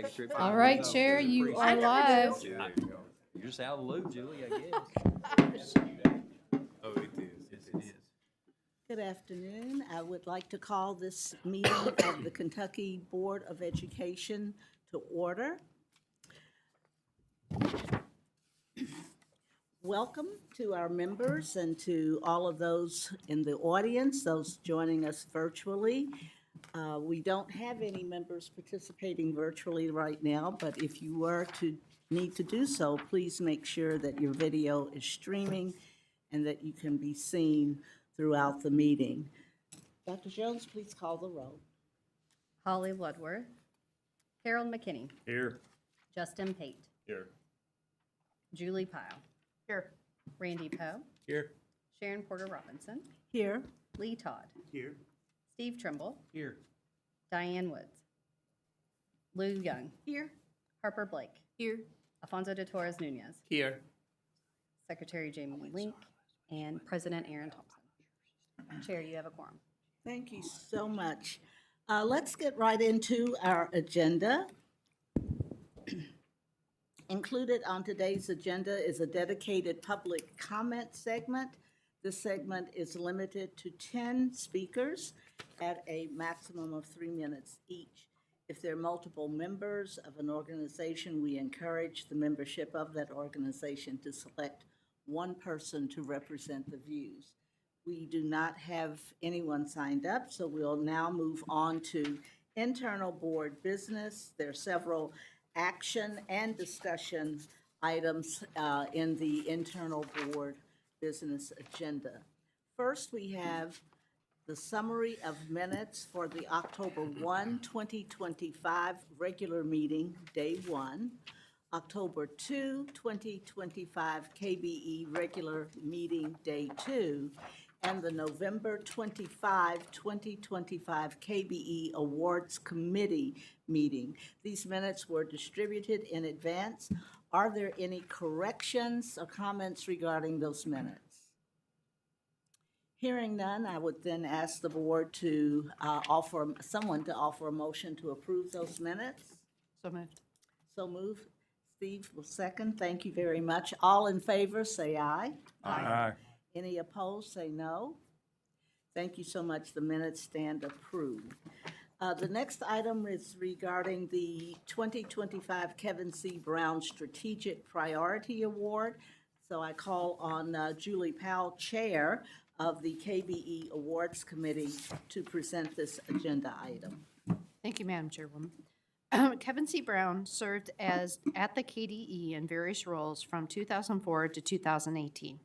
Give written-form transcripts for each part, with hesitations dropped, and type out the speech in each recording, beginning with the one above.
take a trip. All right, Chair, you are live. You're just out of the loop, Julie, I guess. Oh, it is. Yes, it is. Good afternoon. I would like to call this meeting of the Kentucky Board of Education to order. Welcome to our members and to all of those in the audience, those joining us virtually. We don't have any members participating virtually right now, but if you were to need to do so, please make sure that your video is streaming and that you can be seen throughout the meeting. Dr. Jones, please call the roll. Holly Bloodworth. Harold McKinney. Here. Justin Pate. Here. Julie Pyle. Here. Randy Poe. Here. Sharon Porter Robinson. Here. Lee Todd. Here. Steve Trimble. Here. Diane Woods. Lou Young. Here. Harper Blake. Here. Alfonso de Torres Nunez. Here. Secretary Jamie Link. And President Aaron Thompson. Chair, you have a quorum. Thank you so much. Let's get right into our agenda. Included on today's agenda is a dedicated public comment segment. This segment is limited to 10 speakers at a maximum of 3 minutes each. If there are multiple members of an organization, we encourage the membership of that organization to select one person to represent the views. We do not have anyone signed up, so we'll now move on to internal board business. There are several action and discussion items in the internal board business agenda. First, we have the summary of minutes for the October 1, 2025 regular meeting, day 1, October 2, 2025 KBE regular meeting, day 2, and the November 25, 2025 KBE Awards Committee meeting. These minutes were distributed in advance. Are there any corrections or comments regarding those minutes? Hearing none, I would then ask the board to offer a motion to approve those minutes. So moved. So moved. Steve will second. Thank you very much. All in favor, say aye. Aye. Any opposed, say no. Thank you so much. The minutes stand approved. The next item is regarding the 2025 Kevin C. Brown Strategic Priority Award. So I call on Julie Powell, Chair of the KBE Awards Committee, to present this agenda item. Thank you, Madam Chairwoman. Kevin C. Brown served at the KDE in various roles from 2004 to 2018,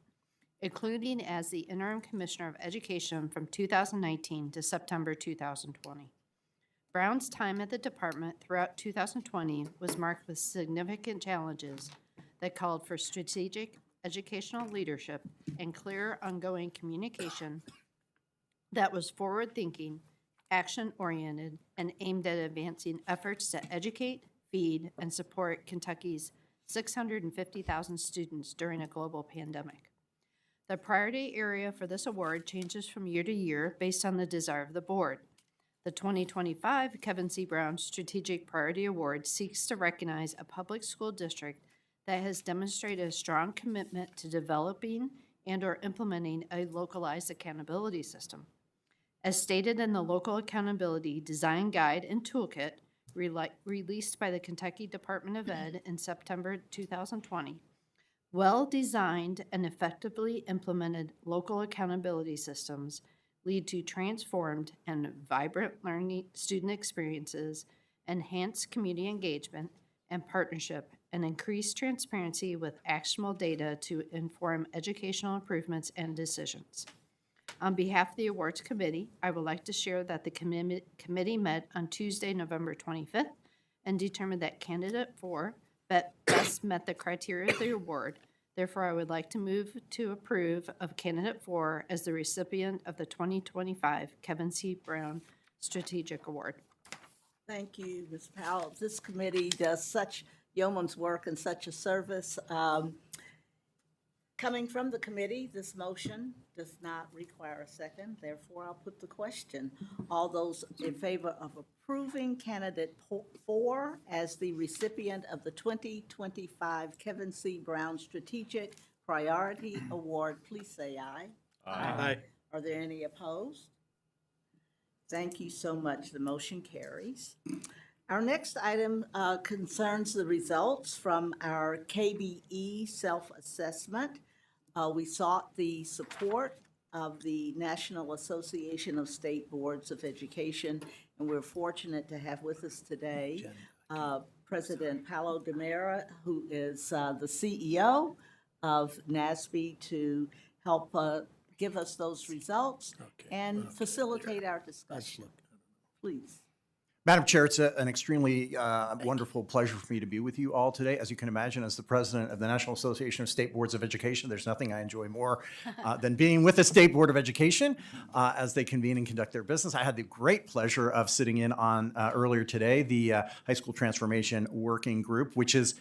including as the Interim Commissioner of Education from 2019 to September 2020. Brown's time at the department throughout 2020 was marked with significant challenges that called for strategic educational leadership and clear ongoing communication that was forward-thinking, action-oriented, and aimed at advancing efforts to educate, feed, and support Kentucky's 650,000 students during a global pandemic. The priority area for this award changes from year to year based on the desire of the board. The 2025 Kevin C. Brown Strategic Priority Award seeks to recognize a public school district that has demonstrated a strong commitment to developing and/or implementing a localized accountability system. As stated in the Local Accountability Design Guide and Toolkit released by the Kentucky Department of Ed in September 2020, well-designed and effectively implemented local accountability systems lead to transformed and vibrant learning student experiences, enhanced community engagement and partnership, and increased transparency with actionable data to inform educational improvements and decisions. On behalf of the Awards Committee, I would like to share that the committee met on Tuesday, November 25th, and determined that candidate 4 best met the criteria of the award. Therefore, I would like to move to approve of candidate 4 as the recipient of the 2025 Kevin C. Brown Strategic Award. Thank you, Ms. Powell. This committee does such yeoman's work and such a service. Coming from the committee, this motion does not require a second. Therefore, I'll put the question. All those in favor of approving candidate 4 as the recipient of the 2025 Kevin C. Brown Strategic Priority Award, please say aye. Aye. Are there any opposed? Thank you so much. The motion carries. Our next item concerns the results from our KBE self-assessment. We sought the support of the National Association of State Boards of Education, and we're fortunate to have with us today President Paolo DeMera, who is the CEO of NASB, to help give us those results and facilitate our discussion. Please. Madam Chair, it's an extremely wonderful pleasure for me to be with you all today. As you can imagine, as the president of the National Association of State Boards of Education, there's nothing I enjoy more than being with the State Board of Education as they convene and conduct their business. I had the great pleasure of sitting in on earlier today the High School Transformation Working Group, which is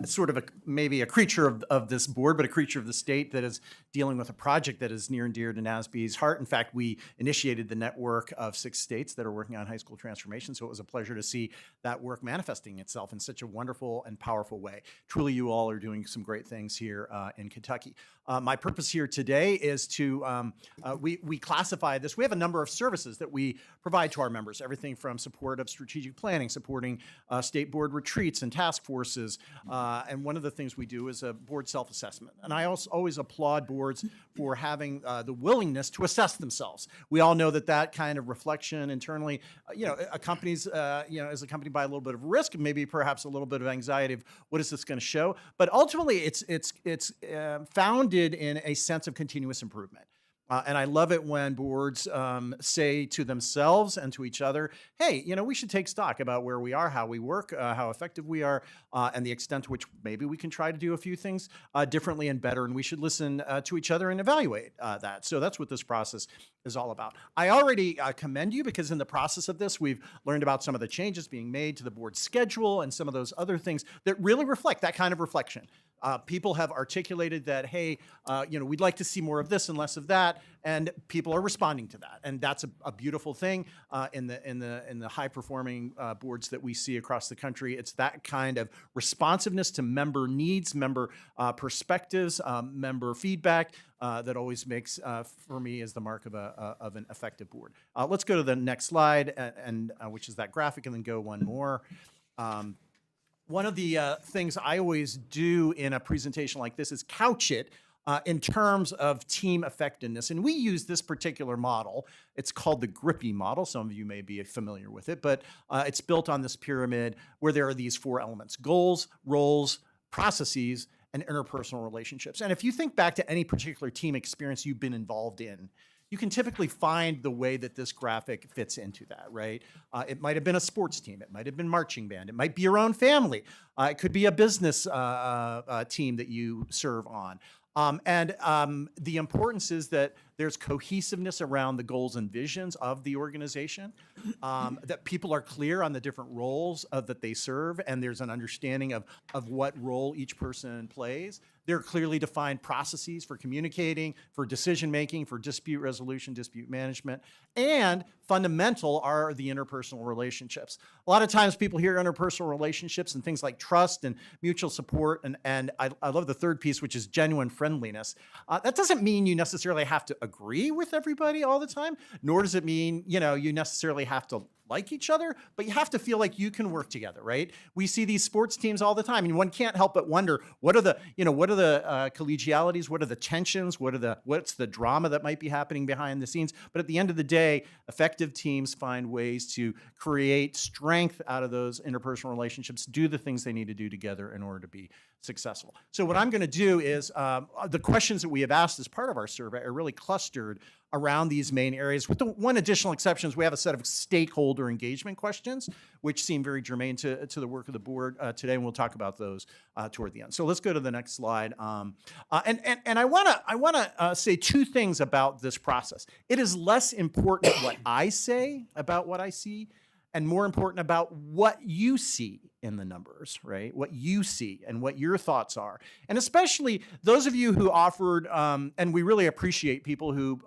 sort of maybe a creature of this board, but a creature of the state that is dealing with a project that is near and dear to NASB's heart. In fact, we initiated the network of 6 states that are working on high school transformation, so it was a pleasure to see that work manifesting itself in such a wonderful and powerful way. Truly, you all are doing some great things here in Kentucky. My purpose here today is to, we classify this. We have a number of services that we provide to our members, everything from support of strategic planning, supporting state board retreats and task forces. And one of the things we do is a board self-assessment. And I also always applaud boards for having the willingness to assess themselves. We all know that kind of reflection internally, accompanies, is accompanied by a little bit of risk, and maybe perhaps a little bit of anxiety of what is this going to show. But ultimately, it's founded in a sense of continuous improvement. And I love it when boards say to themselves and to each other, hey, we should take stock about where we are, how we work, how effective we are, and the extent to which maybe we can try to do a few things differently and better. And we should listen to each other and evaluate that. So that's what this process is all about. I already commend you because in the process of this, we've learned about some of the changes being made to the board schedule and some of those other things that really reflect that kind of reflection. People have articulated that, hey, we'd like to see more of this and less of that, and people are responding to that, and that's a beautiful thing in the high-performing boards that we see across the country. It's that kind of responsiveness to member needs, member perspectives, member feedback that always makes, for me, is the mark of an effective board. Let's go to the next slide, and which is that graphic, and then go one more. One of the things I always do in a presentation like this is couch it in terms of team effectiveness. And we use this particular model. It's called the GRIPPY model. Some of you may be familiar with it, but it's built on this pyramid where there are these 4 elements: goals, roles, processes, and interpersonal relationships. And if you think back to any particular team experience you've been involved in, you can typically find the way that this graphic fits into that, right? It might have been a sports team. It might have been marching band. It might be your own family. It could be a business team that you serve on. The importance is that there's cohesiveness around the goals and visions of the organization, that people are clear on the different roles that they serve, and there's an understanding of what role each person plays. There are clearly defined processes for communicating, for decision-making, for dispute resolution, dispute management, and fundamental are the interpersonal relationships. A lot of times people hear interpersonal relationships and things like trust and mutual support, and I love the third piece, which is genuine friendliness. That doesn't mean you necessarily have to agree with everybody all the time, nor does it mean, you necessarily have to like each other, but you have to feel like you can work together, right? We see these sports teams all the time, and one can't help but wonder, what are the collegialities, what are the tensions, what's the drama that might be happening behind the scenes? But at the end of the day, effective teams find ways to create strength out of those interpersonal relationships, do the things they need to do together in order to be successful. So what I'm going to do is the questions that we have asked as part of our survey are really clustered around these main areas. With the one additional exception is we have a set of stakeholder engagement questions, which seem very germane to the work of the board today, and we'll talk about those toward the end. So let's go to the next slide. And I want to say 2 things about this process. It is less important what I say about what I see, and more important about what you see in the numbers, right? What you see and what your thoughts are. And especially those of you who offered, and we really appreciate people who,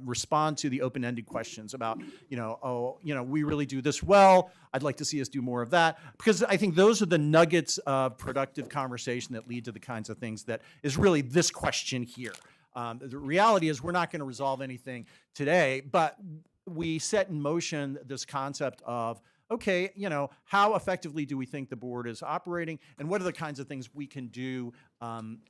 respond to the open-ended questions about, we really do this well. I'd like to see us do more of that. Because I think those are the nuggets of productive conversation that lead to the kinds of things that is really this question here. The reality is we're not going to resolve anything today, but we set in motion this concept of, okay, how effectively do we think the board is operating, and what are the kinds of things we can do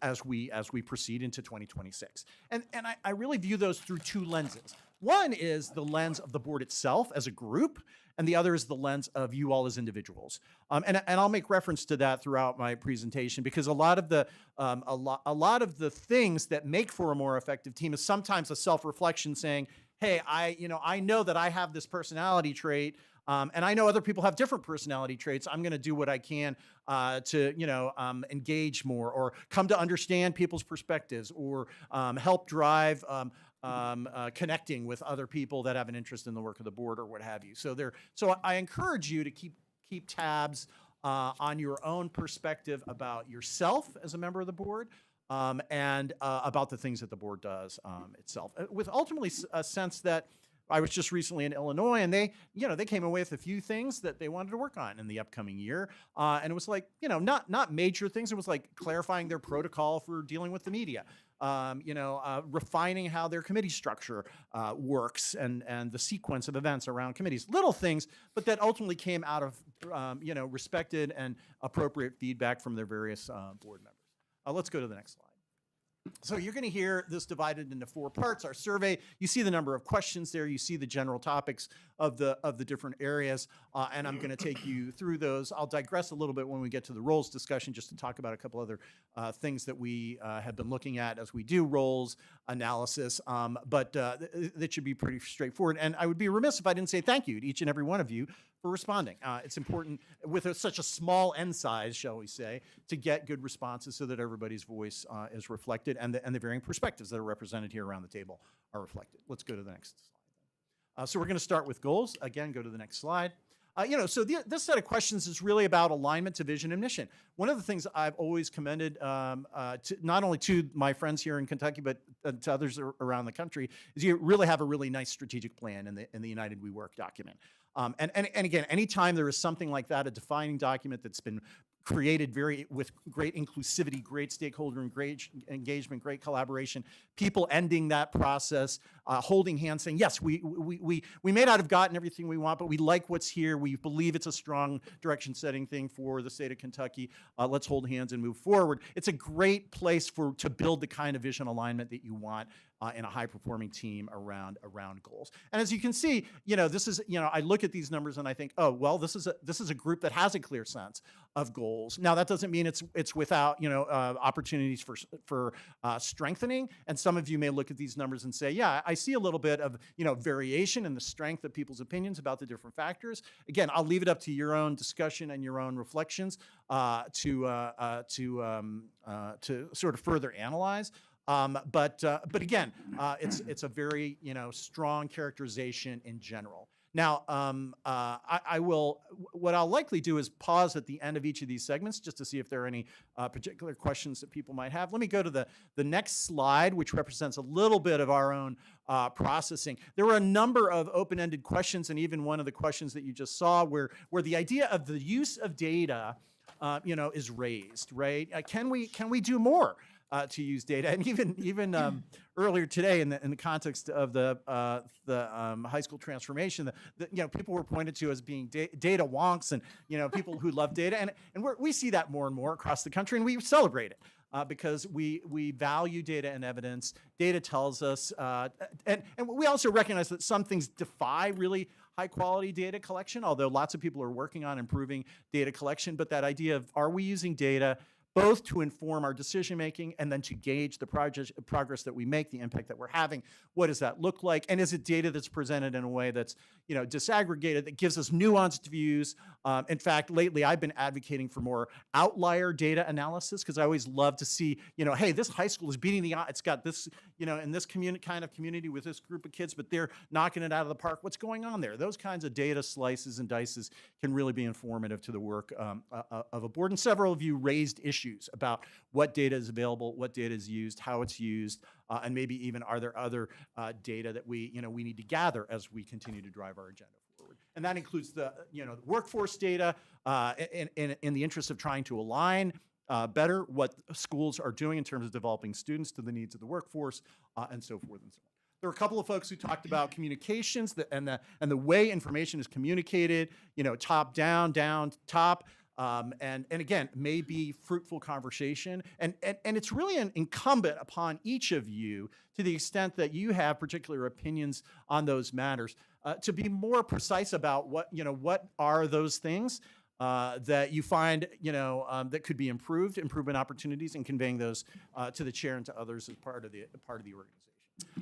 as we proceed into 2026? And I really view those through two lenses. One is the lens of the board itself as a group, and the other is the lens of you all as individuals. And I'll make reference to that throughout my presentation, because a lot of the things that make for a more effective team is sometimes a self-reflection saying, hey, I know that I have this personality trait, and I know other people have different personality traits. I'm going to do what I can to engage more, or come to understand people's perspectives, or help drive connecting with other people that have an interest in the work of the board, or what have you. So I encourage you to keep tabs on your own perspective about yourself as a member of the board, and about the things that the board does itself, with ultimately a sense that I was just recently in Illinois, and they came away with a few things that they wanted to work on in the upcoming year, and it was like, not major things. It was like clarifying their protocol for dealing with the media, refining how their committee structure works, and the sequence of events around committees. Little things, but that ultimately came out of respected and appropriate feedback from their various board members. Let's go to the next slide. So you're going to hear this divided into 4 parts. Our survey, you see the number of questions there. You see the general topics of the different areas, and I'm going to take you through those. I'll digress a little bit when we get to the roles discussion, just to talk about a couple other things that we have been looking at as we do roles analysis, but that should be pretty straightforward. And I would be remiss if I didn't say thank you to each and every one of you for responding. It's important with such a small n size, shall we say, to get good responses so that everybody's voice is reflected, and the varying perspectives that are represented here around the table are reflected. Let's go to the next slide. So we're going to start with goals. Again, go to the next slide. This set of questions is really about alignment to vision and mission. One of the things I've always commended, not only to my friends here in Kentucky, but to others around the country, is you really have a really nice strategic plan in the United We Work document. And again, anytime there is something like that, a defining document that's been created with great inclusivity, great stakeholder engagement, great collaboration, people ending that process, holding hands, saying, yes, we may not have gotten everything we want, but we like what's here. We believe it's a strong direction-setting thing for the state of Kentucky. Let's hold hands and move forward. It's a great place to build the kind of vision alignment that you want in a high-performing team around goals. And as you can see, this is, I look at these numbers and I think, oh, well, this is a group that has a clear sense of goals. Now, that doesn't mean it's without, opportunities for strengthening. And some of you may look at these numbers and say, yeah, I see a little bit of, variation in the strength of people's opinions about the different factors. Again, I'll leave it up to your own discussion and your own reflections to sort of further analyze. But again, it's a very strong characterization in general. Now, what I'll likely do is pause at the end of each of these segments just to see if there are any particular questions that people might have. Let me go to the next slide, which represents a little bit of our own processing. There were a number of open-ended questions, and even one of the questions that you just saw where the idea of the use of data is raised, right? Can we do more to use data? And even earlier today, in the context of the high school transformation, people were pointed to as being data wonks, and people who love data, and we see that more and more across the country, and we celebrate it. Because we value data and evidence. Data tells us, and we also recognize that some things defy really high-quality data collection, although lots of people are working on improving data collection. But that idea of, are we using data both to inform our decision-making and then to gauge the progress that we make, the impact that we're having. What does that look like? And is it data that's presented in a way that's, disaggregated, that gives us nuanced views? In fact, lately I've been advocating for more outlier data analysis, because I always love to see, hey, this high school is beating the odds. It's got this, in this kind of community with this group of kids, but they're knocking it out of the park. What's going on there? Those kinds of data slices and dices can really be informative to the work of a board. And several of you raised issues about what data is available, what data is used, how it's used, and maybe even are there other data that we need to gather as we continue to drive our agenda forward. And that includes the workforce data in the interest of trying to align better what schools are doing in terms of developing students to the needs of the workforce, and so forth and so on. There were a couple of folks who talked about communications and the way information is communicated, top down, down top. And again, may be fruitful conversation. And it's really incumbent upon each of you, to the extent that you have particular opinions on those matters, to be more precise about what are those things that you find, that could be improvement opportunities, and conveying those to the chair and to others as part of the organization.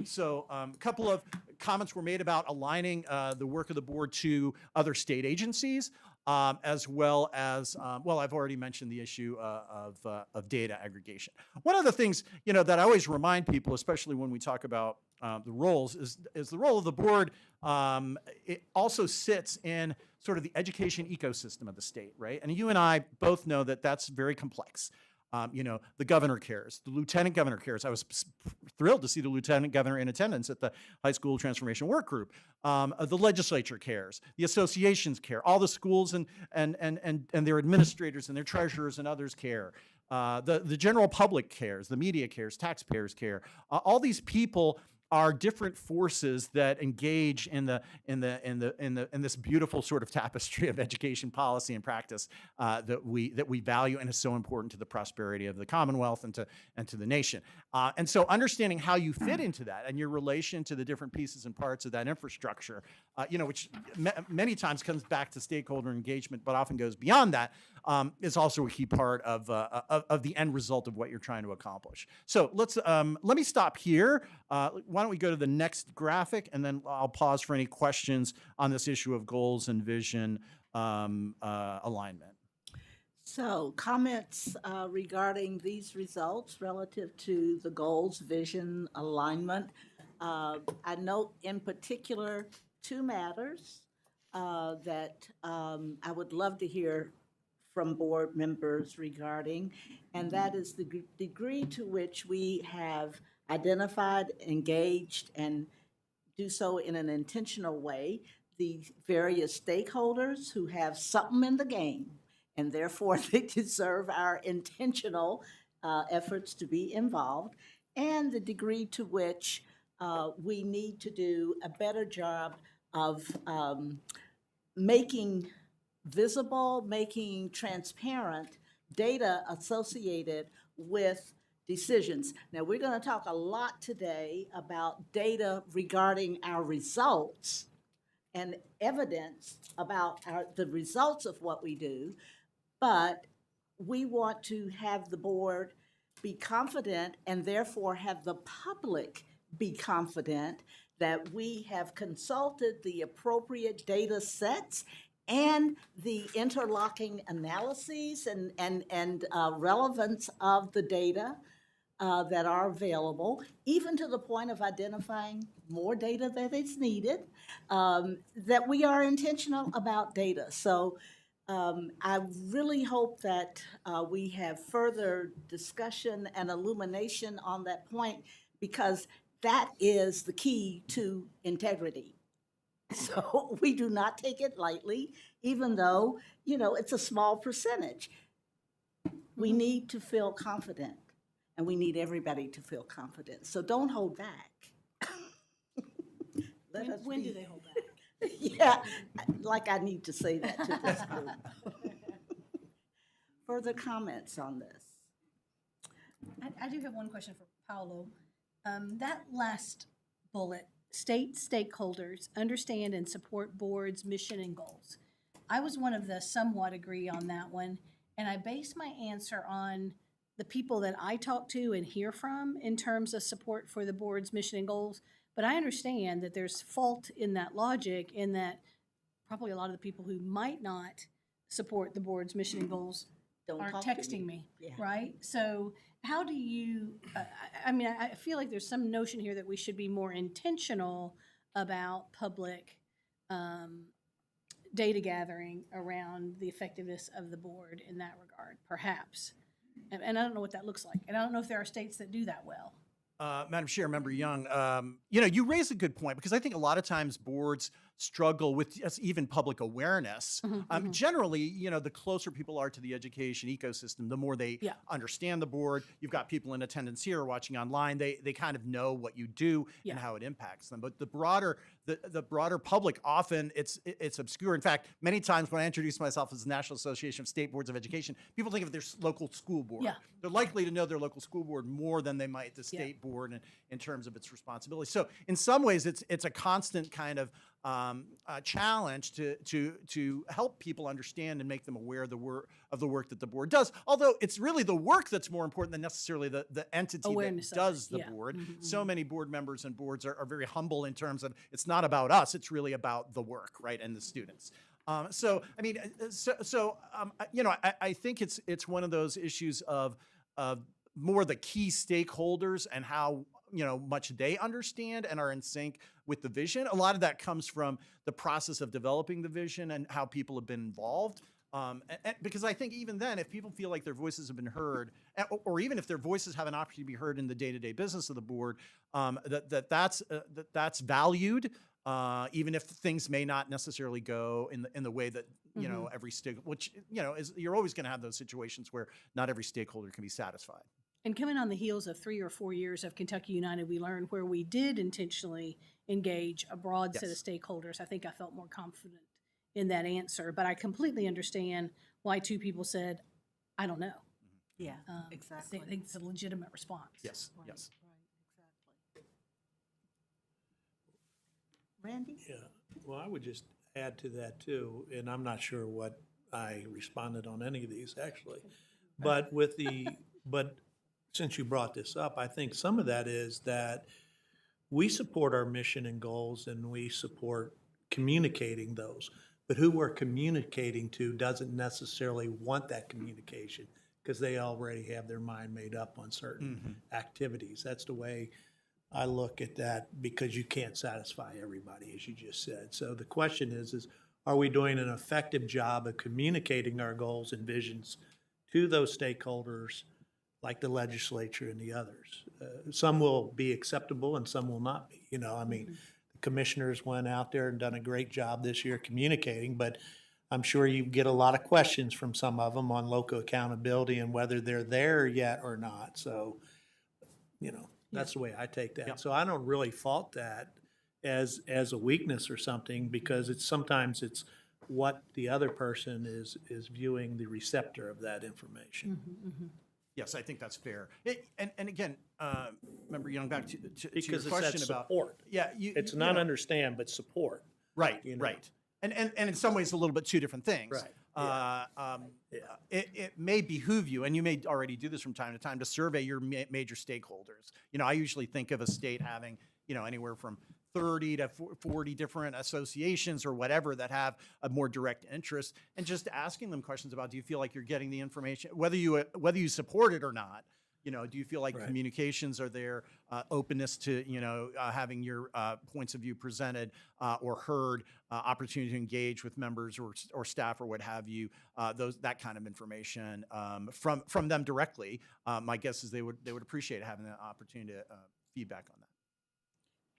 So a couple of comments were made about aligning the work of the board to other state agencies, as well as, I've already mentioned the issue of data aggregation. One of the things, that I always remind people, especially when we talk about the roles, is the role of the board. It also sits in sort of the education ecosystem of the state, right? And you and I both know that that's very complex. The governor cares, the lieutenant governor cares. I was thrilled to see the lieutenant governor in attendance at the high school transformation work group. The legislature cares, the associations care, all the schools and their administrators and their treasurers and others care. The general public cares, the media cares, taxpayers care. All these people are different forces that engage in this beautiful sort of tapestry of education policy and practice that we value, and is so important to the prosperity of the Commonwealth and to the nation. And so understanding how you fit into that and your relation to the different pieces and parts of that infrastructure, which many times comes back to stakeholder engagement, but often goes beyond that, is also a key part of the end result of what you're trying to accomplish. So let me stop here. Why don't we go to the next graphic, and then I'll pause for any questions on this issue of goals and vision alignment. So comments regarding these results relative to the goals, vision, alignment. I note in particular two matters that I would love to hear from board members regarding, and that is the degree to which we have identified, engaged, and do so in an intentional way, the various stakeholders who have something in the game, and therefore they deserve our intentional efforts to be involved, and the degree to which we need to do a better job of making visible, making transparent data associated with decisions. Now, we're going to talk a lot today about data regarding our results and evidence about the results of what we do, but we want to have the board be confident, and therefore have the public be confident, that we have consulted the appropriate data sets and the interlocking analyses and relevance of the data that are available, even to the point of identifying more data that is needed, that we are intentional about data. So I really hope that we have further discussion and illumination on that point, because that is the key to integrity. So we do not take it lightly, even though, it's a small percentage. We need to feel confident, and we need everybody to feel confident. So don't hold back. When do they hold back? Yeah, like I need to say that to this group. Further comments on this? I do have one question for Paolo. That last bullet, state stakeholders understand and support board's mission and goals. I was one of the somewhat agree on that one, and I based my answer on the people that I talk to and hear from in terms of support for the board's mission and goals. But I understand that there's fault in that logic, in that probably a lot of the people who might not support the board's mission and goals Don't aren't talk to you. texting me, Yeah. right? So how do you, I mean, I feel like there's some notion here that we should be more intentional about public data gathering around the effectiveness of the board in that regard, perhaps. And I don't know what that looks like. And I don't know if there are states that do that well. Madam Chair, Member Young, you raise a good point, because I think a lot of times boards struggle with just even public awareness. Generally, the closer people are to the education ecosystem, the more they understand the board. You've got people in attendance here or watching online. They kind of know what you do and how it impacts them. But the broader public, often it's obscure. In fact, many times when I introduce myself as the National Association of State Boards of Education, people think of their local school board. Yeah. They're likely to know their local school board more than they might the state board in terms of its responsibility. So in some ways, it's a constant kind of challenge to help people understand and make them aware of the work that the board does. Although it's really the work that's more important than necessarily the entity Awareness that of it, does the yeah. board. So many board members and boards are very humble in terms of it's not about us; it's really about the work, right, and the students. I think it's one of those issues of more the key stakeholders and how much they understand and are in sync with the vision. A lot of that comes from the process of developing the vision and how people have been involved. Because I think even then, if people feel like their voices have been heard, or even if their voices have an opportunity to be heard in the day-to-day business of the board, that's valued. Even if things may not necessarily go in the way that every which you're always going to have those situations where not every stakeholder can be satisfied. And coming on the heels of 3 or 4 years of Kentucky United, we learned where we did intentionally engage a broad set of stakeholders. I think I felt more confident in that answer, but I completely understand why two people said, I don't know. Yeah, I exactly. think it's a legitimate response. Yes, yes. Right, exactly. Randy? Yeah, well, I would just add to that too, and I'm not sure what I responded on any of these actually. But but since you brought this up, I think some of that is that we support our mission and goals and we support communicating those. But who we're communicating to doesn't necessarily want that communication because they already have their mind made up on certain activities. That's the way I look at that, because you can't satisfy everybody, as you just said. So the question is are we doing an effective job of communicating our goals and visions to those stakeholders, like the legislature and the others? Some will be acceptable and some will not be. The commissioners went out there and done a great job this year communicating, but I'm sure you get a lot of questions from some of them on local accountability and whether they're there yet or not. So, that's the way I take that. Yep. So I don't really fault that as a weakness or something, because sometimes it's what the other person is viewing the receptor of that information. Yes, I think that's fair. And again, Member Young, back to your Because it's question that about support. It's not understand, but support. Right, you know. right. And in some ways, a little bit two different things. Right, It may behoove you, and you may already do this from time to time, to survey your major stakeholders. I usually think of a state having, anywhere from 30 to 40 different associations or whatever that have a more direct interest, and just asking them questions about, do you feel like you're getting the information, whether you support it or not? Do you feel like Right. communications are there, openness to, having your points of view presented or heard, opportunity to engage with members or staff or what have you, that kind of information from them directly. My guess is they would appreciate having the opportunity to feedback on that.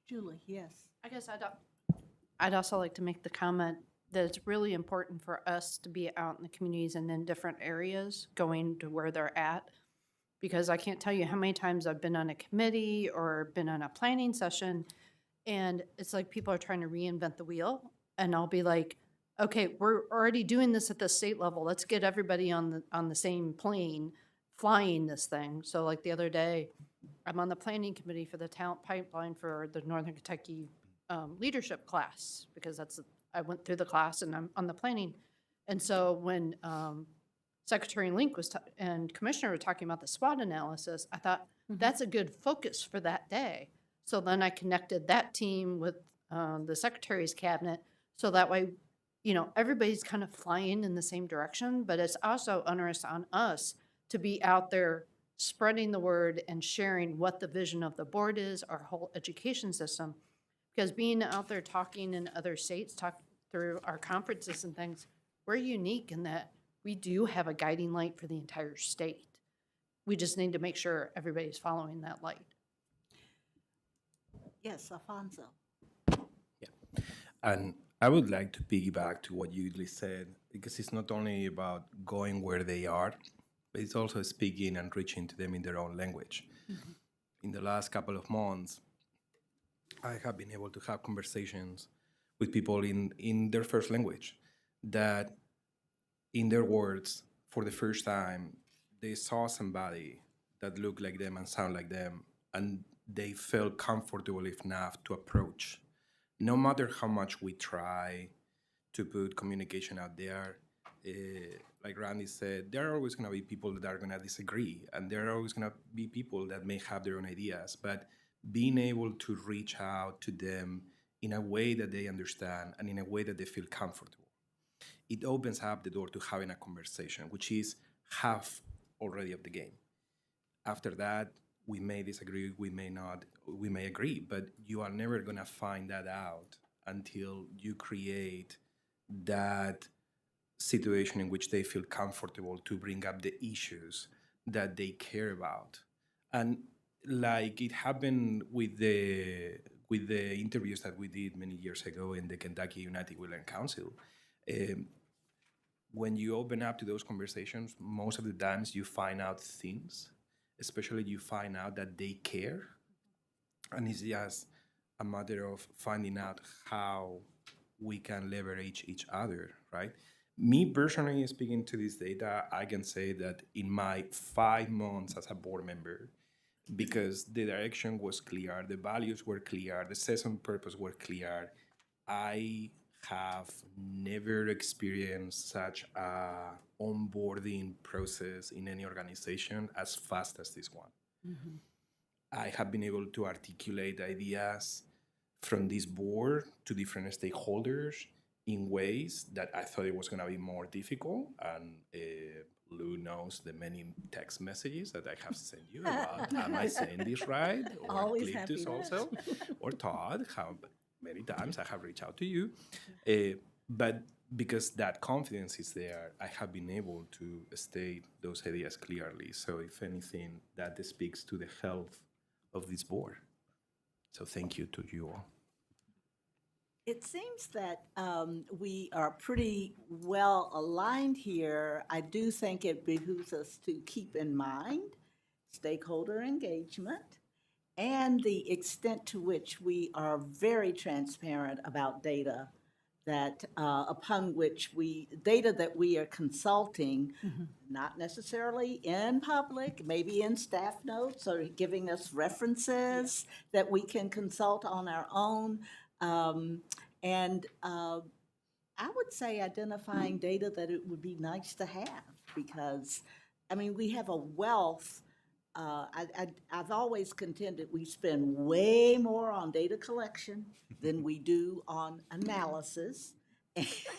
Julie, yes. I guess I'd also like to make the comment that it's really important for us to be out in the communities and in different areas, going to where they're at. Because I can't tell you how many times I've been on a committee or been on a planning session, and it's like people are trying to reinvent the wheel, and I'll be like, okay, we're already doing this at the state level. Let's get everybody on the same plane flying this thing. So like the other day, I'm on the planning committee for the talent pipeline for the Northern Kentucky leadership class, because I went through the class and I'm on the planning. And so when Secretary Link and Commissioner were talking about the SWOT analysis, I thought that's a good focus for that day. So then I connected that team with the Secretary's cabinet, so that way, everybody's kind of flying in the same direction, but it's also onerous on us to be out there spreading the word and sharing what the vision of the board is, our whole education system. Because being out there talking in other states, talk through our conferences and things, we're unique in that we do have a guiding light for the entire state. We just need to make sure everybody's following that light. Yes, Alfonso. And I would like to piggyback to what you just said, because it's not only about going where they are, but it's also speaking and reaching to them in their own language. In the last couple of months, I have been able to have conversations with people in their first language that, in their words, for the first time, they saw somebody that looked like them and sound like them, and they felt comfortable enough to approach. No matter how much we try to put communication out there, like Randy said, there are always going to be people that are going to disagree, and there are always going to be people that may have their own ideas. But being able to reach out to them in a way that they understand and in a way that they feel comfortable, it opens up the door to having a conversation, which is half already of the game. After that, we may disagree, we may not, we may agree, but you are never going to find that out until you create that situation in which they feel comfortable to bring up the issues that they care about. And like it happened with the interviews that we did many years ago in the Kentucky United We Learn Council, when you open up to those conversations, most of the times you find out things, especially you find out that they care. And it's just a matter of finding out how we can leverage each other, right? Me personally, speaking to this data, I can say that in my 5 months as a board member, because the direction was clear, the values were clear, the sense of purpose were clear, I have never experienced such a onboarding process in any organization as fast as this one. I have been able to articulate ideas from this board to different stakeholders in ways that I thought it was going to be more difficult. And Lou knows the many text messages that I have sent you about, am I saying this right? Or Always Cliftus happy to also, or Todd, how many times I have reached out to you. But because that confidence is there, I have been able to state those ideas clearly. So if anything, that speaks to the health of this board. So thank you to you all. It seems that we are pretty well aligned here. I do think it behooves us to keep in mind stakeholder engagement and the extent to which we are very transparent about data that upon which data that we are consulting, not necessarily in public, maybe in staff notes or giving us references that we can consult on our own. And I would say identifying data that it would be nice to have, because, I mean, we have a wealth. I've always contended we spend way more on data collection than we do on analysis.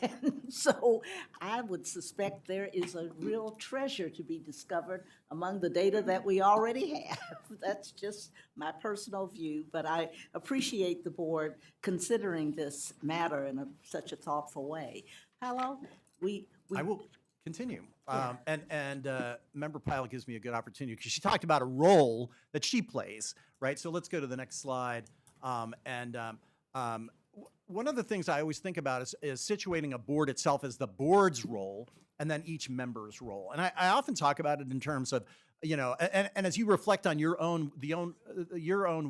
And so I would suspect there is a real treasure to be discovered among the data that we already have. That's just my personal view, but I appreciate the board considering this matter in such a thoughtful way. Paolo, I will continue. And Member Pyle gives me a good opportunity because she talked about a role that she plays, right? So let's go to the next slide. One of the things I always think about is situating a board itself as the board's role and then each member's role. And I often talk about it in terms of, and as you reflect on your own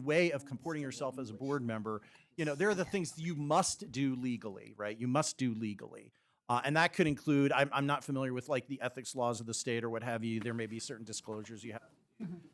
way of comporting yourself as a board member, there are the things you must do legally, right? You must do legally. And that could include, I'm not familiar with like the ethics laws of the state or what have you. There may be certain disclosures you have.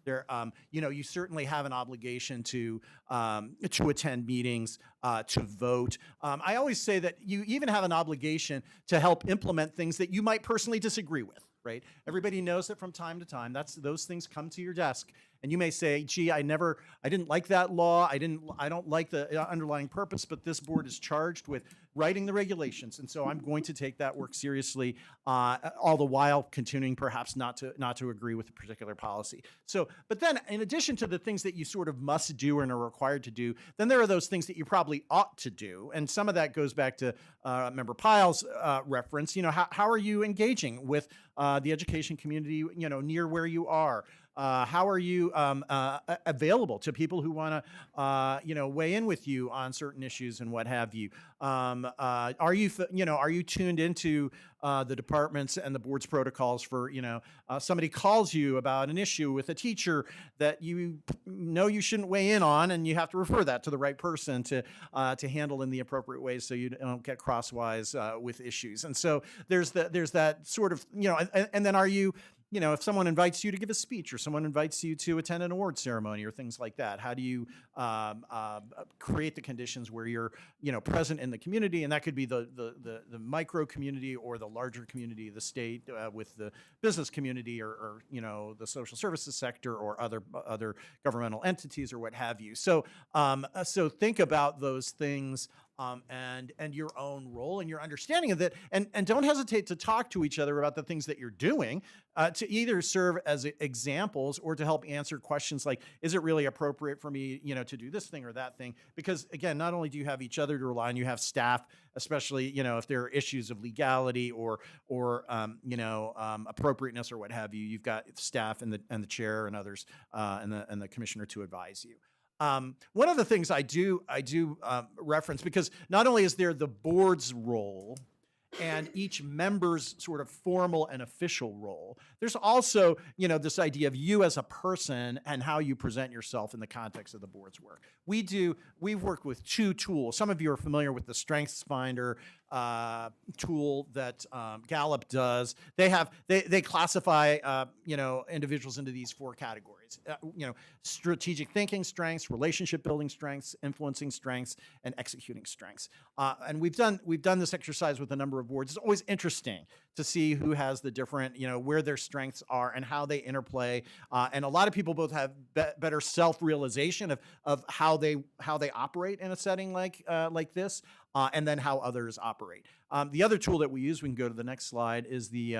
There, you certainly have an obligation to attend meetings, to vote. I always say that you even have an obligation to help implement things that you might personally disagree with, right? Everybody knows that from time to time, those things come to your desk, and you may say, "Gee, I didn't like that law. I don't like the underlying purpose, but this board is charged with writing the regulations, and so I'm going to take that work seriously, all the while continuing perhaps not to agree with a particular policy." So, but then in addition to the things that you sort of must do and are required to do, then there are those things that you probably ought to do, and some of that goes back to Member Pyle's reference. How are you engaging with the education community, near where you are? How are you available to people who want to, weigh in with you on certain issues and what have you? Are you tuned into the departments and the board's protocols for, somebody calls you about an issue with a teacher that you know you shouldn't weigh in on, and you have to refer that to the right person to handle in the appropriate ways so you don't get crosswise with issues. And so there's that sort of, and then are you, if someone invites you to give a speech or someone invites you to attend an award ceremony or things like that, how do you create the conditions where you're, present in the community? And that could be the micro community or the larger community of the state with the business community or the social services sector or other governmental entities or what have you. So think about those things. And your own role and your understanding of it, and don't hesitate to talk to each other about the things that you're doing to either serve as examples or to help answer questions like, is it really appropriate for me, to do this thing or that thing? Because again, not only do you have each other to rely on, you have staff, especially, if there are issues of legality or appropriateness or what have you. You've got staff and the chair and others and the commissioner to advise you. One of the things I do reference, because not only is there the board's role and each member's sort of formal and official role, there's also, this idea of you as a person and how you present yourself in the context of the board's work. We've worked with two tools. Some of you are familiar with the Strengths Finder tool that Gallup does. They classify individuals into these four categories. Strategic thinking strengths, relationship building strengths, influencing strengths, and executing strengths. And we've done this exercise with a number of boards. It's always interesting to see who has the different, where their strengths are and how they interplay. And a lot of people both have better self-realization of how they operate in a setting like this, and then how others operate. The other tool that we use, we can go to the next slide, is the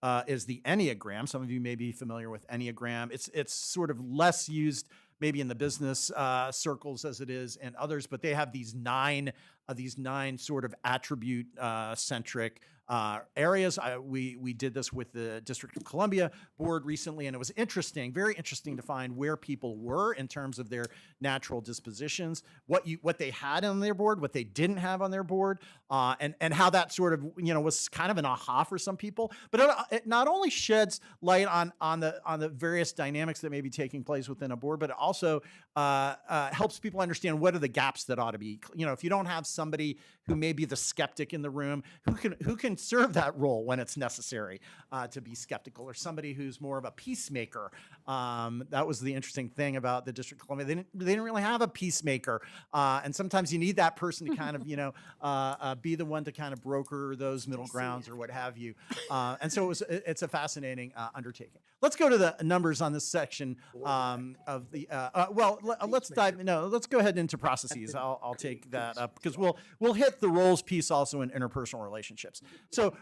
Enneagram. Some of you may be familiar with Enneagram. It's sort of less used maybe in the business circles as it is in others, but they have these nine sort of attribute centric areas. We did this with the District of Columbia board recently, and it was interesting, very interesting to find where people were in terms of their natural dispositions, what they had on their board, what they didn't have on their board, and how that sort of was kind of an aha for some people. But it not only sheds light on the various dynamics that may be taking place within a board, but it also helps people understand what are the gaps that ought to be. If you don't have somebody who may be the skeptic in the room, who can serve that role when it's necessary to be skeptical, or somebody who's more of a peacemaker. That was the interesting thing about the District of Columbia. They didn't really have a peacemaker, and sometimes you need that person to kind of be the one to kind of broker those middle grounds or what have you. And so it's a fascinating undertaking. Let's go to the numbers on this section of the. Let's go ahead into processes. I'll take that up because we'll hit the roles piece also in interpersonal relationships. So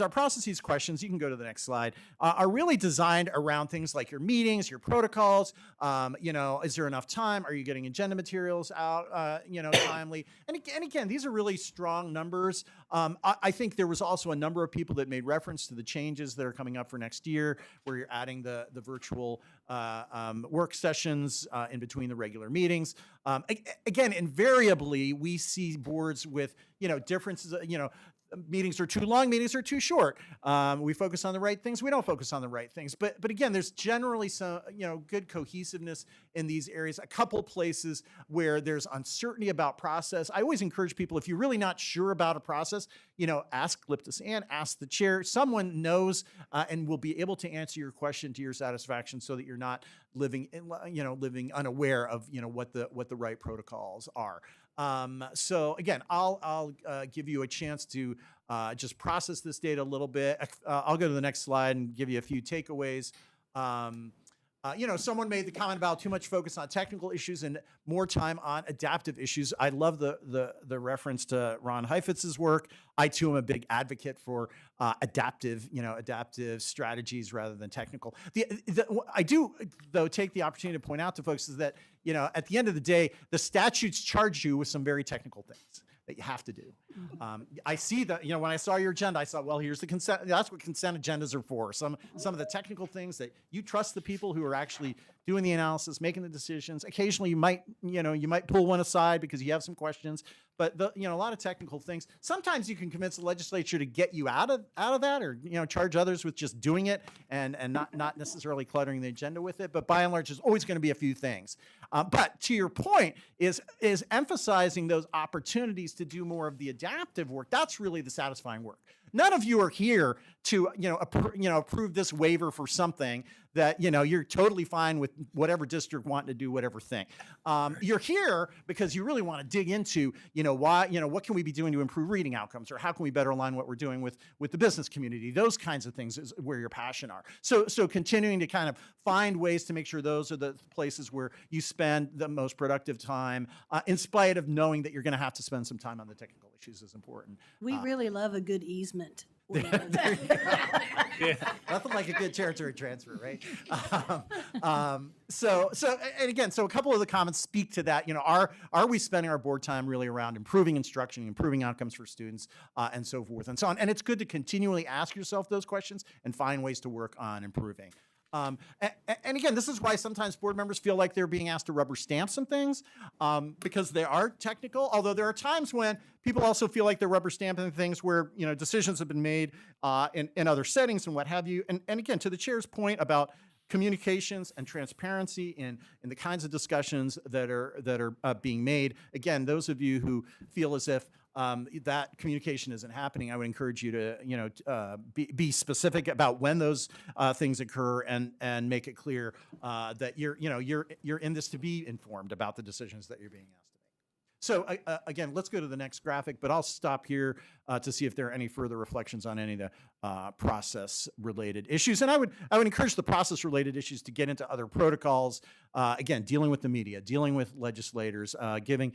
our processes questions, you can go to the next slide, are really designed around things like your meetings, your protocols. Is there enough time? Are you getting agenda materials out, timely? And again, these are really strong numbers. I think there was also a number of people that made reference to the changes that are coming up for next year, where you're adding the virtual work sessions in between the regular meetings. Again, invariably, we see boards with, differences, meetings are too long, meetings are too short. We focus on the right things, we don't focus on the right things. But again, there's generally some, good cohesiveness in these areas. A couple places where there's uncertainty about process. I always encourage people, if you're really not sure about a process, ask Liptus Ann, ask the chair. Someone knows and will be able to answer your question to your satisfaction, so that you're not living unaware of, what the right protocols are. So again, I'll give you a chance to just process this data a little bit. I'll go to the next slide and give you a few takeaways. Someone made the comment about too much focus on technical issues and more time on adaptive issues. I love the reference to Ron Heifetz's work. I too am a big advocate for adaptive strategies rather than technical. I do though take the opportunity to point out to folks is that at the end of the day, the statutes charge you with some very technical things that you have to do. I see that, when I saw your agenda, I saw, well, here's the consent. That's what consent agendas are for. Some of the technical things that you trust the people who are actually doing the analysis, making the decisions. Occasionally you might pull one aside because you have some questions, but a lot of technical things. Sometimes you can convince the legislature to get you out of that, or charge others with just doing it and not necessarily cluttering the agenda with it. But by and large, there's always going to be a few things. But to your point, is emphasizing those opportunities to do more of the adaptive work. That's really the satisfying work. None of you are here to approve this waiver for something that you're totally fine with whatever district wanting to do whatever thing. You're here because you really want to dig into why what can we be doing to improve reading outcomes, or how can we better align what we're doing with the business community. Those kinds of things is where your passion are. So continuing to kind of find ways to make sure those are the places where you spend the most productive time, in spite of knowing that you're going to have to spend some time on the technical issues is important. We really love a good easement. Nothing like a good territory transfer, right? So a couple of the comments speak to that. Are we spending our board time really around improving instruction, improving outcomes for students, and so forth and so on? And it's good to continually ask yourself those questions and find ways to work on improving. And again, this is why sometimes board members feel like they're being asked to rubber stamp some things, because they are technical, although there are times when people also feel like they're rubber stamping things where decisions have been made in other settings and what have you. And again, to the chair's point about communications and transparency in the kinds of discussions that are being made, again, those of you who feel as if that communication isn't happening, I would encourage you to be specific about when those things occur and make it clear that you're in this to be informed about the decisions that you're being asked to make. So again, let's go to the next graphic, but I'll stop here to see if there are any further reflections on any of the process-related issues. And I would encourage the process-related issues to get into other protocols. Again, dealing with the media, dealing with legislators, giving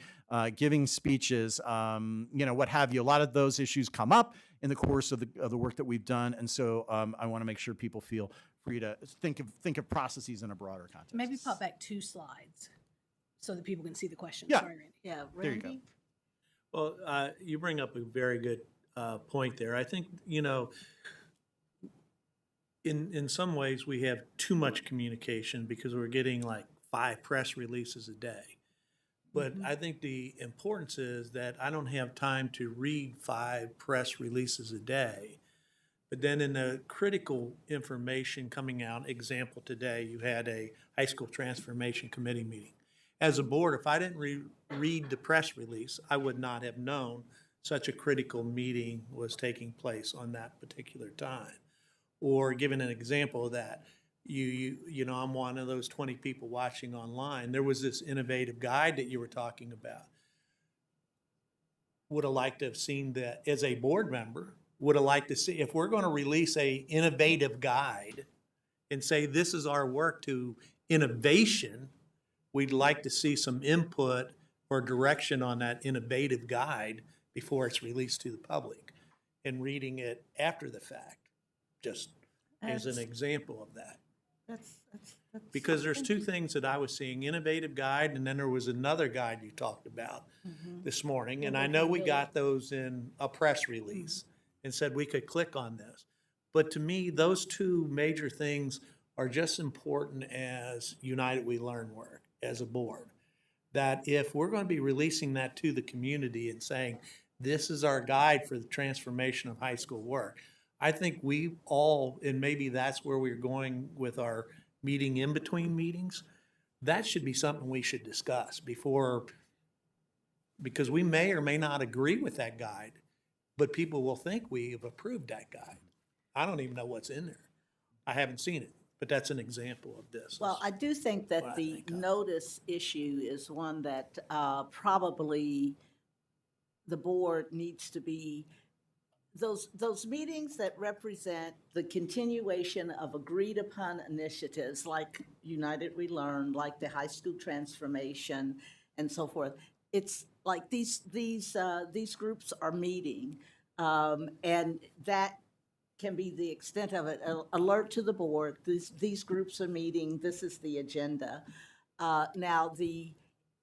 speeches, what have you. A lot of those issues come up in the course of the work that we've done, and so I want to make sure people feel free to think of processes in a broader context. Maybe pop back 2 slides so that people can see the questions. Yeah. Sorry, Randy. Yeah, There you go. Randy? Well, you bring up a very good point there. I think, in some ways, we have too much communication because we're getting like 5 press releases a day. But I think the importance is that I don't have time to read 5 press releases a day. But then in the critical information coming out, example today, you had a high school transformation committee meeting. As a board, if I didn't read the press release, I would not have known such a critical meeting was taking place on that particular time. Or giving an example of that, I'm one of those 20 people watching online. There was this innovative guide that you were talking about. Would have liked to have seen that as a board member. Would have liked to see, if we're going to release a innovative guide and say this is our work to innovation, we'd like to see some input or direction on that innovative guide before it's released to the public, and reading it after the fact, just as an example of that. That's Because there's 2 things that I was seeing, innovative guide, and then there was another guide you talked about this morning. And I know we got those in a press release and said we could click on this. But to me, those 2 major things are just important as United We Learn work as a board. That if we're going to be releasing that to the community and saying, this is our guide for the transformation of high school work, I think we all, and maybe that's where we're going with our meeting in between meetings, that should be something we should discuss before, because we may or may not agree with that guide, but people will think we have approved that guide. I don't even know what's in there. I haven't seen it. But that's an example of this. Well, I do think that what I the think of. notice issue is one that probably the board needs to be, those meetings that represent the continuation of agreed-upon initiatives like United We Learn, like the high school transformation, and so forth. It's like these groups are meeting, and that can be the extent of it. Alert to the board, these groups are meeting, this is the agenda. Now,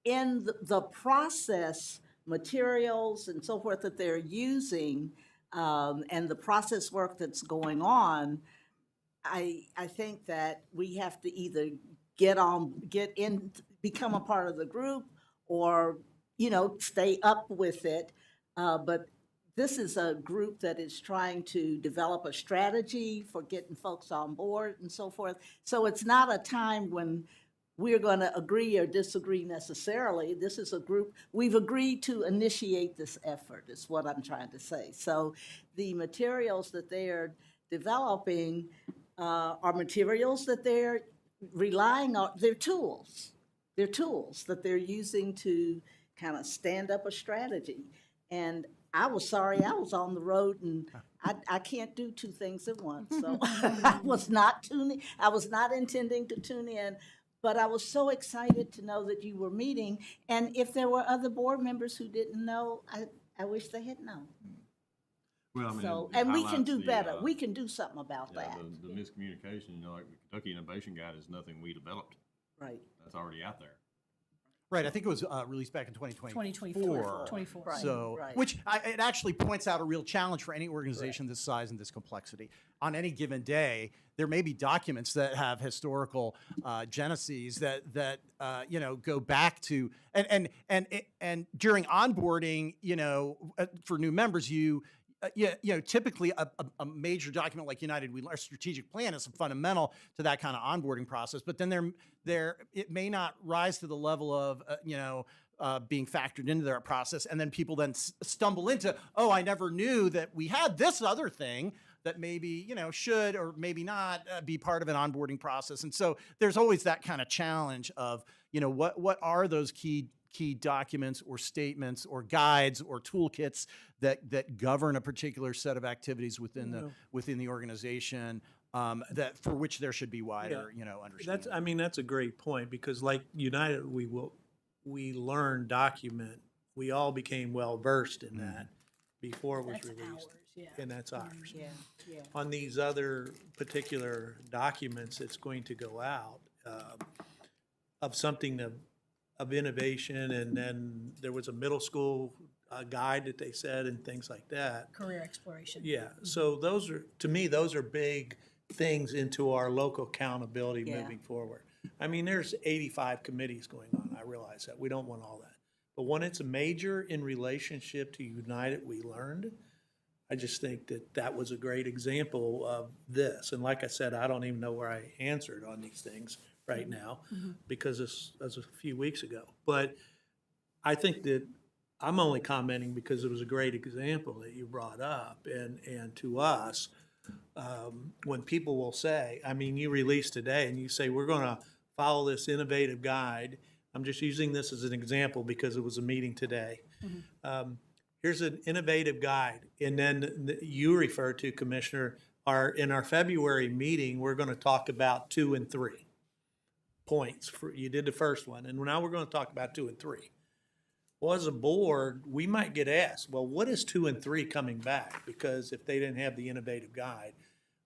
in the process materials and so forth that they're using, and the process work that's going on, I think that we have to either get in, become a part of the group, or, stay up with it. But this is a group that is trying to develop a strategy for getting folks on board and so forth. So it's not a time when we're going to agree or disagree necessarily. This is a group, we've agreed to initiate this effort, is what I'm trying to say. So the materials that they are developing are materials that they're relying on, they're tools. They're tools that they're using to kind of stand up a strategy. And I was sorry I was on the road, and I can't do two things at once. So I was not intending to tune in, but I was so excited to know that you were meeting. And if there were other board members who didn't know, I wish they had known. Well, I mean, So, it and we can highlights do the, better. We can do something about yeah, that. the miscommunication, like the Kentucky Innovation Guide is nothing we developed. Right. That's already out there. Right, I think it was released back in 2024. 2024. Right. So, right. which it actually points out a real challenge for any organization this size and this complexity. On any given day, there may be documents that have historical geneses that go back to and during onboarding, for new members, typically a major document like United We Learn, strategic plan is fundamental to that kind of onboarding process. But then it may not rise to the level of being factored into their process, and then people then stumble into, oh, I never knew that we had this other thing that maybe should or maybe not be part of an onboarding process. And so there's always that kind of challenge of what are those key documents or statements or guides or toolkits that govern a particular set of activities within the organization, that for which there should be wider understanding. That's a great point, because like United We Learn document, we all became well versed in that before it was That's released. ours, yeah. And that's ours. Yeah, yeah. On these other particular documents that's going to go out, of something of innovation, and then there was a middle school guide that they said and things like that. Career exploration. Yeah, so those are big things into our local accountability Yeah. moving forward. There's 85 committees going on, I realize that, we don't want all that. But when it's a major in relationship to United We Learned, I just think that was a great example of this. And like I said, I don't even know where I answered on these things right now, because this was a few weeks ago. But I think that I'm only commenting because it was a great example that you brought up. And to us, when people will say, you release today and you say, we're going to follow this innovative guide. I'm just using this as an example because it was a meeting today. Here's an innovative guide. And then you refer to, Commissioner, in our February meeting, we're going to talk about 2 and 3 points. You did the first one, and now we're going to talk about 2 and 3. Well, as a board, we might get asked, well, what is 2 and 3 coming back? Because if they didn't have the innovative guide,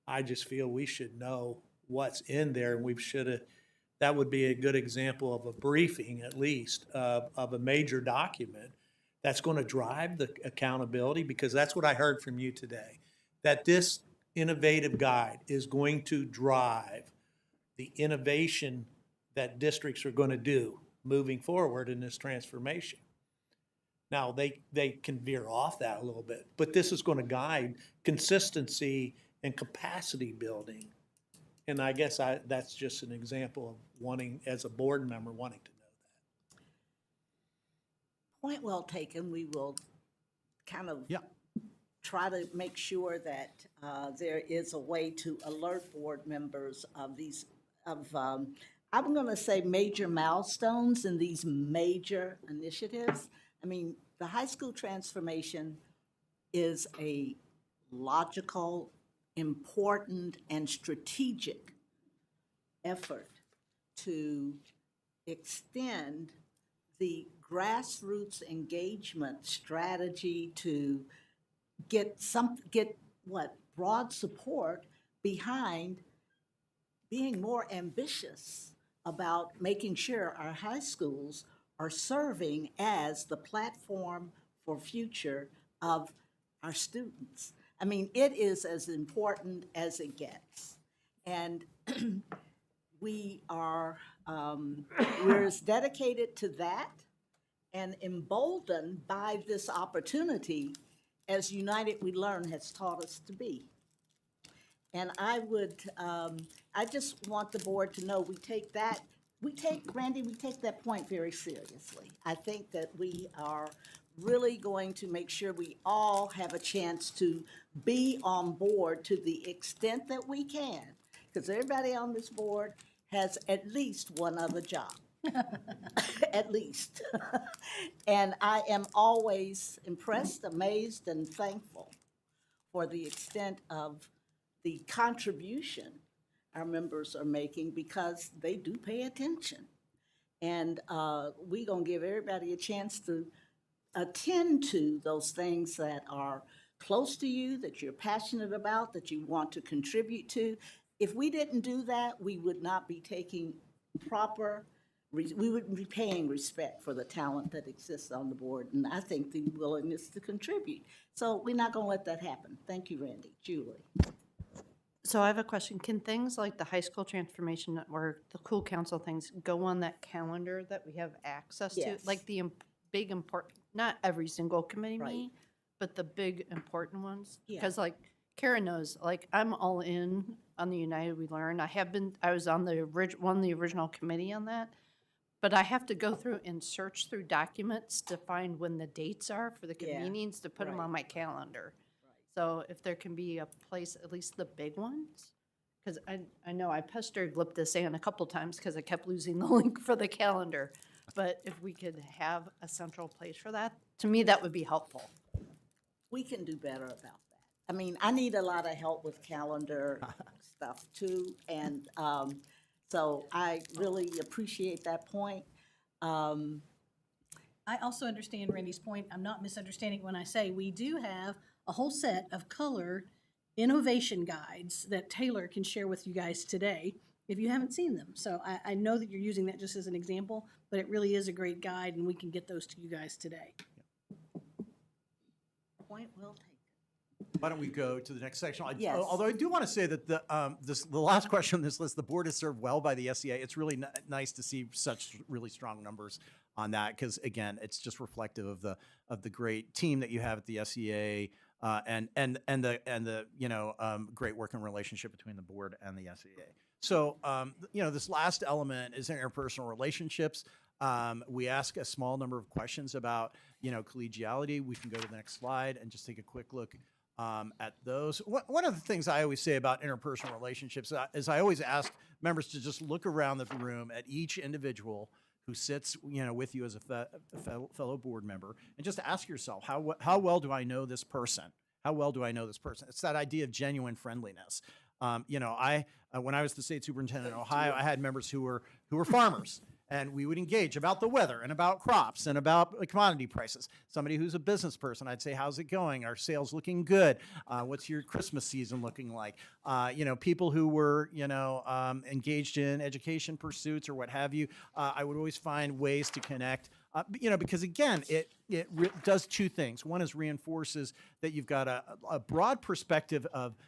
I just feel we should know what's in there, and that would be a good example of a briefing, at least, of a major document that's going to drive the accountability, because that's what I heard from you today, that this innovative guide is going to drive the innovation that districts are going to do moving forward in this transformation. Now, they can veer off that a little bit, but this is going to guide consistency and capacity building. And I guess that's just an example of wanting, as a board member, wanting to know that. Point well taken. We will kind of try to make sure that there is a way to alert board members of these, I'm going to say major milestones in these major initiatives. I mean, the high school transformation is a logical, important, and strategic effort to extend the grassroots engagement strategy to get broad support behind being more ambitious about making sure our high schools are serving as the platform for future of our students. I mean, it is as important as it gets. And we are, we're as dedicated to that and emboldened by this opportunity as United We Learn has taught us to be. And I would, I just want the board to know we take that point very seriously. I think that we are really going to make sure we all have a chance to be on board to the extent that we can, because everybody on this board has at least one other job. At least. And I am always impressed, amazed, and thankful for the extent of the contribution our members are making, because they do pay attention. And we're going to give everybody a chance to attend to those things that are close to you, that you're passionate about, that you want to contribute to. If we didn't do that, we would not be taking we wouldn't be paying respect for the talent that exists on the board, and I think the willingness to contribute. So we're not going to let that happen. Thank you, Randy. Julie. So I have a question. Can things like the high school transformation or the cool council things go on that calendar that we have access to? Yes. Like the big important, not every single committee Right. meeting, but the big important ones? Yeah. Because like Karen knows, like I'm all in on the United We Learn. I was on the original committee on that. But I have to go through and search through documents to find when the dates are for the Yeah, convenings to put them right. on my calendar. So if there can be a place, at least the big ones, because I know I pestered Lipton a couple times because I kept losing the link for the calendar. But if we could have a central place for that, to me, that would be helpful. We can do better about that. I mean, I need a lot of help with calendar stuff too, and so I really appreciate that point. I also understand Randy's point. I'm not misunderstanding when I say we do have a whole set of colored innovation guides that Taylor can share with you guys today if you haven't seen them. So I know that you're using that just as an example, but it really is a great guide, and we can get those to you guys today. Point well taken. Why don't we go to the next section? Yes. Although I do want to say that the last question on this list, the board is served well by the SEA. It's really nice to see such really strong numbers on that, because again, it's just reflective of the great team that you have at the SEA and the great working relationship between the board and the SEA. So this last element is interpersonal relationships. We ask a small number of questions about collegiality. We can go to the next slide and just take a quick look at those. One of the things I always say about interpersonal relationships is I always ask members to just look around the room at each individual who sits, with you as a fellow board member, and just ask yourself, how well do I know this person? How well do I know this person? It's that idea of genuine friendliness. When I was the state superintendent in Ohio, I had members who were farmers. And we would engage about the weather and about crops and about commodity prices. Somebody who's a business person, I'd say, how's it going? Are sales looking good? What's your Christmas season looking like? People who were, engaged in education pursuits or what have you, I would always find ways to connect, because again, it does two things. One is reinforces that you've got a broad perspective of,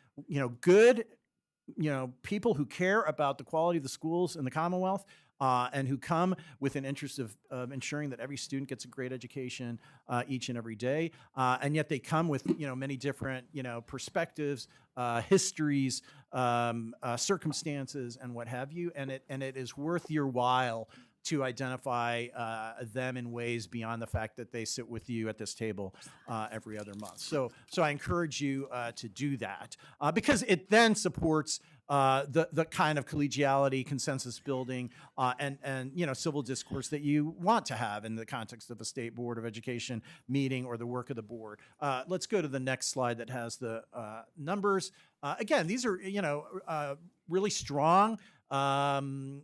good, people who care about the quality of the schools in the Commonwealth, and who come with an interest of ensuring that every student gets a great education each and every day. And yet they come with, many different, perspectives, histories, circumstances, and what have you. And it is worth your while to identify them in ways beyond the fact that they sit with you at this table every other month. So I encourage you to do that because it then supports the kind of collegiality, consensus building, and civil discourse that you want to have in the context of a state board of education meeting or the work of the board. Let's go to the next slide that has the numbers. Again, these are really strong. And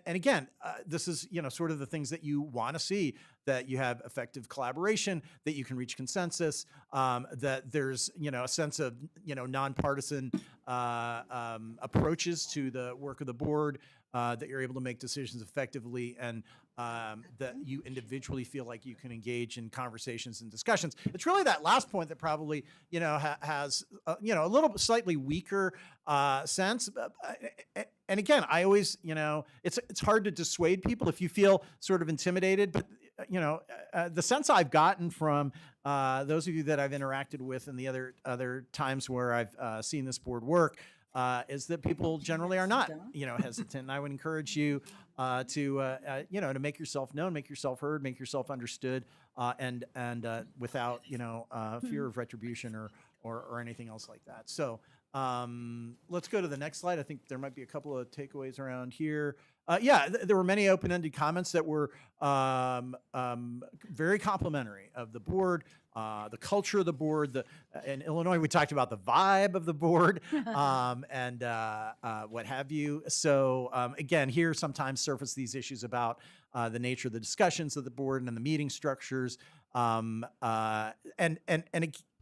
again, this is sort of the things that you want to see, that you have effective collaboration, that you can reach consensus, that there's a sense of nonpartisan approaches to the work of the board, that you're able to make decisions effectively, and that you individually feel like you can engage in conversations and discussions. It's really that last point that probably has a little slightly weaker sense. And again, I always it's hard to dissuade people if you feel sort of intimidated, but the sense I've gotten from those of you that I've interacted with and the other times where I've seen this board work is that people generally are not hesitant. And I would encourage you to make yourself known, make yourself heard, make yourself understood, and without fear of retribution or anything else like that. So let's go to the next slide. I think there might be a couple of takeaways around here. There were many open-ended comments that were very complimentary of the board, the culture of the board. In Illinois, we talked about the vibe of the board and what have you. So again, here sometimes surface these issues about the nature of the discussions of the board and the meeting structures. And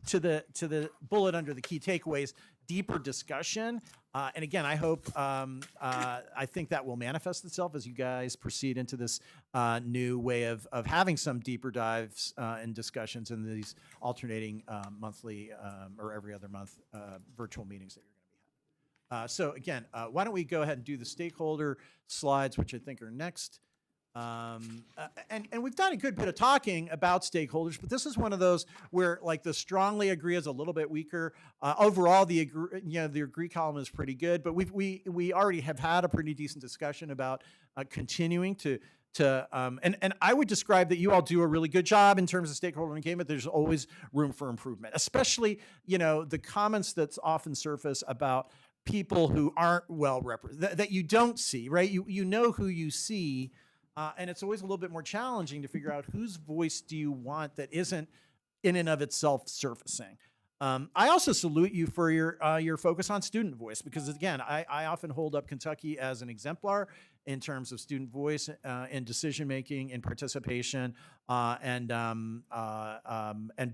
to the bullet under the key takeaways, deeper discussion. And again, I hope, I think that will manifest itself as you guys proceed into this new way of having some deeper dives and discussions in these alternating monthly or every other month virtual meetings that you're going to be having. So again, why don't we go ahead and do the stakeholder slides, which I think are next. And we've done a good bit of talking about stakeholders, but this is one of those where like the strongly agree is a little bit weaker. Overall, the agree column is pretty good, but we already have had a pretty decent discussion about continuing to and I would describe that you all do a really good job in terms of stakeholder engagement. There's always room for improvement, especially the comments that's often surface about people who aren't well represented, that you don't see, right? You know who you see. And it's always a little bit more challenging to figure out whose voice do you want that isn't in and of itself surfacing. I also salute you for your focus on student voice, because again, I often hold up Kentucky as an exemplar in terms of student voice in decision making and participation, and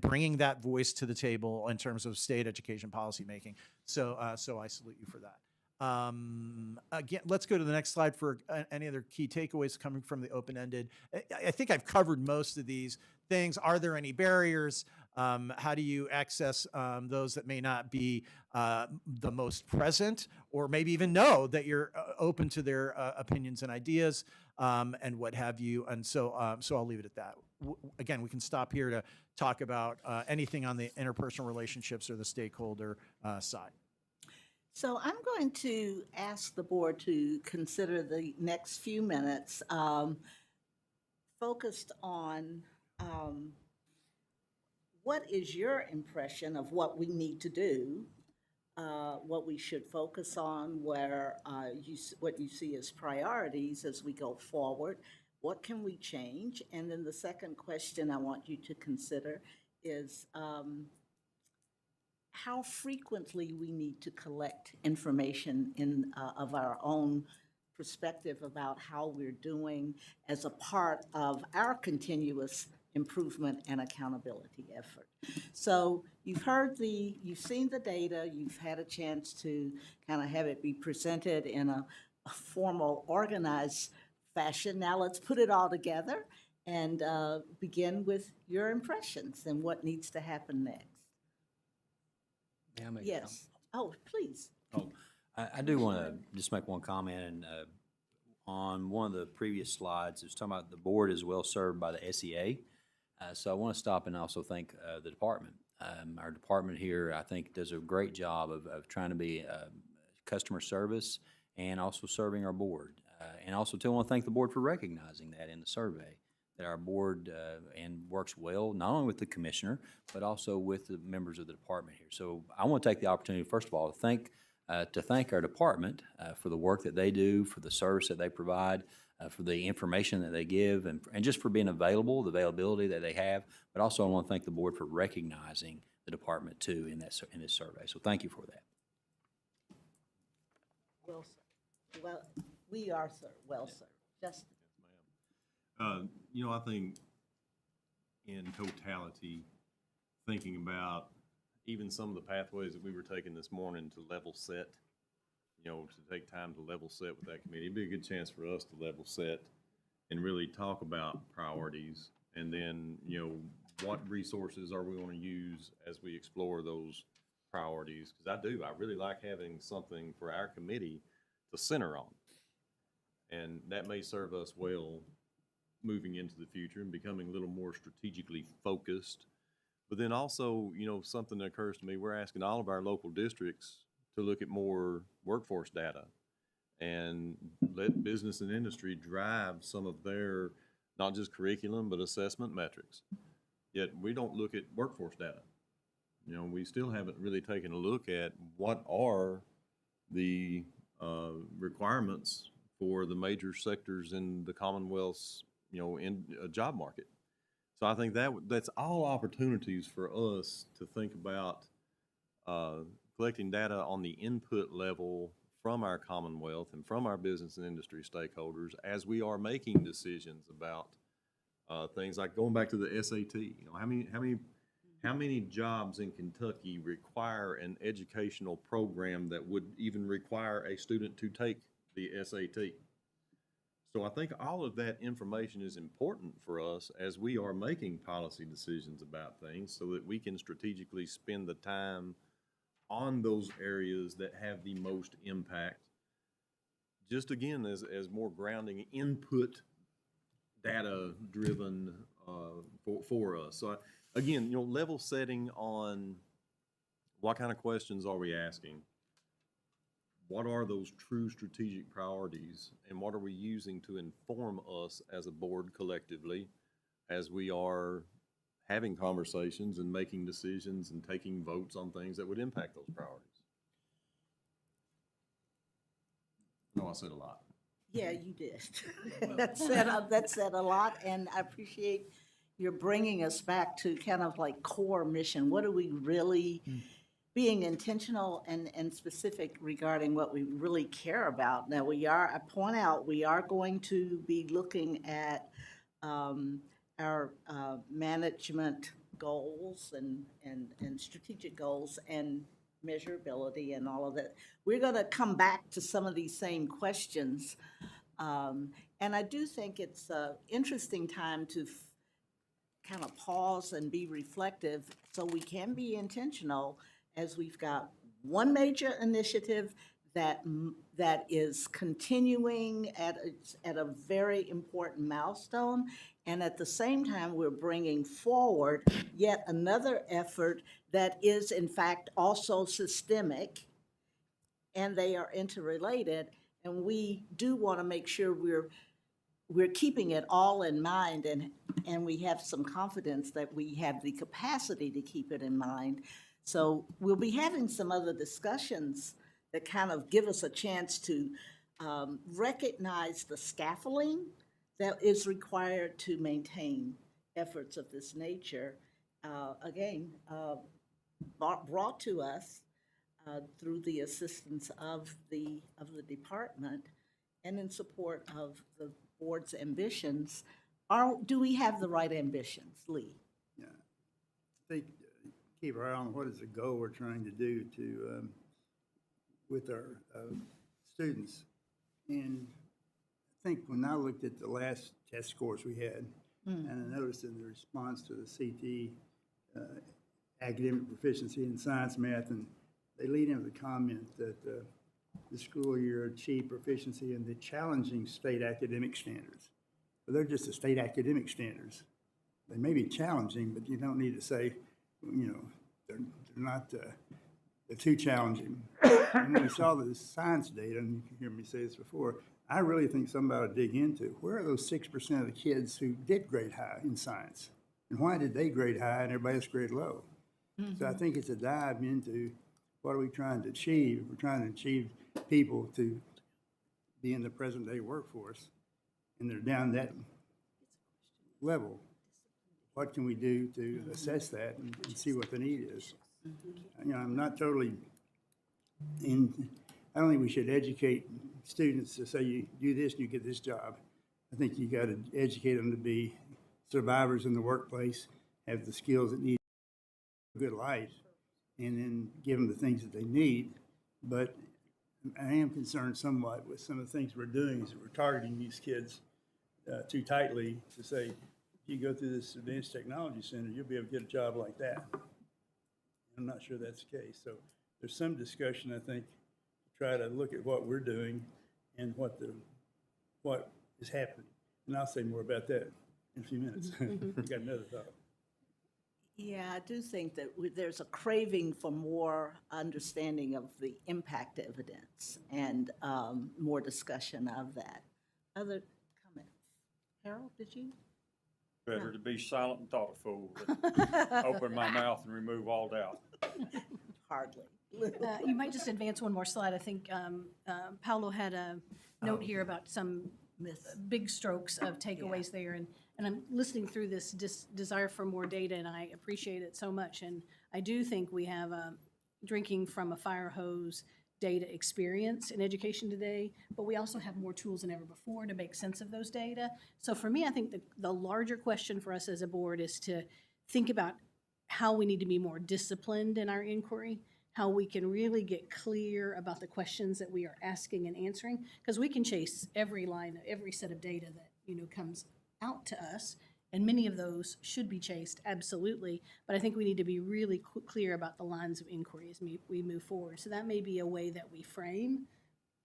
bringing that voice to the table in terms of state education policy making. So I salute you for that. Again, let's go to the next slide for any other key takeaways coming from the open-ended. I think I've covered most of these things. Are there any barriers? How do you access those that may not be the most present, or maybe even know that you're open to their opinions and ideas, and what have you? And so I'll leave it at that. Again, we can stop here to talk about anything on the interpersonal relationships or the stakeholder side. So I'm going to ask the board to consider the next few minutes focused on what is your impression of what we need to do, what we should focus on, what you see as priorities as we go forward, what can we change? And then the second question I want you to consider is how frequently we need to collect information of our own perspective about how we're doing as a part of our continuous improvement and accountability effort. So you've seen the data, you've had a chance to kind of have it be presented in a formal, organized fashion. Now let's put it all together and begin with your impressions and what needs to happen next. May I make a Yes. Oh, please. comment? I do want to just make one comment. And on one of the previous slides, it was talking about the board is well served by the SEA. So I want to stop and also thank the department. Our department here, I think, does a great job of trying to be customer service and also serving our board. And also too, I want to thank the board for recognizing that in the survey, that our board and works well, not only with the commissioner, but also with the members of the department here. So I want to take the opportunity, first of all, to thank our department for the work that they do, for the service that they provide, for the information that they give, and just for being available, the availability that they have. But also I want to thank the board for recognizing the department too in this survey. So thank you for that. Well, sir. Well, we are, sir. Well, sir. Justin. You know, I think in totality, thinking about even some of the pathways that we were taking this morning to level set, you know, to take time to level set with that committee, it'd be a good chance for us to level set and really talk about priorities, and then, you know, what resources are we going to use as we explore those priorities? Because I really like having something for our committee to center on. And that may serve us well moving into the future and becoming a little more strategically focused. But then also, you know, something that occurs to me, we're asking all of our local districts to look at more workforce data and let business and industry drive some of their, not just curriculum, but assessment metrics. Yet we don't look at workforce data. You know, we still haven't really taken a look at what are the requirements for the major sectors in the Commonwealth's, you know, in a job market. So I think that's all opportunities for us to think about collecting data on the input level from our Commonwealth and from our business and industry stakeholders as we are making decisions about things like going back to the SAT. You know, how many jobs in Kentucky require an educational program that would even require a student to take the SAT? So I think all of that information is important for us as we are making policy decisions about things, so that we can strategically spend the time on those areas that have the most impact. Just again, as more grounding input data driven for us. So again, you know, level setting on what kind of questions are we asking? What are those true strategic priorities, and what are we using to inform us as a board collectively as we are having conversations and making decisions and taking votes on things that would impact those priorities? No, I said a lot. Yeah, you did. That said a lot, and I appreciate your bringing us back to kind of like core mission. What are we really being intentional and specific regarding what we really care about? Now, I point out, we are going to be looking at our management goals and strategic goals and measurability and all of that. We're going to come back to some of these same questions. And I do think it's an interesting time to kind of pause and be reflective so we can be intentional, as we've got one major initiative that is continuing at a very important milestone, and at the same time we're bringing forward yet another effort that is in fact also systemic, and they are interrelated, and we do want to make sure we're keeping it all in mind, and we have some confidence that we have the capacity to keep it in mind. So we'll be having some other discussions that kind of give us a chance to recognize the scaffolding that is required to maintain efforts of this nature. Again, brought to us through the assistance of the department and in support of the board's ambitions. Do we have the right ambitions, Lee? Yeah, I think keep our eye on what is the goal we're trying to do with our students. And I think when I looked at the last test scores we had, and I noticed in the response to the CT academic proficiency in science, math, and they lead into the comment that the school year achieved proficiency in the challenging state academic standards. But they're just the state academic standards. They may be challenging, but you don't need to say, you know, they're not they're too challenging. And when we saw the science data, and you can hear me say this before, I really think somebody ought to dig into where are those 6% of the kids who did grade high in science? And why did they grade high and everybody else grade low? So I think it's a dive into what are we trying to achieve? We're trying to achieve people to be in the present day workforce, and they're down that level. What can we do to assess that and see what the need is? You know, I'm not totally I don't think we should educate students to say you do this and you get this job. I think you got to educate them to be survivors in the workplace, have the skills that need a good life, and then give them the things that they need. But I am concerned somewhat with some of the things we're doing is we're targeting these kids too tightly to say, if you go through this advanced technology center, you'll be able to get a job like that. I'm not sure that's the case. So there's some discussion, I think, to try to look at what we're doing and what is happening. And I'll say more about that in a few minutes. I've got another thought. Yeah, I do think that there's a craving for more understanding of the impact evidence and more discussion of that. Other comments? Harold, did you? Better to be silent and thoughtful than open my mouth and remove all doubt. Hardly. You might just advance one more slide. I think Paolo had a note here about some big strokes of takeaways there. And I'm listening through this desire for more data, and I appreciate it so much. And I do think we have drinking from a fire hose data experience in education today, but we also have more tools than ever before to make sense of those data. So for me, I think the larger question for us as a board is to think about how we need to be more disciplined in our inquiry, how we can really get clear about the questions that we are asking and answering, because we can chase every line, every set of data that comes out to us, and many of those should be chased, absolutely. But I think we need to be really clear about the lines of inquiry as we move forward. So that may be a way that we frame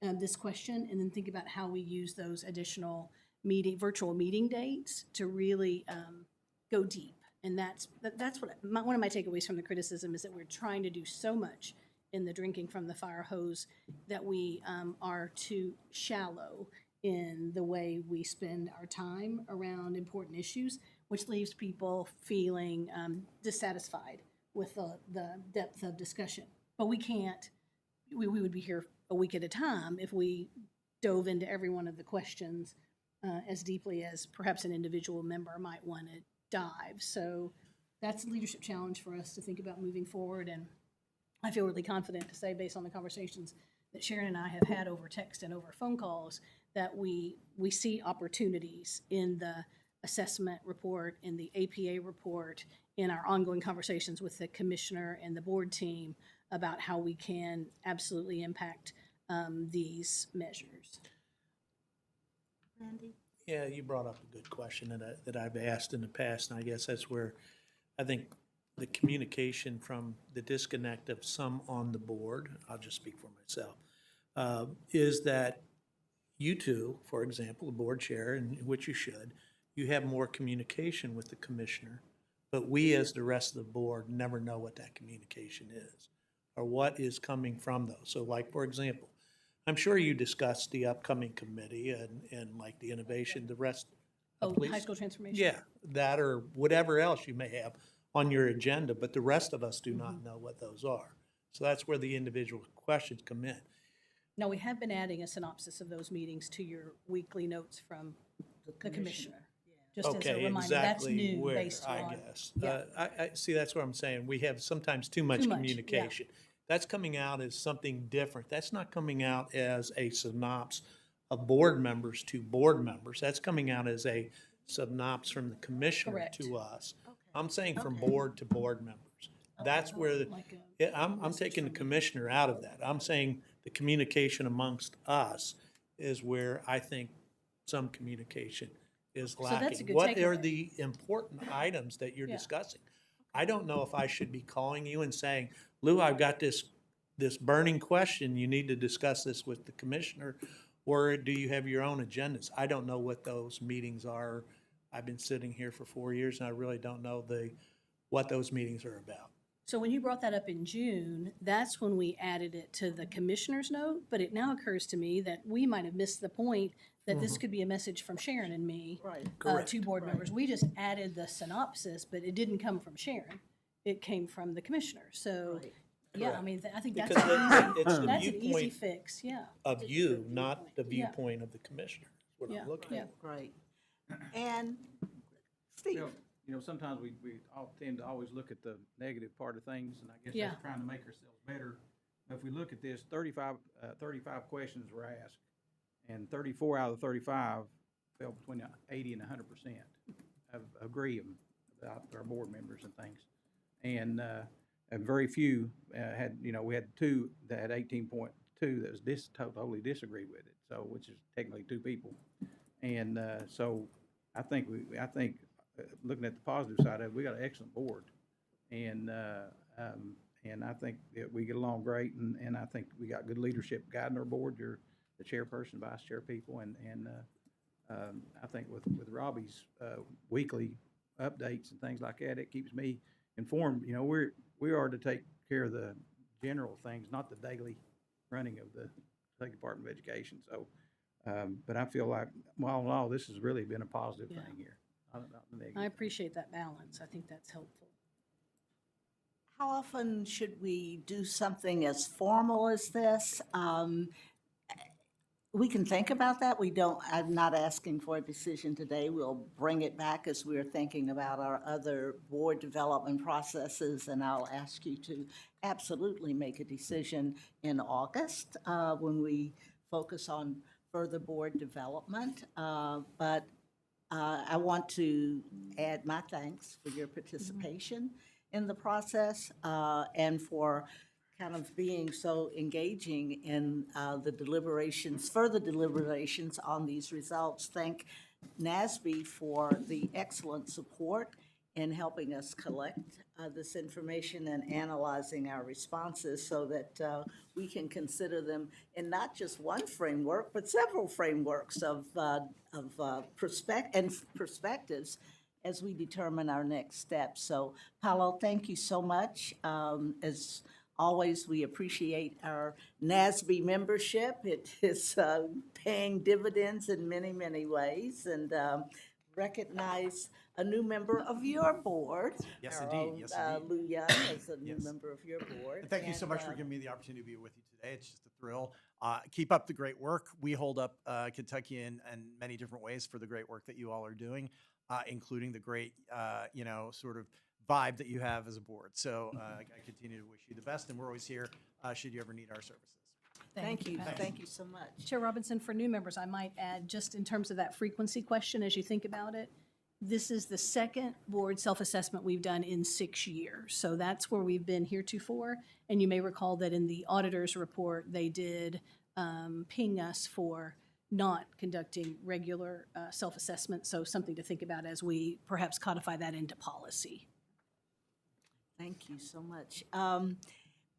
this question, and then think about how we use those additional virtual meeting dates to really go deep. And that's what one of my takeaways from the criticism is, that we're trying to do so much in the drinking from the fire hose that we are too shallow in the way we spend our time around important issues, which leaves people feeling dissatisfied with the depth of discussion. But we can't, we would be here a week at a time if we dove into every one of the questions as deeply as perhaps an individual member might want to dive. So that's a leadership challenge for us to think about moving forward. And I feel really confident to say, based on the conversations that Sharon and I have had over text and over phone calls, that we see opportunities in the assessment report, in the APA report, in our ongoing conversations with the commissioner and the board team about how we can absolutely impact these measures. Randy? Yeah, you brought up a good question that I've asked in the past, and I guess that's where I think the communication from the disconnect of some on the board, I'll just speak for myself, is that you two, for example, the board chair, and which you should, you have more communication with the commissioner, but we as the rest of the board never know what that communication is or what is coming from those. So like, for example, I'm sure you discussed the upcoming committee and like the innovation, the rest. High school transformation? Yeah, that or whatever else you may have on your agenda, but the rest of us do not know what those are. So that's where the individual questions come in. Now, we have been adding a synopsis of those meetings to your weekly notes from the commissioner. Just as a Okay, reminder, that's exactly new where, based on. I guess. Yeah. I see, that's what I'm saying. We have sometimes too much Too much, yeah. communication. That's coming out as something different. That's not coming out as a synopsis of board members to board members. That's coming out as a synopsis from the commissioner Correct. to us. I'm saying from board to board members. That's where, I'm taking the commissioner out of that. I'm saying the communication amongst us is where I think some communication is that's a lacking. good What are takeaway. the important items that you're Yeah. discussing? I don't know if I should be calling you and saying, Lou, I've got this burning question. You need to discuss this with the commissioner, or do you have your own agendas? I don't know what those meetings are. I've been sitting here for 4 years, and I really don't know what those meetings are about. So when you brought that up in June, that's when we added it to the commissioner's note, but it now occurs to me that we might have missed the point that this could be a message from Sharon and me. Right. Two board members. We just added the synopsis, but it didn't come from Sharon. It came from the commissioner. So, yeah, I mean, I think that's Because it's the that's an easy viewpoint fix, yeah. of you, not the Yeah. viewpoint of the commissioner, is what Yeah, I'm looking yeah. at. Right. And Steve? You know, sometimes we all tend to always look at the negative part of things, and I guess Yeah. that's trying to make ourselves better. If we look at this, 35 questions were asked, and 34 out of the 35 fell between 80 and 100% of agree about our board members and things. And very few had, you know, we had 2 that had 18.2 that was totally disagreed with it, so, which is technically 2 people. And so I think looking at the positive side of it, we got an excellent board, and I think that we get along great, and I think we got good leadership guiding our board. You're the chairperson, vice chair people, and I think with Robbie's weekly updates and things like that, it keeps me informed. You know, we are to take care of the general things, not the daily running of the State Department of Education. So, but I feel like, well, in all, this has really been a positive Yeah. thing here. Not the negative I thing. appreciate that balance. I think that's helpful. How often should we do something as formal as this? We can think about that. I'm not asking for a decision today. We'll bring it back as we're thinking about our other board development processes, and I'll ask you to absolutely make a decision in August when we focus on further board development. But I want to add my thanks for your participation in the process and for kind of being so engaging in the deliberations, further deliberations on these results. Thank NASB for the excellent support in helping us collect this information and analyzing our responses so that we can consider them in not just one framework, but several frameworks of perspectives as we determine our next steps. So, Paolo, thank you so much. As always, we appreciate our NASB membership. It is paying dividends in many, many ways, and recognize a new member of your board. Yes, indeed. Yes, indeed. Lou Young is a new Yes. member of your board. And thank you so much for giving me the opportunity to be with you today. It's just a thrill. Keep up the great work. We hold up Kentucky in many different ways for the great work that you all are doing, including the great, sort of vibe that you have as a board. So I continue to wish you the best, and we're always here should you ever need our services. Thank you. Thank you so much. Chair Robinson, for new members, I might add, just in terms of that frequency question, as you think about it, this is the second board self-assessment we've done in 6 years. So that's where we've been heretofore. And you may recall that in the auditor's report, they did ping us for not conducting regular self-assessment. So something to think about as we perhaps codify that into policy. Thank you so much.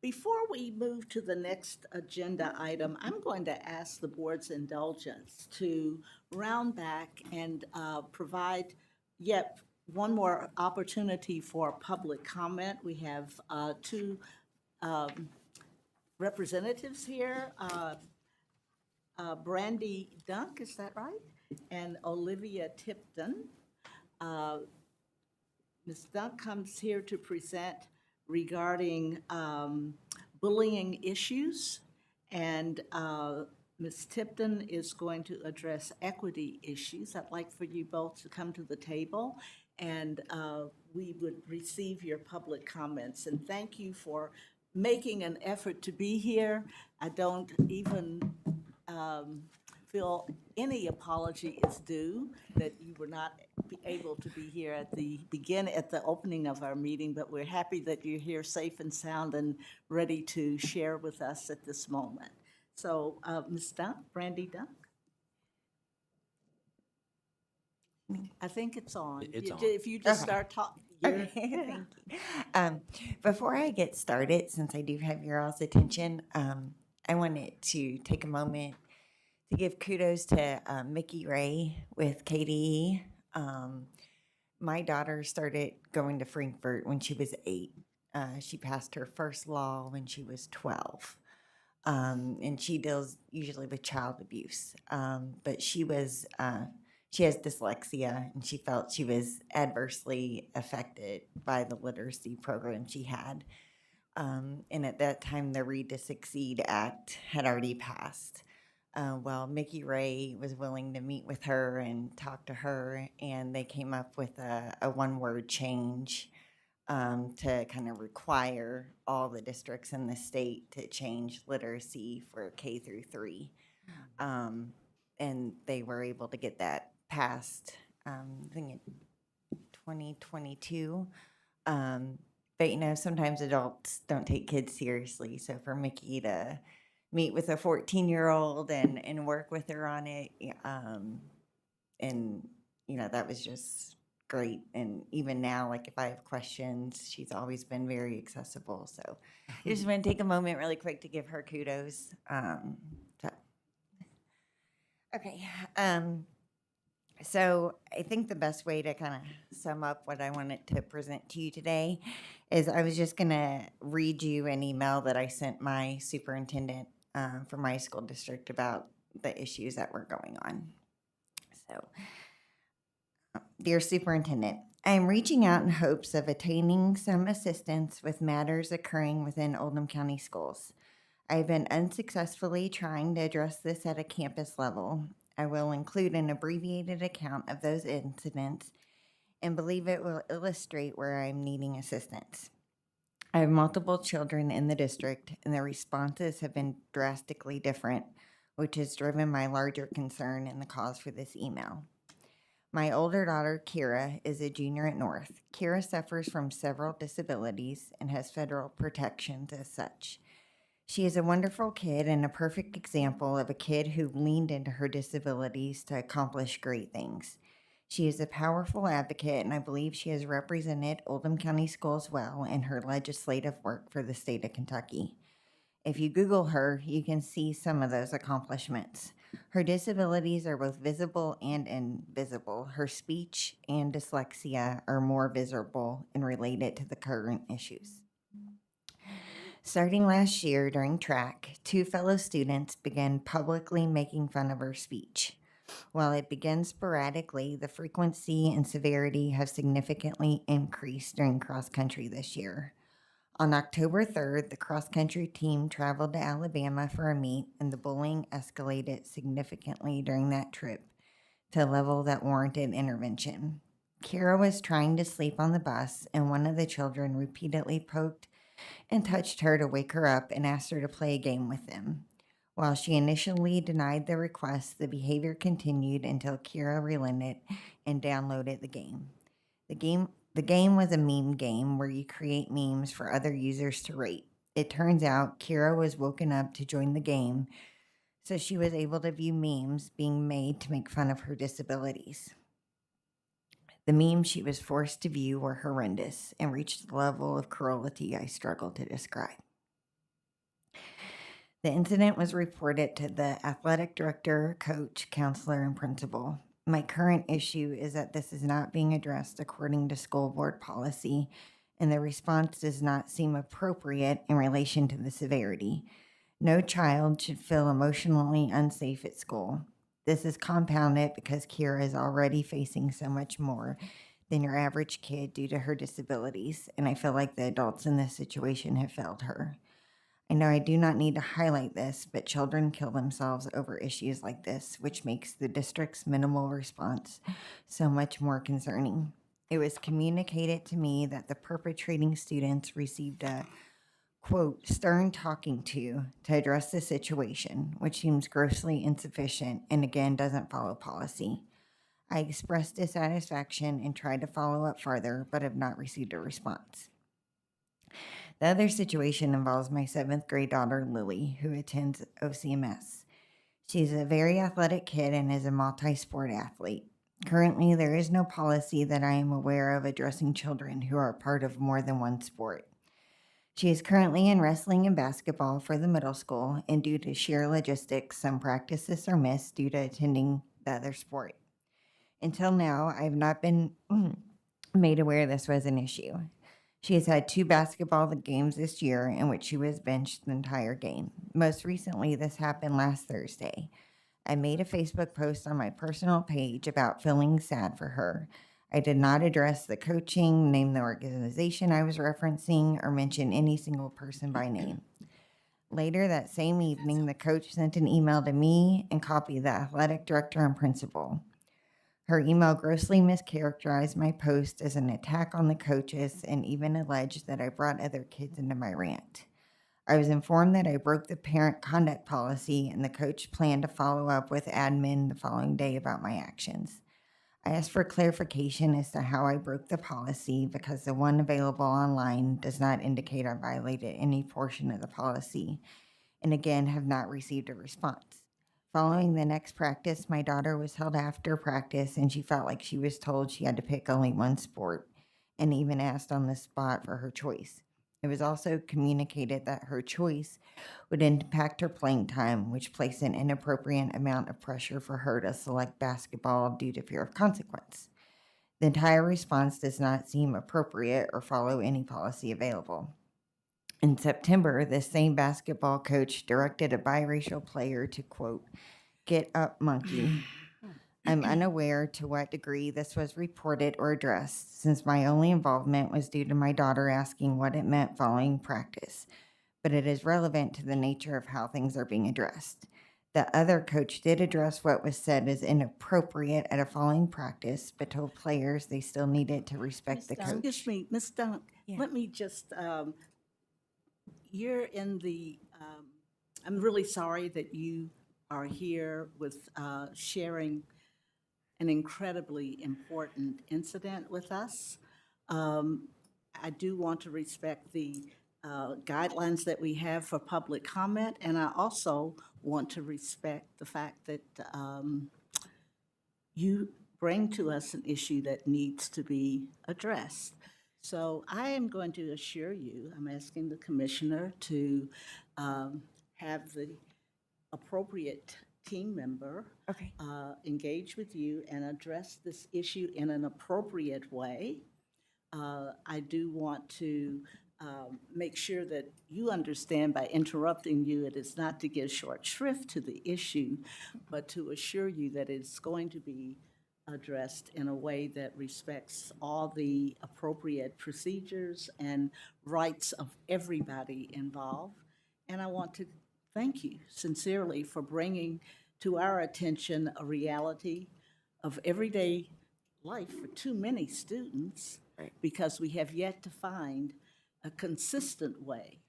Before we move to the next agenda item, I'm going to ask the board's indulgence to round back and provide yet one more opportunity for public comment. We have 2 representatives here, Brandy Dunk, is that right? And Olivia Tipton. Ms. Dunk comes here to present regarding bullying issues, and Ms. Tipton is going to address equity issues. I'd like for you both to come to the table, and we would receive your public comments. And thank you for making an effort to be here. I don't even feel any apology is due that you were not able to be here at the opening of our meeting, but we're happy that you're here safe and sound and ready to share with us at this moment. So, Ms. Dunk, Brandy Dunk? I think it's on. It's on. If you just Okay. start talking. Okay, thank you. Before I get started, since I do have your all's attention, I wanted to take a moment to give kudos to Mickey Ray with KDE. My daughter started going to Frankfurt when she was 8. She passed her first law when she was 12. And she deals usually with child abuse. But she has dyslexia, and she felt she was adversely affected by the literacy program she had. And at that time, the Read to Succeed Act had already passed. Well, Mickey Ray was willing to meet with her and talk to her, and they came up with a one-word change to kind of require all the districts in the state to change literacy for K through 3. And they were able to get that passed, I think in 2022. But, you know, sometimes adults don't take kids seriously. So for Mickey to meet with a 14-year-old and work with her on it, and, you know, that was just great. And even now, like, if I have questions, she's always been very accessible. So I just want to take a moment really quick to give her kudos. Okay. So I think the best way to kind of sum up what I wanted to present to you today is I was just going to read you an email that I sent my superintendent for my school district about the issues that were going on. So, dear superintendent, I am reaching out in hopes of attaining some assistance with matters occurring within Oldham County Schools. I have been unsuccessfully trying to address this at a campus level. I will include an abbreviated account of those incidents and believe it will illustrate where I am needing assistance. I have multiple children in the district, and the responses have been drastically different, which has driven my larger concern and the cause for this email. My older daughter, Kira, is a junior at North. Kira suffers from several disabilities and has federal protections as such. She is a wonderful kid and a perfect example of a kid who leaned into her disabilities to accomplish great things. She is a powerful advocate, and I believe she has represented Oldham County Schools well in her legislative work for the state of Kentucky. If you Google her, you can see some of those accomplishments. Her disabilities are both visible and invisible. Her speech and dyslexia are more visible and related to the current issues. Starting last year during track, 2 fellow students began publicly making fun of her speech. While it began sporadically, the frequency and severity have significantly increased during cross country this year. On October 3rd, the cross country team traveled to Alabama for a meet, and the bullying escalated significantly during that trip to a level that warranted intervention. Kira was trying to sleep on the bus, and one of the children repeatedly poked and touched her to wake her up and asked her to play a game with them. While she initially denied the request, the behavior continued until Kira relented and downloaded the game. The game was a meme game where you create memes for other users to rate. It turns out Kira was woken up to join the game, so she was able to view memes being made to make fun of her disabilities. The memes she was forced to view were horrendous and reached the level of cruelty I struggle to describe. The incident was reported to the athletic director, coach, counselor, and principal. My current issue is that this is not being addressed according to school board policy, and the response does not seem appropriate in relation to the severity. No child should feel emotionally unsafe at school. This is compounded because Kira is already facing so much more than your average kid due to her disabilities, and I feel like the adults in this situation have failed her. I know I do not need to highlight this, but children kill themselves over issues like this, which makes the district's minimal response so much more concerning. It was communicated to me that the perpetrating students received a, quote, stern talking to address the situation, which seems grossly insufficient and again doesn't follow policy. I expressed dissatisfaction and tried to follow up further, but have not received a response. The other situation involves my 7th grade daughter, Lily, who attends OCMS. She's a very athletic kid and is a multi-sport athlete. Currently, there is no policy that I am aware of addressing children who are part of more than one sport. She is currently in wrestling and basketball for the middle school, and due to sheer logistics, some practices are missed due to attending the other sport. Until now, I have not been made aware this was an issue. She has had 2 basketball games this year in which she was benched the entire game. Most recently, this happened last Thursday. I made a Facebook post on my personal page about feeling sad for her. I did not address the coaching, name the organization I was referencing, or mention any single person by name. Later that same evening, the coach sent an email to me and copied the athletic director and principal. Her email grossly mischaracterized my post as an attack on the coaches and even alleged that I brought other kids into my rant. I was informed that I broke the parent conduct policy, and the coach planned to follow up with admin the following day about my actions. I asked for clarification as to how I broke the policy because the one available online does not indicate I violated any portion of the policy, and again have not received a response. Following the next practice, my daughter was held after practice, and she felt like she was told she had to pick only one sport, and even asked on the spot for her choice. It was also communicated that her choice would impact her playing time, which placed an inappropriate amount of pressure for her to select basketball due to fear of consequence. The entire response does not seem appropriate or follow any policy available. In September, this same basketball coach directed a biracial player to, quote, "Get up, monkey." I'm unaware to what degree this was reported or addressed, since my only involvement was due to my daughter asking what it meant following practice, but it is relevant to the nature of how things are being addressed. The other coach did address what was said as inappropriate at a following practice, but told players they still needed to respect the coach. Excuse me, Ms. Dunk, Yeah. let me just, you're in the, I'm really sorry that you are here with sharing an incredibly important incident with us. I do want to respect the guidelines that we have for public comment, and I also want to respect the fact that you bring to us an issue that needs to be addressed. So I am going to assure you, I'm asking the commissioner to have the appropriate team member Okay. engage with you and address this issue in an appropriate way. I do want to make sure that you understand by interrupting you, it is not to give short shrift to the issue, but to assure you that it's going to be addressed in a way that respects all the appropriate procedures and rights of everybody involved. And I want to thank you sincerely for bringing to our attention a reality of everyday life for too many students, because we have yet to find a consistent way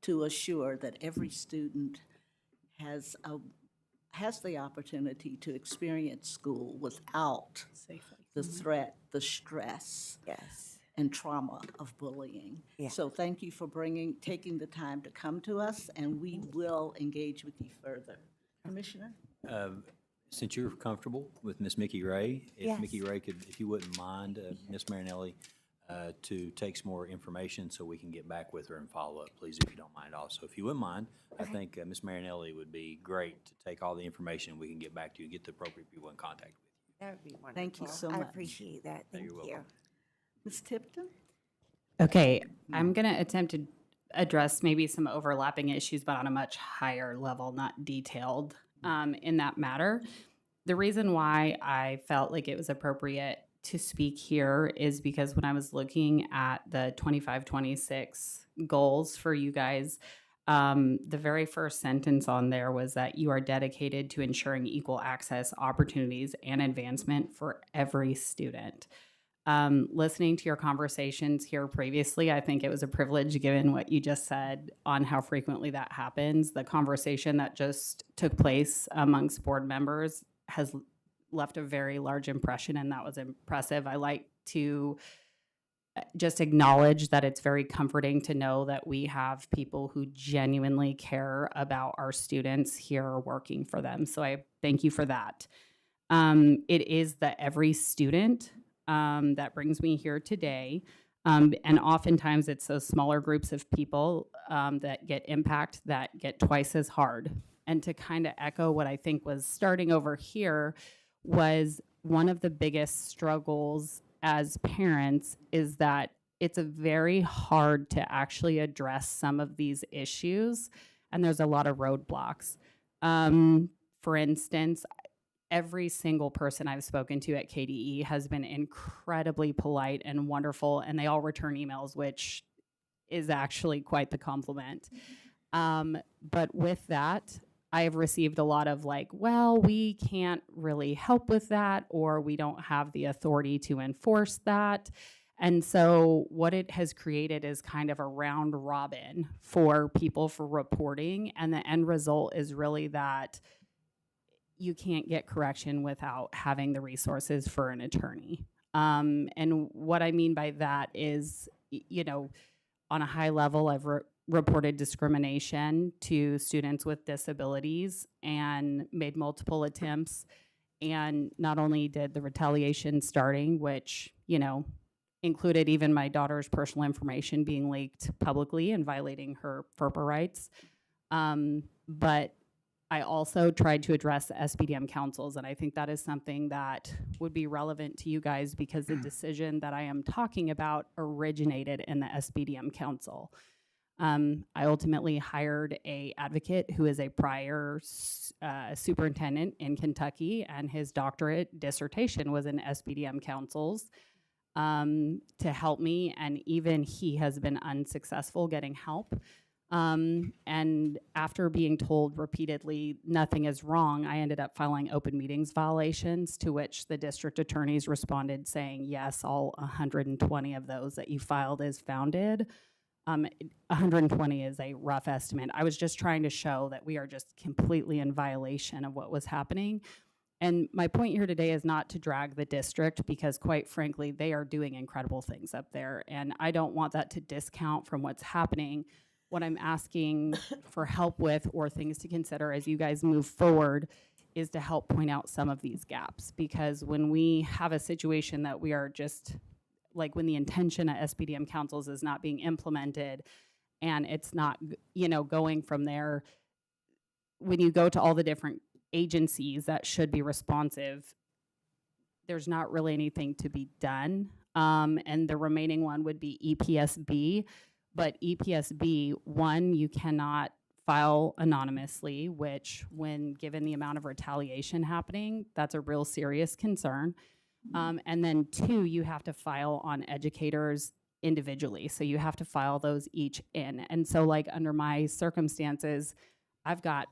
to assure that every student has the opportunity to experience school without the threat, the stress, Yes. and trauma of bullying. Yeah. So thank you for taking the time to come to us, and we will engage with you further. Commissioner? Since you're comfortable with Miss Mickey Ray, if Yes. Mickey Ray could, if you wouldn't mind, Miss Marinelli, to take some more information so we can get back with her and follow up, please, if you don't mind also. If you wouldn't mind, I think Miss Marinelli would be great to take all the information, we can get back to you, get the appropriate people in contact with you. That would be wonderful. Thank you so I much. appreciate that. Thank you're you. welcome. Ms. Tipton? Okay, I'm going to attempt to address maybe some overlapping issues, but on a much higher level, not detailed in that matter. The reason why I felt like it was appropriate to speak here is because when I was looking at the 25-26 goals for you guys, the very first sentence on there was that you are dedicated to ensuring equal access, opportunities, and advancement for every student. Listening to your conversations here previously, I think it was a privilege given what you just said on how frequently that happens. The conversation that just took place amongst board members has left a very large impression, and that was impressive. I like to just acknowledge that it's very comforting to know that we have people who genuinely care about our students here working for them. So I thank you for that. It is the every student that brings me here today. And oftentimes it's those smaller groups of people that get impact that get twice as hard. And to kind of echo what I think was starting over here was one of the biggest struggles as parents is that it's a very hard to actually address some of these issues, and there's a lot of roadblocks. For instance, every single person I've spoken to at KDE has been incredibly polite and wonderful, and they all return emails, which is actually quite the compliment. But with that, I have received a lot of like, well, we can't really help with that, or we don't have the authority to enforce that. And so what it has created is kind of a round robin for people for reporting. And the end result is really that you can't get correction without having the resources for an attorney. And what I mean by that is, on a high level, I've reported discrimination to students with disabilities and made multiple attempts. And not only did the retaliation starting, which, included even my daughter's personal information being leaked publicly and violating her FERPA rights, but I also tried to address the SPDM councils, and I think that is something that would be relevant to you guys because the decision that I am talking about originated in the SPDM council. I ultimately hired a advocate who is a prior superintendent in Kentucky, and his doctorate dissertation was in SPDM councils to help me, and even he has been unsuccessful getting help. And after being told repeatedly nothing is wrong, I ended up filing open meetings violations, to which the district attorneys responded saying, yes, all 120 of those that you filed is founded. 120 is a rough estimate. I was just trying to show that we are just completely in violation of what was happening. And my point here today is not to drag the district, because quite frankly, they are doing incredible things up there. And I don't want that to discount from what's happening. What I'm asking for help with, or things to consider as you guys move forward, is to help point out some of these gaps. Because when we have a situation that we are just, like when the intention at SPDM councils is not being implemented and it's not, going from there, when you go to all the different agencies that should be responsive, there's not really anything to be done. And the remaining one would be EPSB. But EPSB, one, you cannot file anonymously, which when given the amount of retaliation happening, that's a real serious concern. And then two, you have to file on educators individually. So you have to file those each in. And so like under my circumstances, I've got,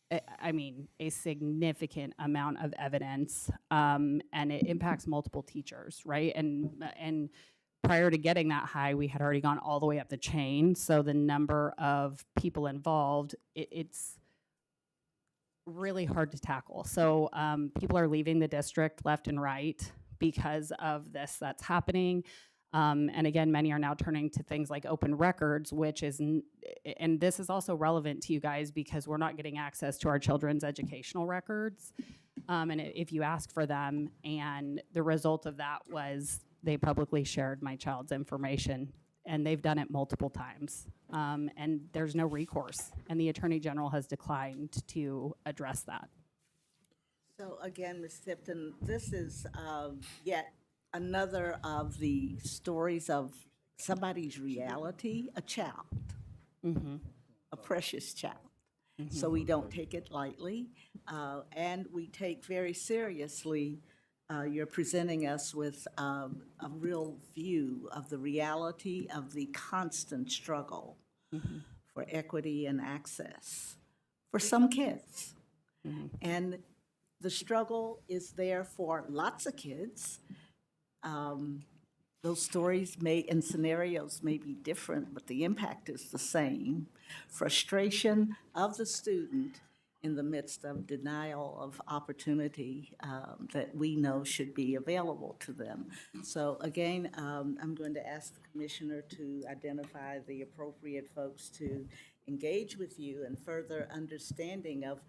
a significant amount of evidence, and it impacts multiple teachers, right? And prior to getting that high, we had already gone all the way up the chain. So the number of people involved, it's really hard to tackle. So people are leaving the district left and right because of this that's happening. And again, many are now turning to things like open records, which is, and this is also relevant to you guys because we're not getting access to our children's educational records. And if you ask for them, and the result of that was they publicly shared my child's information, and they've done it multiple times. And there's no recourse, and the Attorney General has declined to address that. So again, Ms. Tipton, this is yet another of the stories of somebody's reality, a child, a precious child. So we don't take it lightly, and we take very seriously you're presenting us with a real view of the reality of the constant struggle for equity and access for some kids. And the struggle is there for lots of kids. Those stories and scenarios may be different, but the impact is the same. Frustration of the student in the midst of denial of opportunity that we know should be available to them. So again, I'm going to ask the commissioner to identify the appropriate folks to engage with you in further understanding of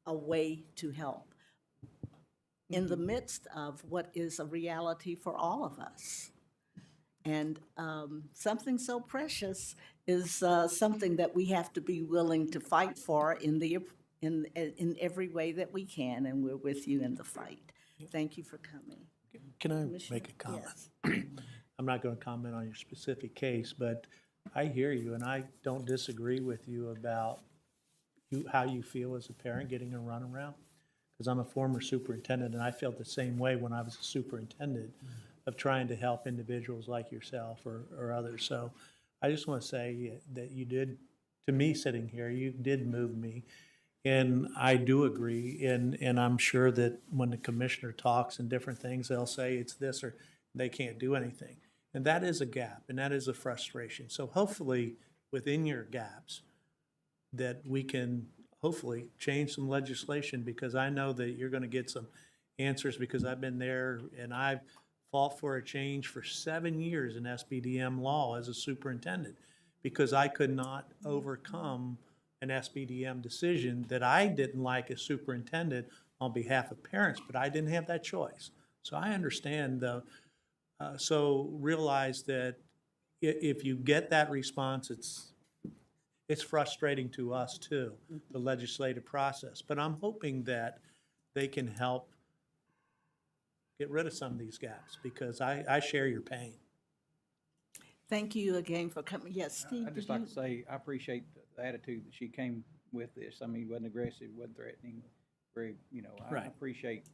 a way to help in the midst of what is a reality for all of us. And something so precious is something that we have to be willing to fight for in every way that we can, and we're with you in the fight. Thank you for coming. Can I Commissioner? make a comment? Yes. I'm not going to comment on your specific case, but I hear you, and I don't disagree with you about how you feel as a parent getting a runaround. Because I'm a former superintendent, and I felt the same way when I was a superintendent of trying to help individuals like yourself or others. So I just want to say that you did, to me sitting here, you did move me. And I do agree, and I'm sure that when the commissioner talks and different things, they'll say it's this or they can't do anything. And that is a gap, and that is a frustration. So hopefully, within your gaps, that we can hopefully change some legislation, because I know that you're gonna get some answers, because I've been there and I've fought for a change for 7 years in SBDM law as a superintendent, because I could not overcome an SBDM decision that I didn't like as superintendent on behalf of parents, but I didn't have that choice. So I understand so realize that if you get that response, it's frustrating to us too, the legislative process. But I'm hoping that they can help get rid of some of these gaps, because I share your pain. Thank you again for coming. Yes, Steve, I'd just did like you? to say, I appreciate the attitude that she came with this. I mean, wasn't aggressive, wasn't threatening, very, I Right. appreciate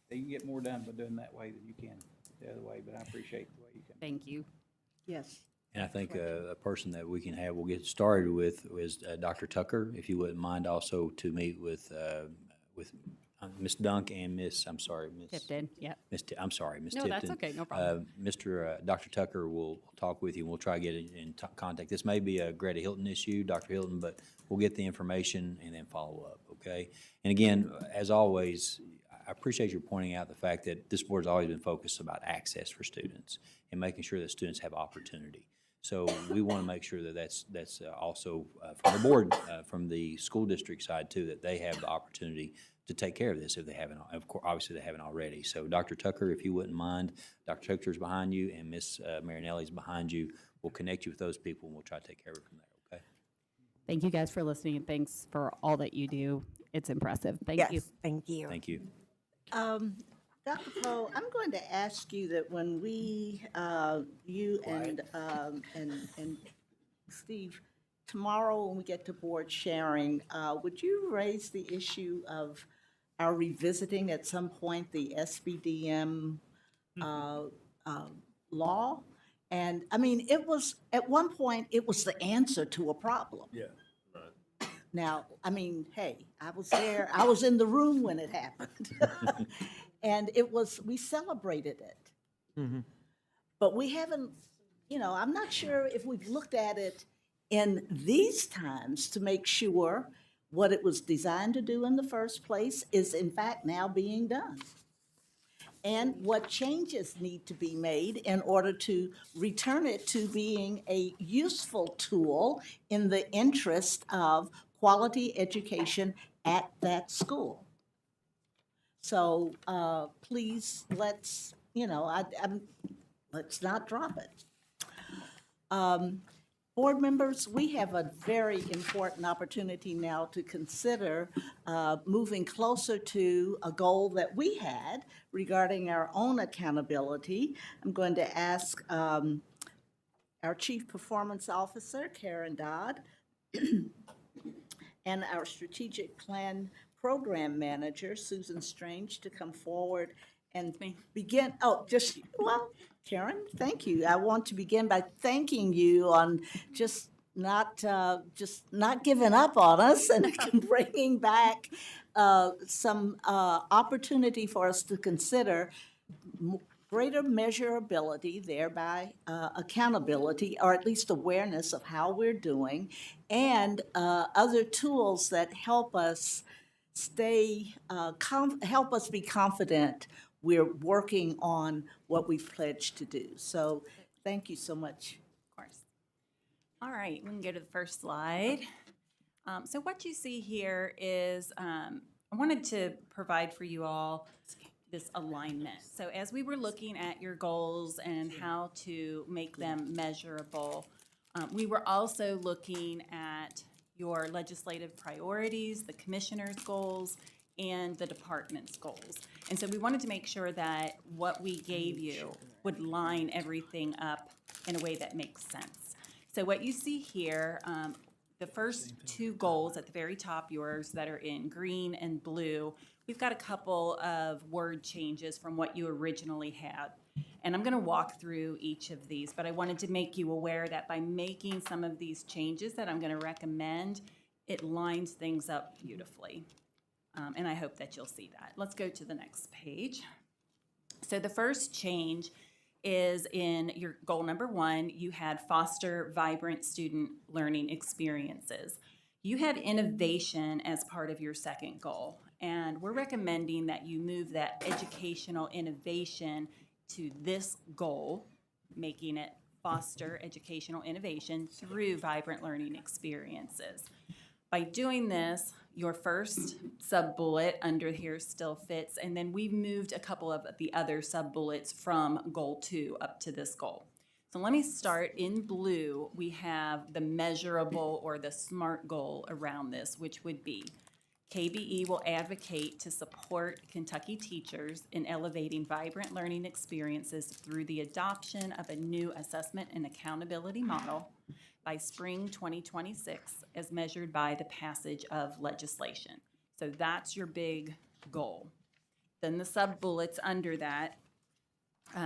that you can get more done by doing that way than you can the other way, but I appreciate the way you can. Thank you. Yes. And I think a person that we'll get started with is Dr. Tucker, if you wouldn't mind also to meet with Ms. Dunk and Miss Tipton, yep. I'm sorry, Miss No, Tipton. that's okay, no problem. Dr. Tucker will talk with you, and we'll try to get in contact. This may be a Greta Hilton issue, Dr. Hilton, but we'll get the information and then follow up, okay? And again, as always, I appreciate your pointing out the fact that this board's always been focused about access for students and making sure that students have opportunity. So we want to make sure that that's also from the board, from the school district side too, that they have the opportunity to take care of this if they haven't, of course, obviously they haven't already. So Dr. Tucker, if you wouldn't mind, Dr. Tucker's behind you and Miss Marinelli's behind you. We'll connect you with those people and we'll try to take care of it from there, okay? Thank you guys for listening, and thanks for all that you do. It's impressive. Thank you. Yes, thank you. Thank you. Dr. Poe, I'm going to ask you that when you and Steve, tomorrow when we get to board sharing, would you raise the issue of our revisiting at some point the SBDM law? And I mean, it was, at one point, it was the answer to a problem. Yeah. Now, I mean, hey, I was there, I was in the room when it happened. And we celebrated it. But we haven't, I'm not sure if we've looked at it in these times to make sure what it was designed to do in the first place is in fact now being done. And what changes need to be made in order to return it to being a useful tool in the interest of quality education at that school. So please, let's not drop it. Board members, we have a very important opportunity now to consider moving closer to a goal that we had regarding our own accountability. I'm going to ask our Chief Performance Officer, Karen Dodd, and our Strategic Plan Program Manager, Susan Strange, to come forward and begin. Karen, thank you. I want to begin by thanking you on just not giving up on us and bringing back some opportunity for us to consider greater measurability, thereby accountability, or at least awareness of how we're doing, and other tools that help us help us be confident we're working on what we've pledged to do. So thank you so much. Of course. All right, we can go to the first slide. So what you see here is, I wanted to provide for you all this alignment. So as we were looking at your goals and how to make them measurable, we were also looking at your legislative priorities, the commissioner's goals, and the department's goals. And so we wanted to make sure that what we gave you would line everything up in a way that makes sense. So what you see here, the first two goals at the very top, yours that are in green and blue, we've got a couple of word changes from what you originally had. And I'm going to walk through each of these, but I wanted to make you aware that by making some of these changes that I'm going to recommend, it lines things up beautifully. And I hope that you'll see that. Let's go to the next page. So the first change is in your goal number 1, you had foster vibrant student learning experiences. You had innovation as part of your second goal, and we're recommending that you move that educational innovation to this goal, making it foster educational innovation through vibrant learning experiences. By doing this, your first sub-bullet under here still fits, and then we've moved a couple of the other sub-bullets from goal 2 up to this goal. So let me start in blue. We have the measurable or the SMART goal around this, which would be KBE will advocate to support Kentucky teachers in elevating vibrant learning experiences through the adoption of a new assessment and accountability model by spring 2026 as measured by the passage of legislation. So that's your big goal. Then the sub-bullets under that,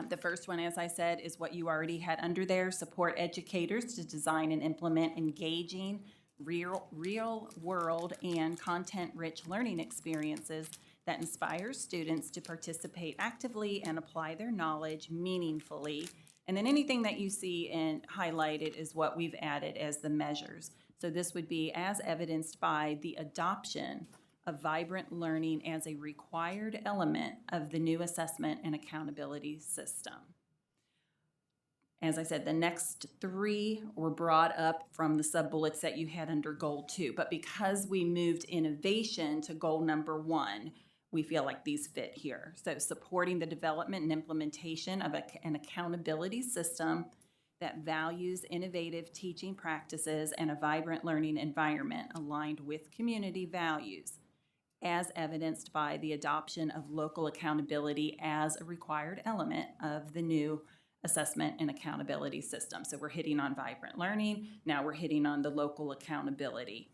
the first one, as I said, is what you already had under there, support educators to design and implement engaging, real-world and content-rich learning experiences that inspire students to participate actively and apply their knowledge meaningfully. And then anything that you see and highlighted is what we've added as the measures. So this would be as evidenced by the adoption of vibrant learning as a required element of the new assessment and accountability system. As I said, the next 3 were brought up from the sub-bullets that you had under goal 2. But because we moved innovation to goal number 1, we feel like these fit here. So supporting the development and implementation of an accountability system that values innovative teaching practices and a vibrant learning environment aligned with community values, as evidenced by the adoption of local accountability as a required element of the new assessment and accountability system. So we're hitting on vibrant learning. Now we're hitting on the local accountability.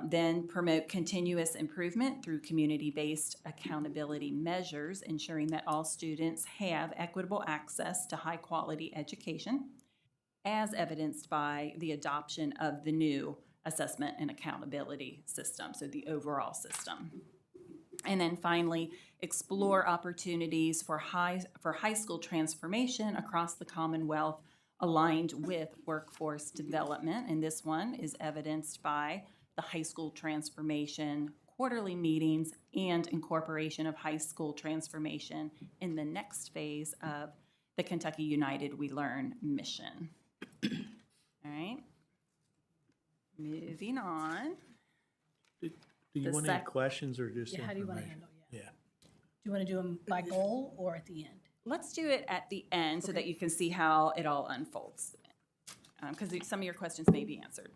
Then promote continuous improvement through community-based accountability measures, ensuring that all students have equitable access to high-quality education, as evidenced by the adoption of the new assessment and accountability system, so the overall system. And then finally, explore opportunities for high school transformation across the Commonwealth aligned with workforce development. And this one is evidenced by the high school transformation quarterly meetings and incorporation of high school transformation in the next phase of the Kentucky United We Learn mission. All right. Moving on. Do you want any questions or just Yeah, how do you want to information? handle? Yeah. Do you want to do them by goal or at the end? Let's do it at the end so that you can see how it all unfolds, because some of your questions may be answered.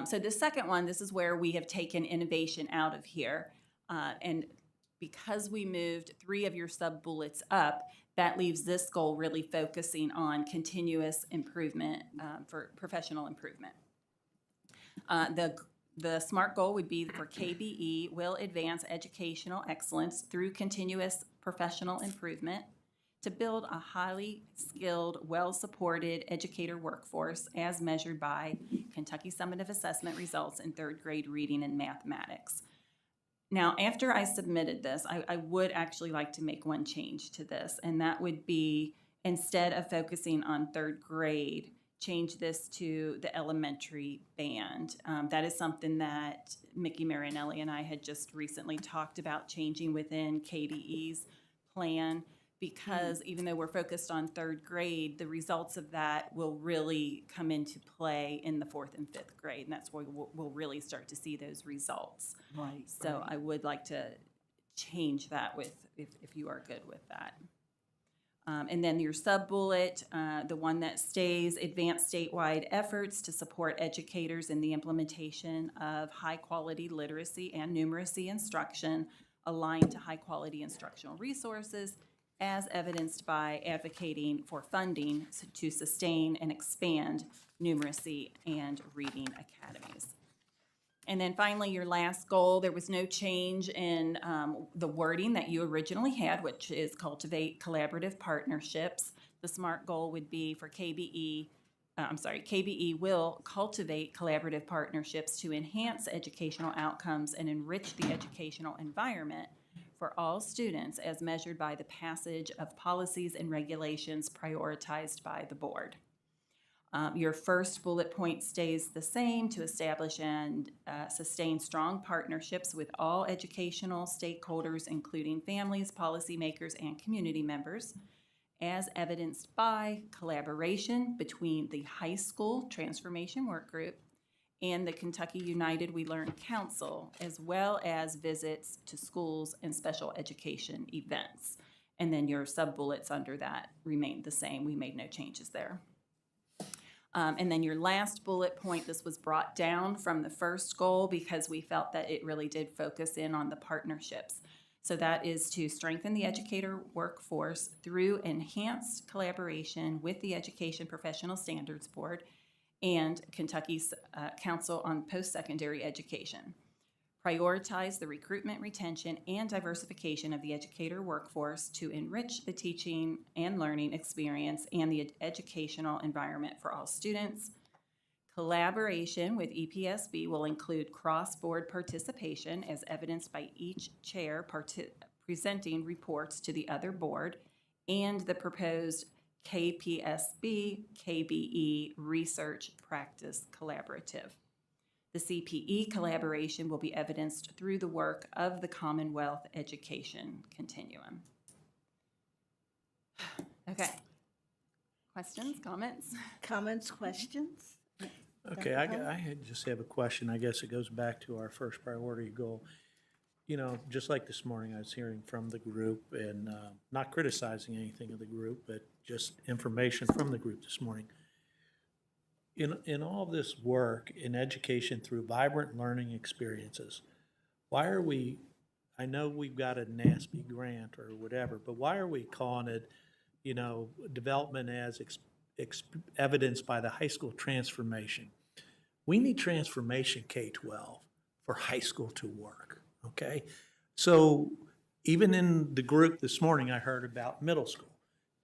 So the second one, this is where we have taken innovation out of here. And because we moved 3 of your sub-bullets up, that leaves this goal really focusing on continuous improvement for professional improvement. The SMART goal would be for KBE will advance educational excellence through continuous professional improvement to build a highly skilled, well-supported educator workforce as measured by Kentucky Summative Assessment results in 3rd grade reading and mathematics. Now, after I submitted this, I would actually like to make one change to this, and that would be instead of focusing on 3rd grade, change this to the elementary band. That is something that Mickey Marinelli and I had just recently talked about changing within KDE's plan, because even though we're focused on 3rd grade, the results of that will really come into play in the 4th and 5th grade, and that's where we'll really start to see those results. Right. So I would like to change that if you are good with that. And then your sub-bullet, the one that stays, advance statewide efforts to support educators in the implementation of high-quality literacy and numeracy instruction aligned to high-quality instructional resources, as evidenced by advocating for funding to sustain and expand numeracy and reading academies. And then finally, your last goal, there was no change in the wording that you originally had, which is cultivate collaborative partnerships. The SMART goal would be for KBE, KBE will cultivate collaborative partnerships to enhance educational outcomes and enrich the educational environment for all students as measured by the passage of policies and regulations prioritized by the board. Your first bullet point stays the same: to establish and sustain strong partnerships with all educational stakeholders, including families, policymakers, and community members, as evidenced by collaboration between the high school transformation work group and the Kentucky United We Learn Council, as well as visits to schools and special education events. And then your sub-bullets under that remained the same. We made no changes there. And then your last bullet point, this was brought down from the first goal because we felt that it really did focus in on the partnerships. So that is to strengthen the educator workforce through enhanced collaboration with the Education Professional Standards Board and Kentucky's Council on Post-Secondary Education. Prioritize the recruitment, retention, and diversification of the educator workforce to enrich the teaching and learning experience and the educational environment for all students. Collaboration with EPSB will include cross-board participation as evidenced by each chair presenting reports to the other board and the proposed KPSB KBE Research Practice Collaborative. The CPE collaboration will be evidenced through the work of the Commonwealth Education Continuum. Okay. Questions, comments? Comments, questions? Okay, I just have a question. I guess it goes back to our first priority goal. You know, just like this morning, I was hearing from the group and not criticizing anything of the group, but just information from the group this morning. In all this work in education through vibrant learning experiences, why are we, I know we've got a NASB grant or whatever, but why are we calling it, you know, development as evidenced by the high school transformation? We need transformation K-12 for high school to work, okay? So even in the group this morning, I heard about middle school.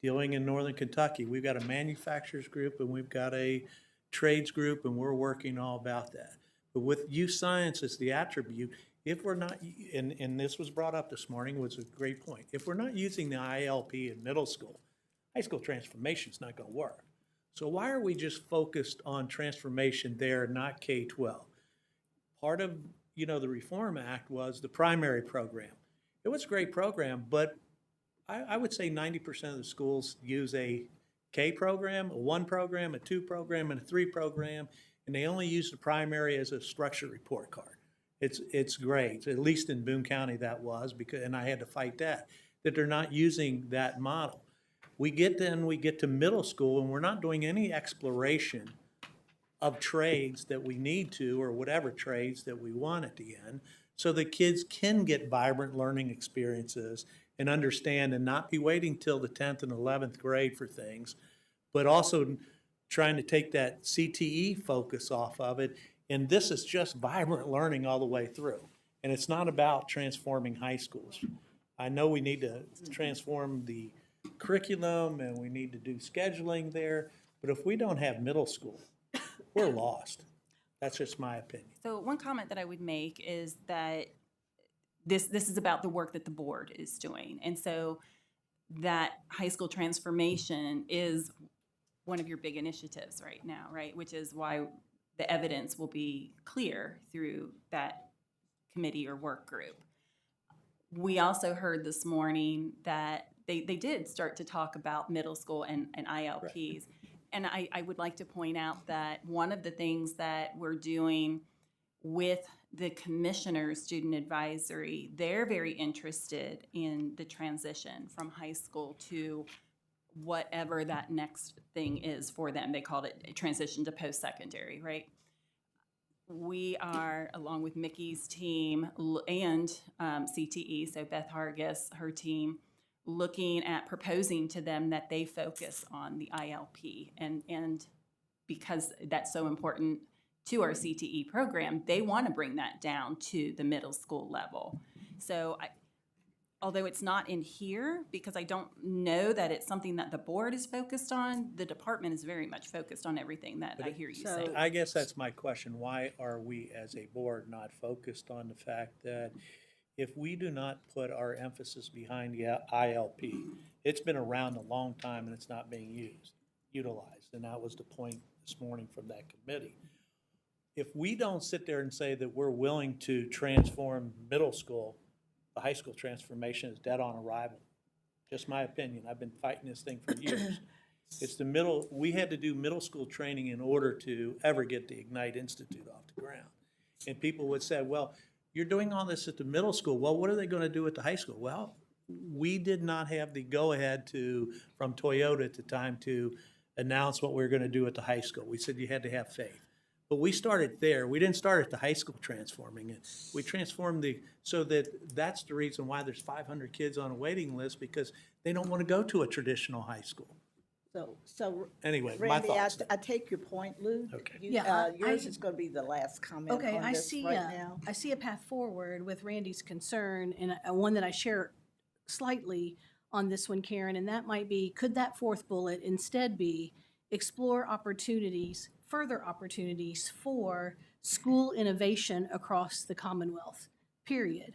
Dealing in Northern Kentucky, we've got a manufacturers group and we've got a trades group, and we're working all about that. But with youth science as the attribute, if we're not, and this was brought up this morning, was a great point. If we're not using the ILP in middle school, high school transformation is not going to work. So why are we just focused on transformation there, not K-12? Part of, you know, the Reform Act was the primary program. It was a great program, but I would say 90% of the schools use a K program, a 1 program, a 2 program, and a 3 program, and they only use the primary as a structured report card. It's great, at least in Boone County that was, because, and I had to fight that they're not using that model. We get to middle school and we're not doing any exploration of trades that we need to, or whatever trades that we want at the end, so the kids can get vibrant learning experiences and understand and not be waiting till the 10th and 11th grade for things, but also trying to take that CTE focus off of it. And this is just vibrant learning all the way through. And it's not about transforming high schools. I know we need to transform the curriculum and we need to do scheduling there, but if we don't have middle school, we're lost. That's just my opinion. So one comment that I would make is that this is about the work that the board is doing. And so that high school transformation is one of your big initiatives right now, right? Which is why the evidence will be clear through that committee or work group. We also heard this morning that they did start to talk about middle school and ILPs. Right. And I would like to point out that one of the things that we're doing with the commissioner's student advisory, they're very interested in the transition from high school to whatever that next thing is for them. They called it a transition to post-secondary, right? we are, along with Mickey's team and CTE, so Beth Hargis, her team, looking at proposing to them that they focus on the ILP. And because that's so important to our CTE program, they want to bring that down to the middle school level. So although it's not in here, because I don't know that it's something that the board is focused on, the department is very much focused on everything that I hear you say. I guess that's my question. Why are we as a board not focused on the fact that if we do not put our emphasis behind the ILP, it's been around a long time and it's not being utilized. And that was the point this morning from that committee. If we don't sit there and say that we're willing to transform middle school, the high school transformation is dead on arrival. Just my opinion. I've been fighting this thing for years. It's the middle, we had to do middle school training in order to ever get the Ignite Institute off the ground. And people would say, well, you're doing all this at the middle school. Well, what are they going to do at the high school? Well, we did not have the go-ahead from Toyota at the time to announce what we were going to do at the high school. We said you had to have faith. But we started there. We didn't start at the high school transforming it. We transformed so that's the reason why there's 500 kids on a waiting list, because they don't want to go to a traditional high school. So Anyway, my Randy, thoughts. I take your point, Lou. Okay. Yours is going to be the last comment Okay, on this right now. I see a path forward with Randy's concern, and one that I share slightly on this one, Karen, and that might be, could that fourth bullet instead be explore further opportunities for school innovation across the Commonwealth, period.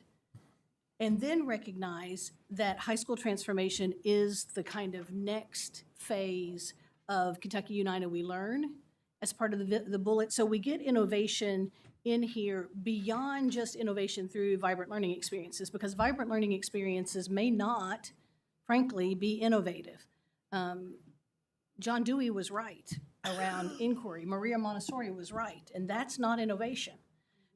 And then recognize that high school transformation is the kind of next phase of Kentucky United We Learn as part of the bullet. So we get innovation in here beyond just innovation through vibrant learning experiences, because vibrant learning experiences may not, frankly, be innovative. John Dewey was right around inquiry. Maria Montessori was right, and that's not innovation.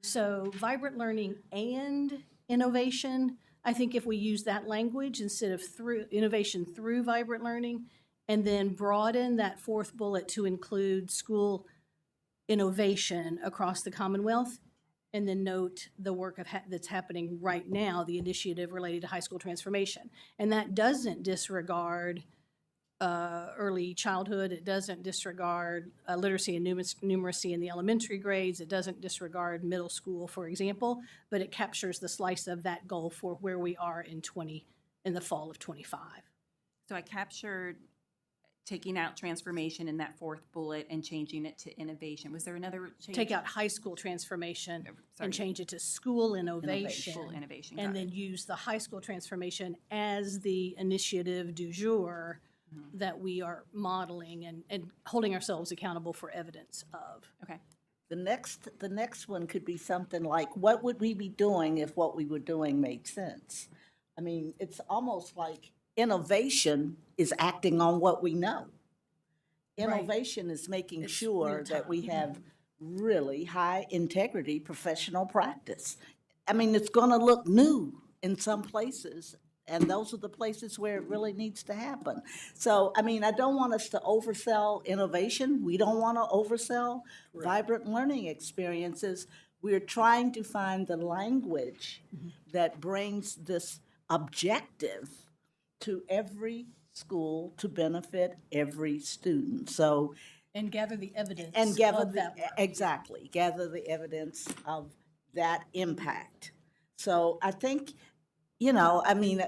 So vibrant learning and innovation, I think if we use that language instead of innovation through vibrant learning, and then broaden that fourth bullet to include school innovation across the Commonwealth, and then note the work that's happening right now, the initiative related to high school transformation. And that doesn't disregard early childhood. It doesn't disregard literacy and numeracy in the elementary grades. It doesn't disregard middle school, for example, but it captures the slice of that goal for where we are in the fall of 25. So I captured taking out transformation in that fourth bullet and changing it to innovation. Was there another change? Take out high school transformation Sorry. and change it to school innovation. School innovation, And got then it. use the high school transformation as the initiative du jour that we are modeling and holding ourselves accountable for evidence of. Okay. The next one could be something like, what would we be doing if what we were doing made sense? I mean, it's almost like innovation is acting on what we know. Innovation is making It's sure real that we time. have really high integrity professional practice. I mean, it's going to look new in some places, and those are the places where it really needs to happen. So, I mean, I don't want us to oversell innovation. We don't want to oversell vibrant learning experiences. We're trying to find the language that brings this objective to every school to benefit every student. So, And gather the evidence and gather of that work. exactly, gather the evidence of that impact. So I think, I mean,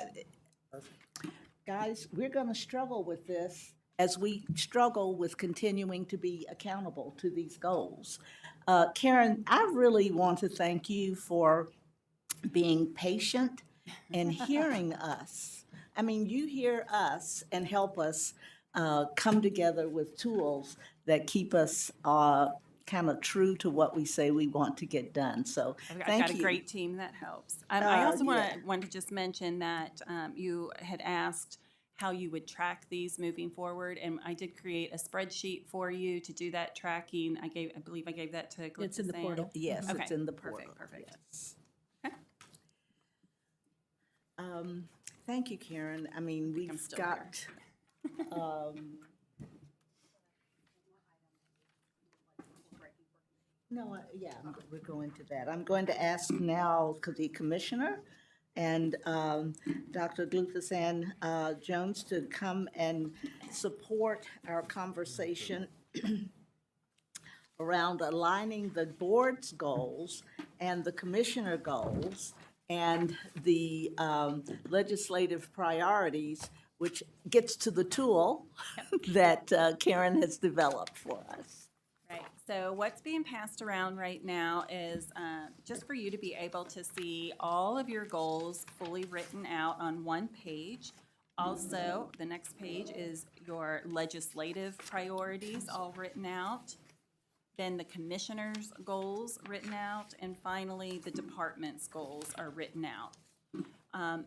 guys, we're going to struggle with this as we struggle with continuing to be accountable to these goals. Karen, I really want to thank you for being patient and hearing us. I mean, you hear us and help us come together with tools that keep us kind of true to what we say we want to get done. So I've thank got you. a great team that helps. I also yeah. want to just mention that you had asked how you would track these moving forward, and I did create a spreadsheet for you to do that tracking. I believe I gave that to It's in the Glitz portal. Yes, Okay, it's in the portal. perfect. Yes. Okay. Thank you, Karen. I mean, I'm we've still got, No, yeah, we're going to that. I'm going to ask now the commissioner and Dr. Gluthassan Jones to come and support our conversation around aligning the board's goals and the commissioner goals and the legislative priorities, which gets to the tool that Karen has developed for us. Right, so what's being passed around right now is just for you to be able to see all of your goals fully written out on one page. Also, the next page is your legislative priorities all written out. Then the commissioner's goals written out, and finally, the department's goals are written out. Can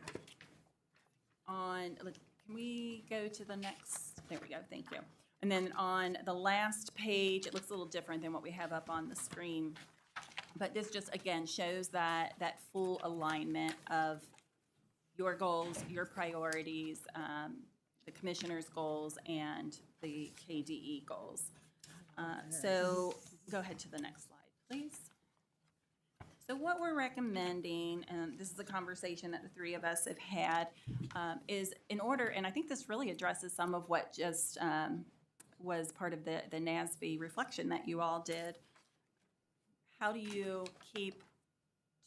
we go to the next? There we go, thank you. And then on the last page, it looks a little different than what we have up on the screen. But this just, again, shows that full alignment of your goals, your priorities, the commissioner's goals, and the KDE goals. So go ahead to the next slide, please. So what we're recommending, and this is a conversation that the three of us have had, is in order, and I think this really addresses some of what just was part of the NASB reflection that you all did. How do you keep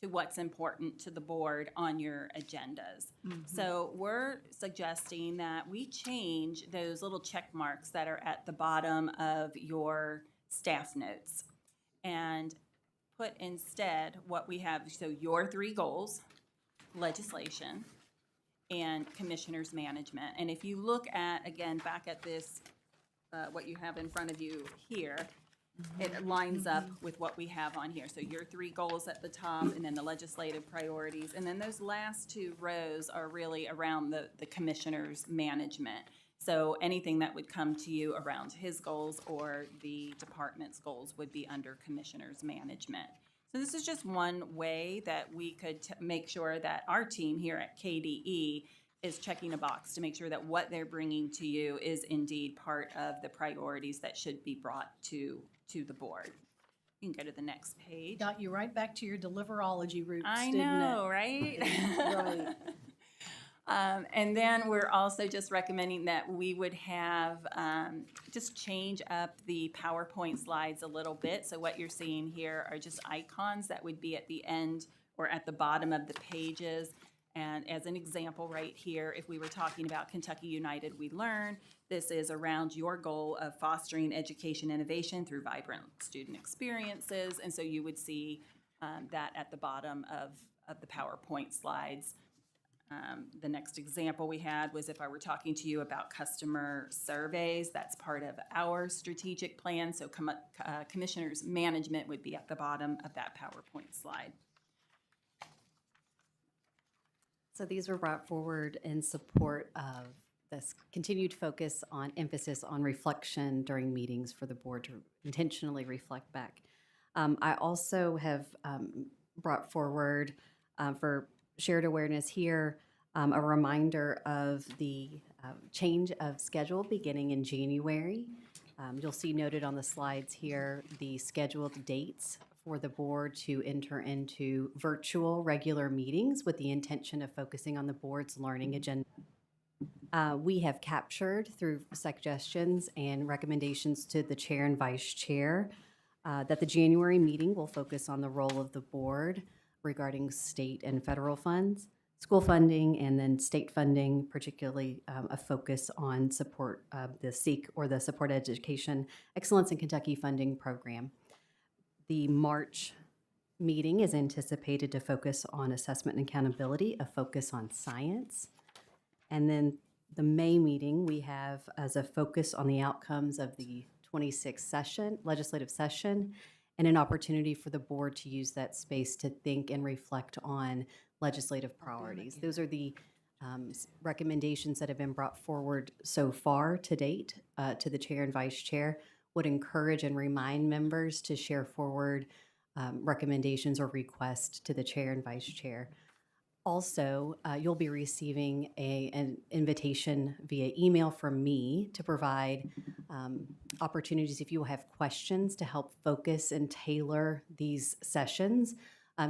to what's important to the board on your agendas? So we're suggesting that we change those little check marks that are at the bottom of your staff notes and put instead what we have, so your three goals, legislation, and commissioners management. And if you look at, again, back at this, what you have in front of you here, it lines up with what we have on here. So your three goals at the top, and then the legislative priorities, and then those last two rows are really around the commissioner's management. So anything that would come to you around his goals or the department's goals would be under commissioner's management. So this is just one way that we could make sure that our team here at KDE is checking a box to make sure that what they're bringing to you is indeed part of the priorities that should be brought to the board. You can go to the next page. Got you right back to your deliverology roots, I didn't know, it? right? Right. And then we're also just recommending that we would have, just change up the PowerPoint slides a little bit. So what you're seeing here are just icons that would be at the end or at the bottom of the pages. And as an example right here, if we were talking about Kentucky United We Learn, this is around your goal of fostering education innovation through vibrant student experiences. And so you would see that at the bottom of the PowerPoint slides. The next example we had was if I were talking to you about customer surveys, that's part of our strategic plan. So commissioners management would be at the bottom of that PowerPoint slide. So these were brought forward in support of this continued focus on emphasis on reflection during meetings for the board to intentionally reflect back. I also have brought forward for shared awareness here a reminder of the change of schedule beginning in January. You'll see noted on the slides here the scheduled dates for the board to enter into virtual regular meetings with the intention of focusing on the board's learning agenda. We have captured through suggestions and recommendations to the chair and vice chair that the January meeting will focus on the role of the board regarding state and federal funds, school funding, and then state funding, particularly a focus on support of the SEEK or the Support Education Excellence in Kentucky Funding Program. The March meeting is anticipated to focus on assessment and accountability, a focus on science. And then the May meeting we have as a focus on the outcomes of the 26th legislative session, and an opportunity for the board to use that space to think and reflect on legislative priorities. Those are the recommendations that have been brought forward so far to date to the chair and vice chair. Would encourage and remind members to share forward recommendations or requests to the chair and vice chair. Also, you'll be receiving an invitation via email from me to provide opportunities if you have questions to help focus and tailor these sessions,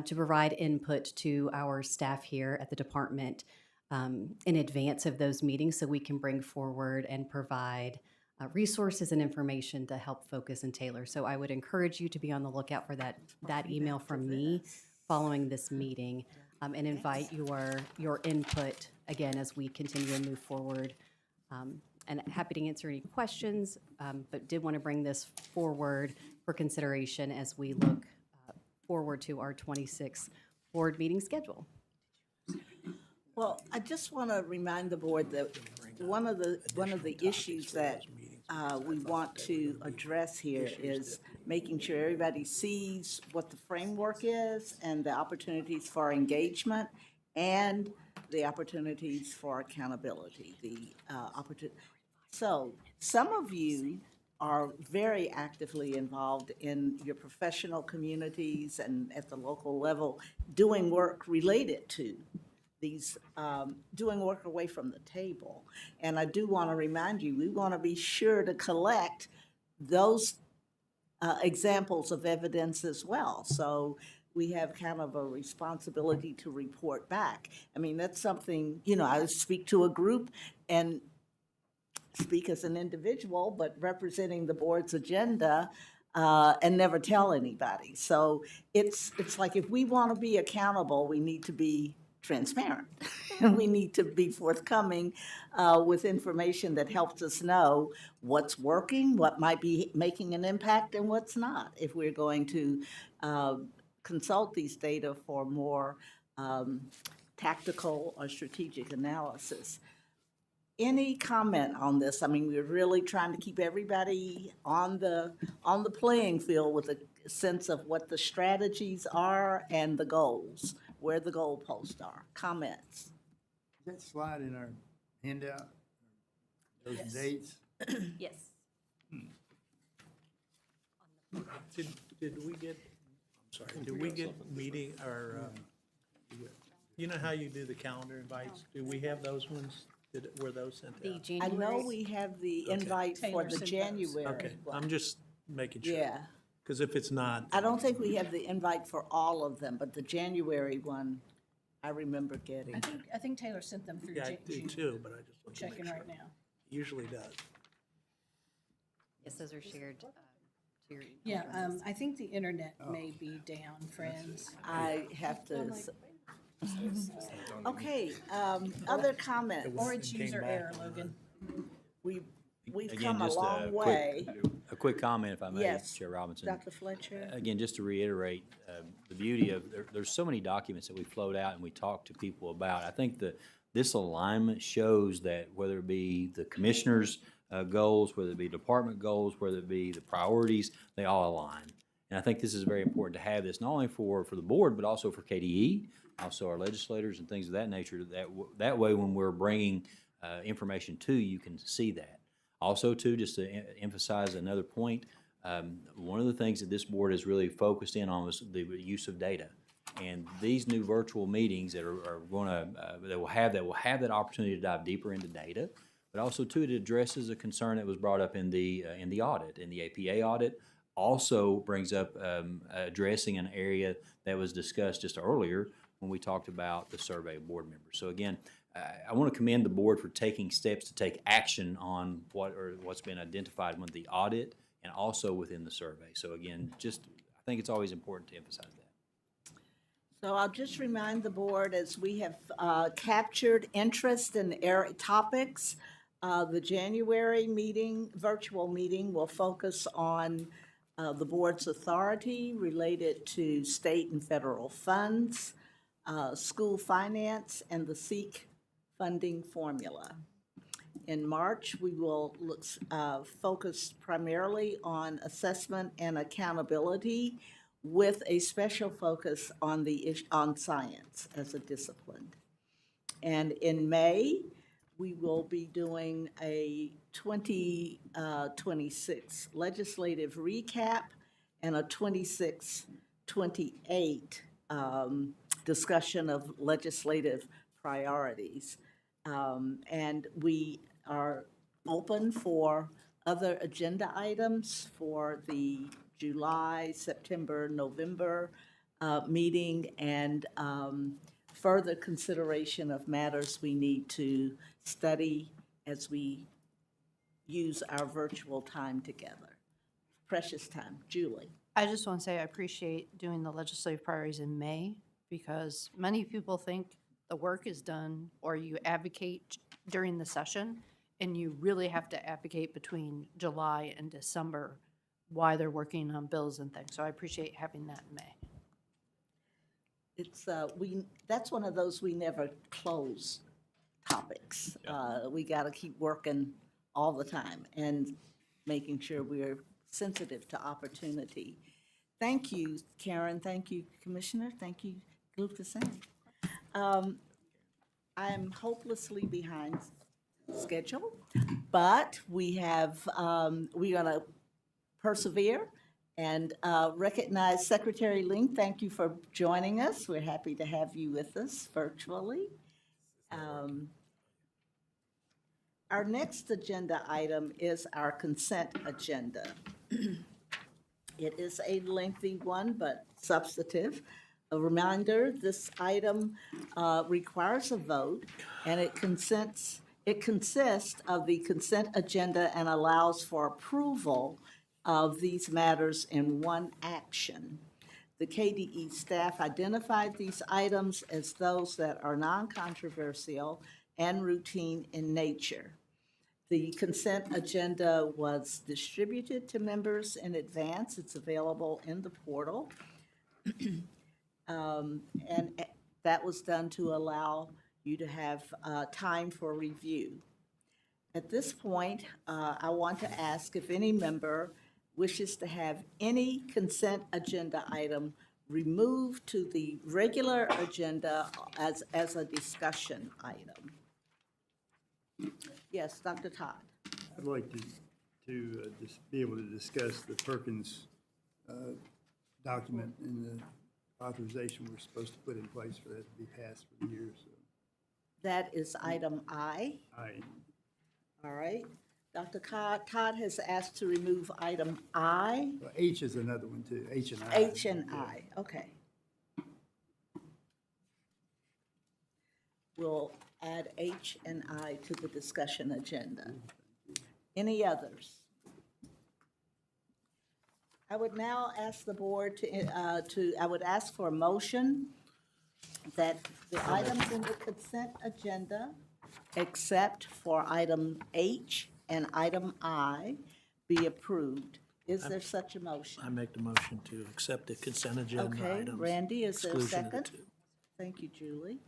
to provide input to our staff here at the department in advance of those meetings so we can bring forward and provide resources and information to help focus and tailor. So I would encourage you to be on the lookout for that email from me following this meeting, and invite your input again as we continue to move forward. And happy to answer any questions, but did want to bring this forward for consideration as we look forward to our 26th board meeting schedule. Well, I just want to remind the board that one of the issues that we want to address here is making sure everybody sees what the framework is and the opportunities for engagement and the opportunities for accountability, So some of you are very actively involved in your professional communities and at the local level doing work related to these, doing work away from the table. And I do want to remind you, we want to be sure to collect those examples of evidence as well. So we have kind of a responsibility to report back. I mean, that's something, I speak to a group and speak as an individual, but representing the board's agenda and never tell anybody. So it's like if we want to be accountable, we need to be transparent. And we need to be forthcoming with information that helps us know what's working, what might be making an impact, and what's not, if we're going to consult these data for more tactical or strategic analysis. Any comment on this? I mean, we're really trying to keep everybody on the playing field with a sense of what the strategies are and the goals, where the goalposts are. Comments? Is that slide in our handout? Those Yes. dates? Yes. Did we get, I'm sorry, did we get meeting, or, you know how you do the calendar invites? Do we have those ones? Were those sent The out? I know January, we have the invite for Taylor the sent those. January. Okay, one. I'm just making sure. Yeah. Because if it's not. I don't think we have the invite for all of them, but the January one, I remember getting. I think Taylor sent them through Yeah, I do June. too, but I just want to make Checking sure. right now. Usually does. yes, those are shared to your email Yeah, addresses. I think the internet may be down, friends. I have to. Okay, other comments? Or it's Came user back error, on Logan. We've Again, come a just long way. a quick comment, if I may, Yes, Chair Robinson. Dr. Fletcher? Again, just to reiterate, the beauty of, there's so many documents that we float out and we talk to people about. I think this alignment shows that whether it be the commissioners' goals, whether it be department goals, whether it be the priorities, they all align. And I think this is very important to have this, not only for the board, but also for KDE, also our legislators and things of that nature. That way, when we're bringing information to you, you can see that. Also, too, just to emphasize another point, one of the things that this board has really focused in on was the use of data. And these new virtual meetings that are going to, that will have that opportunity to dive deeper into data, but also, too, it addresses a concern that was brought up in the audit, in the APA audit. Also brings up addressing an area that was discussed just earlier when we talked about the survey of board members. So again, I want to commend the board for taking steps to take action on what's been identified with the audit and also within the survey. So again, I think it's always important to emphasize that. So I'll just remind the board, as we have captured interest in topics, the January meeting, virtual meeting, will focus on the board's authority related to state and federal funds, school finance, and the SEEK funding formula. In March, we will focus primarily on assessment and accountability, with a special focus on on science as a discipline. And in May, we will be doing a 2026 legislative recap and a 26-28 discussion of legislative priorities. And we are open for other agenda items for the July, September, November meeting, and further consideration of matters we need to study as we use our virtual time together. Precious time. Julie. I just want to say I appreciate doing the legislative priorities in May, because many people think the work is done, or you advocate during the session, and you really have to advocate between July and December why they're working on bills and things. So I appreciate having that in May. It's, that's one of those we never close topics. We got to keep working all the time and making sure we're sensitive to opportunity. Thank you, Karen. Thank you, Commissioner. Thank you, Glucosan. I'm hopelessly behind schedule, but we're gonna persevere and recognize Secretary Ling. Thank you for joining us. We're happy to have you with us virtually. Our next agenda item is our consent agenda. It is a lengthy one, but substantive. A reminder, this item requires a vote, and it consists of the consent agenda and allows for approval of these matters in one action. The KDE staff identified these items as those that are non-controversial and routine in nature. The consent agenda was distributed to members in advance. It's available in the portal. And that was done to allow you to have time for review. At this point, I want to ask if any member wishes to have any consent agenda item removed to the regular agenda as a discussion item. Yes, Dr. Todd. I'd like to just be able to discuss the Perkins document and the authorization we're supposed to put in place for that to be passed for the year. So That is item I. All right. Dr. Todd has asked to remove item I. Well, H is another one too, H and I. H and I, okay. We'll add H and I to the discussion agenda. Any others? I would now ask the board I would ask for a motion that the items in the consent agenda, except for item H and item I, be approved. Is there such a motion? I make the motion to accept the consent agenda Okay, items. Randy, is there a exclusion of the second? two. Thank you, Julie.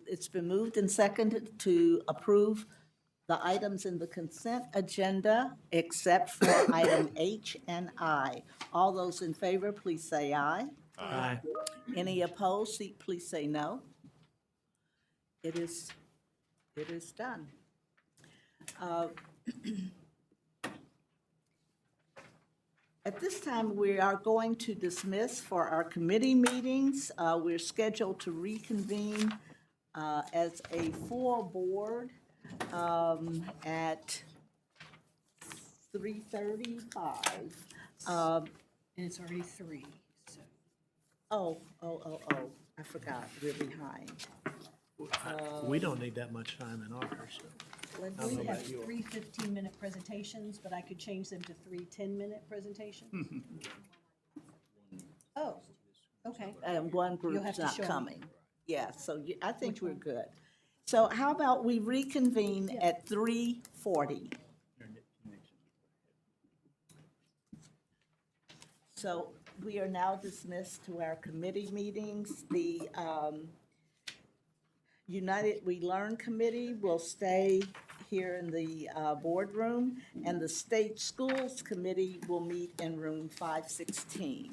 It's been moved and seconded to approve the items in the consent agenda except for item H and I. All those in favor, please say aye. Aye. Any opposed, please say no. It is done. At this time, we are going to dismiss for our committee meetings. We're scheduled to reconvene as a full board at 3:35. And it's already 3, so. I forgot, we're behind. We don't need that much time in ours, so. Lindsay? I don't know We have about you all. 3 15-minute presentations, but I could change them to 3 10-minute presentations. Oh, okay. And one You'll group's have to not show me. coming. Yeah, so I think we're good. So how about we reconvene at 3:40? So we are now dismissed to our committee meetings. The United We Learn Committee will stay here in the boardroom, and the State Schools Committee will meet in room 516.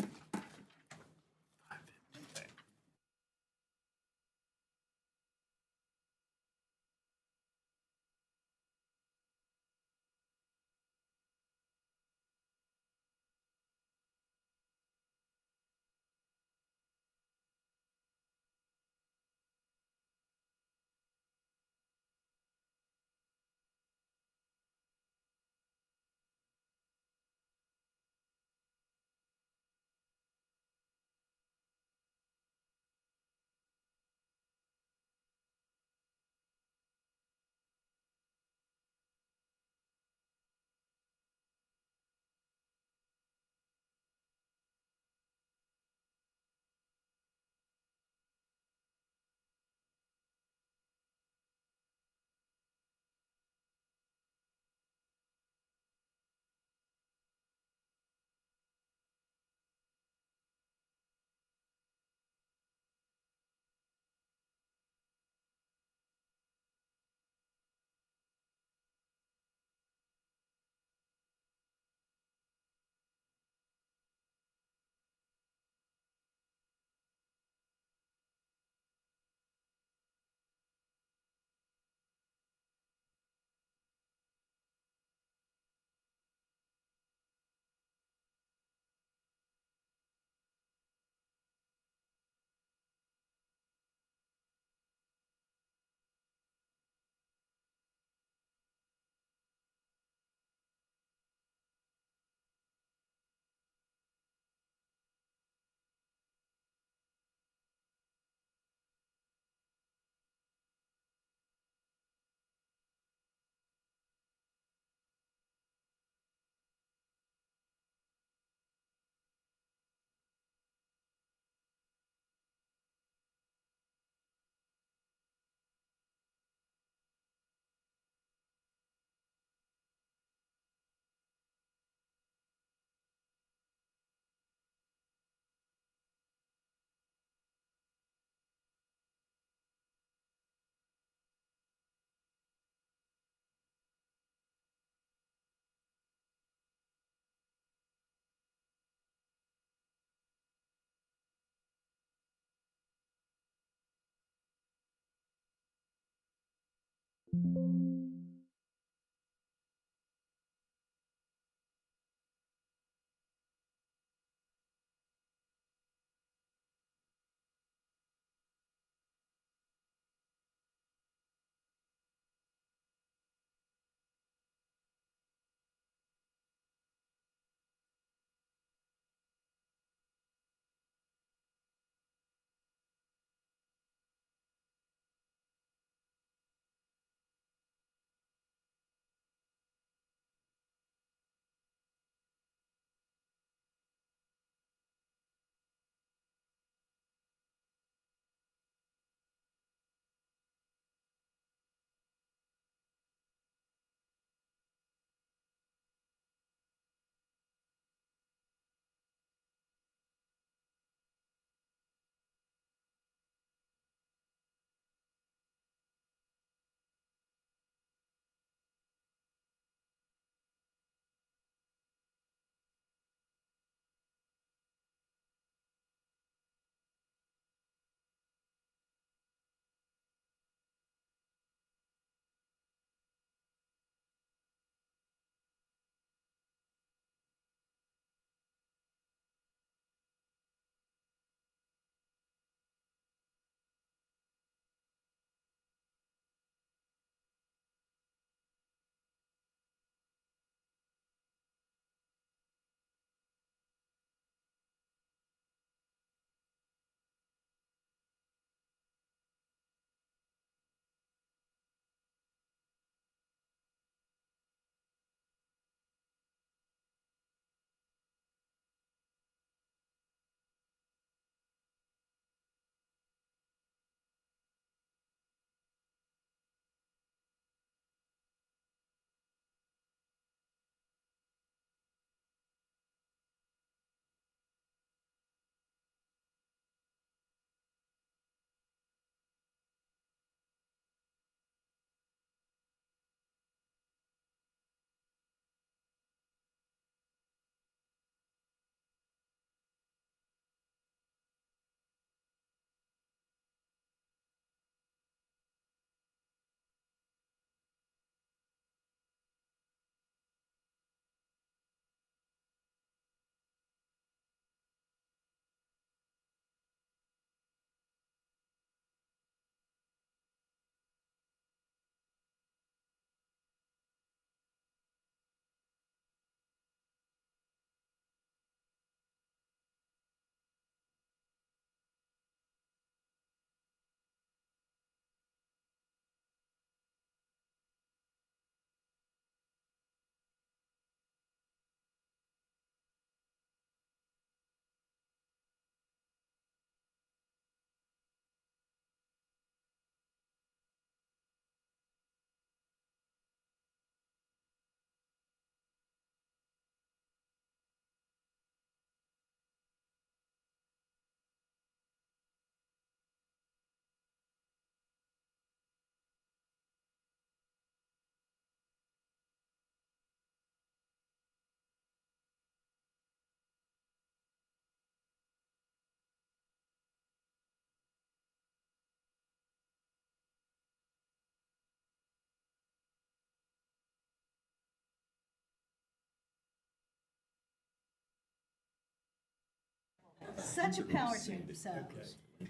Such a power team, so.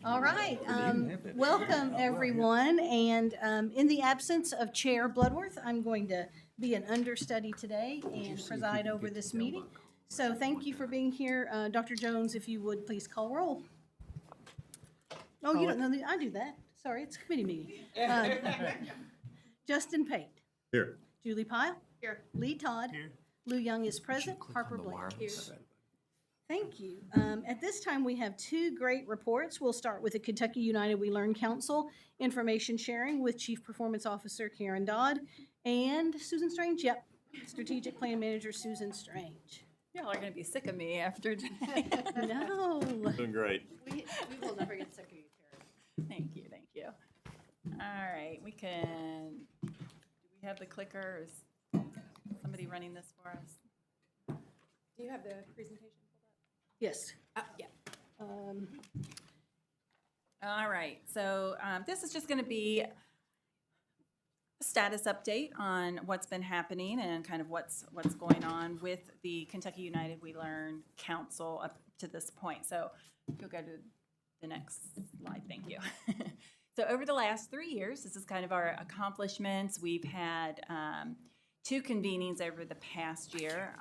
All right, welcome, everyone, and in the absence of Chair Bloodworth, I'm going to be an understudy today and preside over this meeting. So thank you for being here. Dr. Jones, if you would, please call roll. Oh, you don't know, I do that. Sorry, it's a committee meeting. Justin Pate. Here. Julie Pyle. Here. Lee Todd. Here. Lou Young is present. Harper Blake. Here. Thank you. At this time, we have two great reports. We'll start with the Kentucky United We Learn Council information sharing with Chief Performance Officer Karen Dodd and Susan Strange. Yep, Strategic Plan Manager Susan Strange. Y'all are going to be sick of me after today. No. Doing great. We will never get sick of you, Karen. Thank you, thank you. All right, we can, do we have the clicker? Is somebody running this for us? Do you have the presentation pulled up? Yes. Yeah. All right, so this is just going to be a status update on what's been happening and kind of what's going on with the Kentucky United We Learn Council up to this point. So if you'll go to the next slide, thank you. So over the last 3 years, this is kind of our accomplishments. We've had 2 convenings over the past year,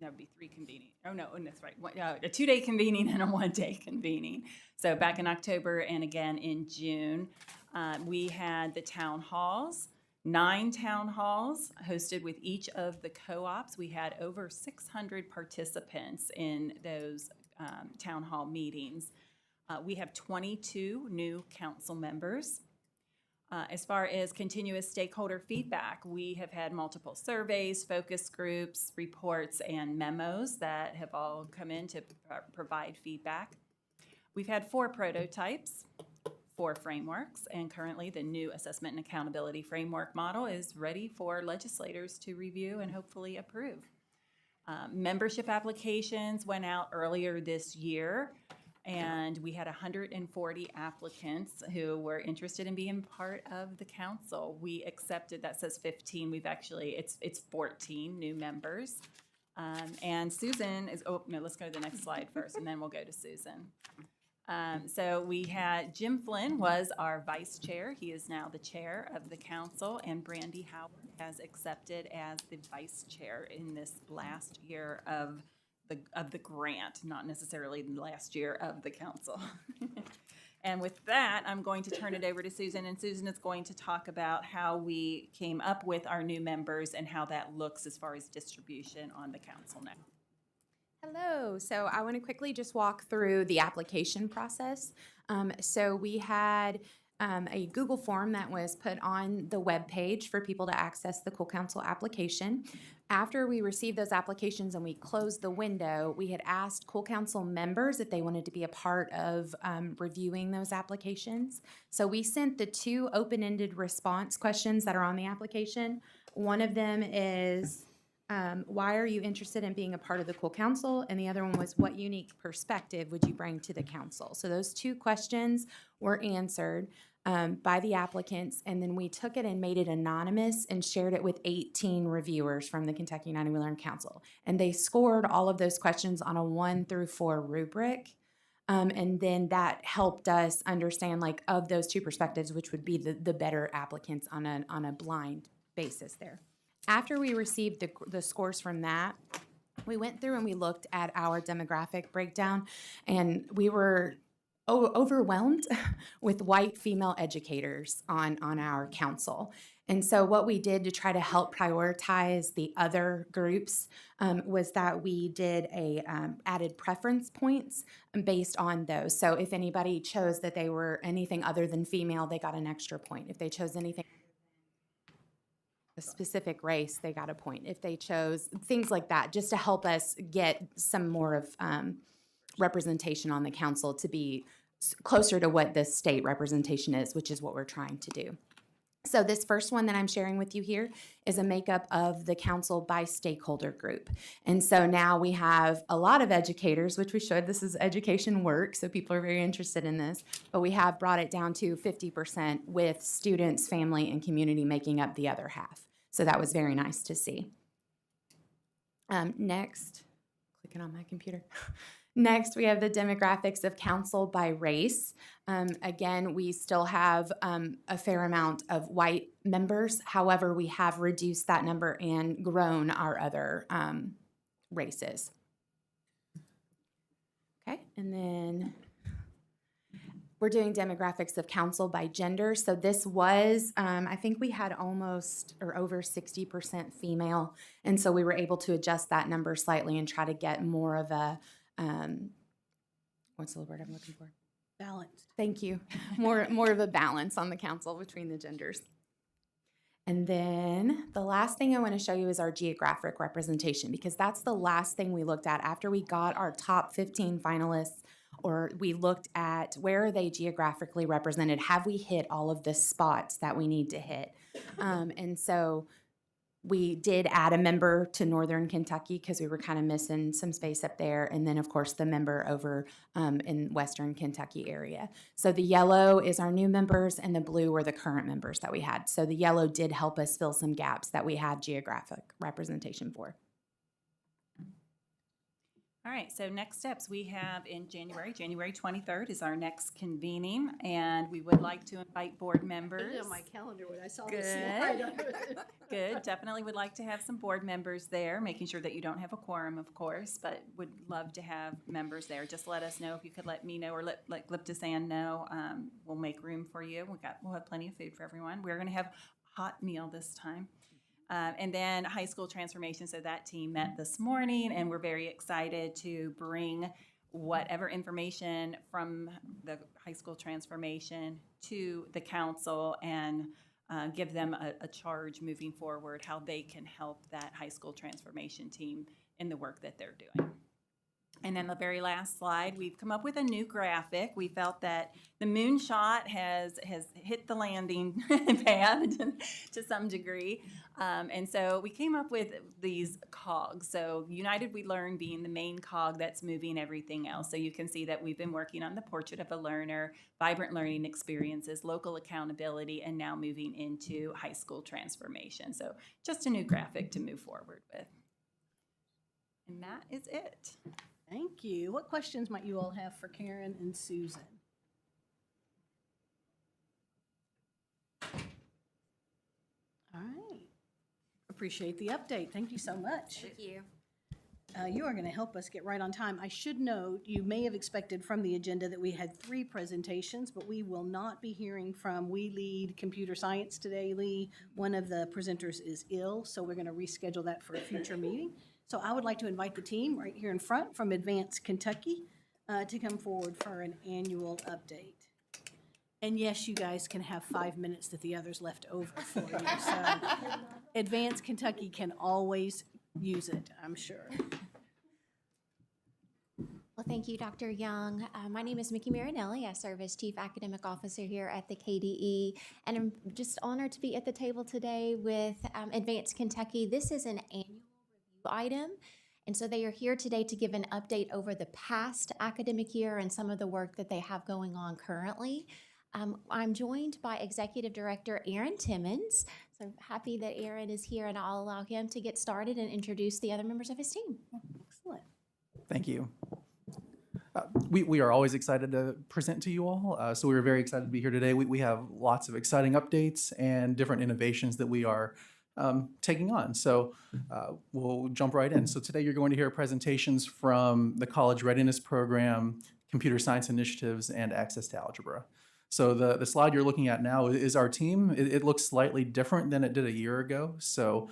that would be 3 convening. Oh, no, that's right. A 2-day convening and a 1-day convening. So back in October and again in June, we had the town halls, 9 town halls hosted with each of the co-ops. We had over 600 participants in those town hall meetings. We have 22 new council members. As far as continuous stakeholder feedback, we have had multiple surveys, focus groups, reports, and memos that have all come in to provide feedback. We've had 4 prototypes, 4 frameworks, and currently the new assessment and accountability framework model is ready for legislators to review and hopefully approve. Membership applications went out earlier this year, and we had 140 applicants who were interested in being part of the council. We accepted, that says 15, we've actually, it's 14 new members. And Susan is, oh, no, let's go to the next slide first, and then we'll go to Susan. So we had, Jim Flynn was our vice chair. He is now the chair of the council, and Brandy Howard has accepted as the vice chair in this last year of the grant, not necessarily the last year of the council. And with that, I'm going to turn it over to Susan, and Susan is going to talk about how we came up with our new members and how that looks as far as distribution on the council now. Hello. So I want to quickly just walk through the application process. So we had a Google form that was put on the web page for people to access the Cool Council application. After we received those applications and we closed the window, we had asked Cool Council members if they wanted to be a part of reviewing those applications. So we sent the 2 open-ended response questions that are on the application. One of them is, why are you interested in being a part of the Cool Council? And the other one was, what unique perspective would you bring to the council? So those 2 questions were answered by the applicants, and then we took it and made it anonymous and shared it with 18 reviewers from the Kentucky United We Learn Council. And they scored all of those questions on a 1 through 4 rubric. And then that helped us understand, like, of those 2 perspectives, which would be the better applicants on a blind basis there. After we received the scores from that, we went through and we looked at our demographic breakdown, and we were overwhelmed with white female educators on our council. And so what we did to try to help prioritize the other groups was that we did added preference points based on those. So if anybody chose that they were anything other than female, they got an extra point. If they chose anything a specific race, they got a point. If they chose things like that, just to help us get some more of representation on the council to be closer to what the state representation is, which is what we're trying to do. So this first one that I'm sharing with you here is a makeup of the council by stakeholder group. And so now we have a lot of educators, which we should. This is education work, so people are very interested in this. But we have brought it down to 50% with students, family, and community making up the other half. So that was very nice to see. Next, clicking on my computer. Next, we have the demographics of council by race. Again, we still have a fair amount of white members. However, we have reduced that number and grown our other races. Okay, and then we're doing demographics of council by gender. So this was, I think we had almost or over 60% female. And so we were able to adjust that number slightly and try to get more of a, what's the word I'm looking for? Balanced. Thank you. More of a balance on the council between the genders. And then the last thing I want to show you is our geographic representation, because that's the last thing we looked at after we got our top 15 finalists, or we looked at where are they geographically represented? Have we hit all of the spots that we need to hit? And so We did add a member to Northern Kentucky because we were kind of missing some space up there. And then, of course, the member over in Western Kentucky area. So the yellow is our new members and the blue were the current members that we had. So the yellow did help us fill some gaps that we had geographic representation for. All right, so next steps we have in January 23rd is our next convening, and we would like to invite board members. On my calendar when I saw Good. this slide. Good, definitely would like to have some board members there, making sure that you don't have a quorum, of course, but would love to have members there. Just let us know if you could let me know or let Glyptosan know. We'll make room for you. We'll have plenty of food for everyone. We're going to have a hot meal this time. And then high school transformation, so that team met this morning, and we're very excited to bring whatever information from the high school transformation to the council and give them a charge moving forward, how they can help that high school transformation team in the work that they're doing. And then the very last slide, we've come up with a new graphic. We felt that the moonshot has hit the landing pad to some degree. And so we came up with these cogs. So United We Learn being the main cog that's moving everything else. So you can see that we've been working on the portrait of a learner, vibrant learning experiences, local accountability, and now moving into high school transformation. So just a new graphic to move forward with. And that is it. Thank you. What questions might you all have for Karen and Susan? All right. Appreciate the update. Thank you so much. Thank you. You are going to help us get right on time. I should note, you may have expected from the agenda that we had 3 presentations, but we will not be hearing from We Lead Computer Science today, Lee. One of the presenters is ill, so we're going to reschedule that for a future meeting. So I would like to invite the team right here in front from Advanced Kentucky to come forward for an annual update. And yes, you guys can have 5 minutes that the others left over for you. So Advanced Kentucky can always use it, I'm sure. Well, thank you, Dr. Young. My name is Mickey Marinelli. I serve as Chief Academic Officer here at the KDE, and I'm just honored to be at the table today with Advanced Kentucky. This is an annual item, and so they are here today to give an update over the past academic year and some of the work that they have going on currently. I'm joined by Executive Director Aaron Timmons, so I'm happy that Aaron is here, and I'll allow him to get started and introduce the other members of his team. Excellent. Thank you. We are always excited to present to you all, so we're very excited to be here today. We have lots of exciting updates and different innovations that we are taking on. So we'll jump right in. So today you're going to hear presentations from the College Readiness Program, Computer Science Initiatives, and Access to Algebra. So the slide you're looking at now is our team. It looks slightly different than it did a year ago. So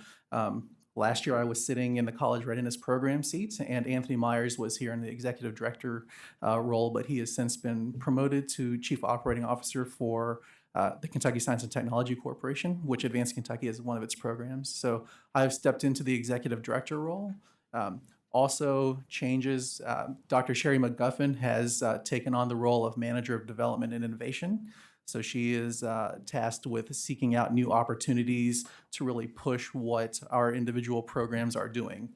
last year I was sitting in the College Readiness Program seat, and Anthony Myers was here in the Executive Director role, but he has since been promoted to Chief Operating Officer for the Kentucky Science and Technology Corporation, which Advanced Kentucky is one of its programs. So I've stepped into the Executive Director role. Also changes, Dr. Sherry McGuffin has taken on the role of Manager of Development and Innovation. So she is tasked with seeking out new opportunities to really push what our individual programs are doing.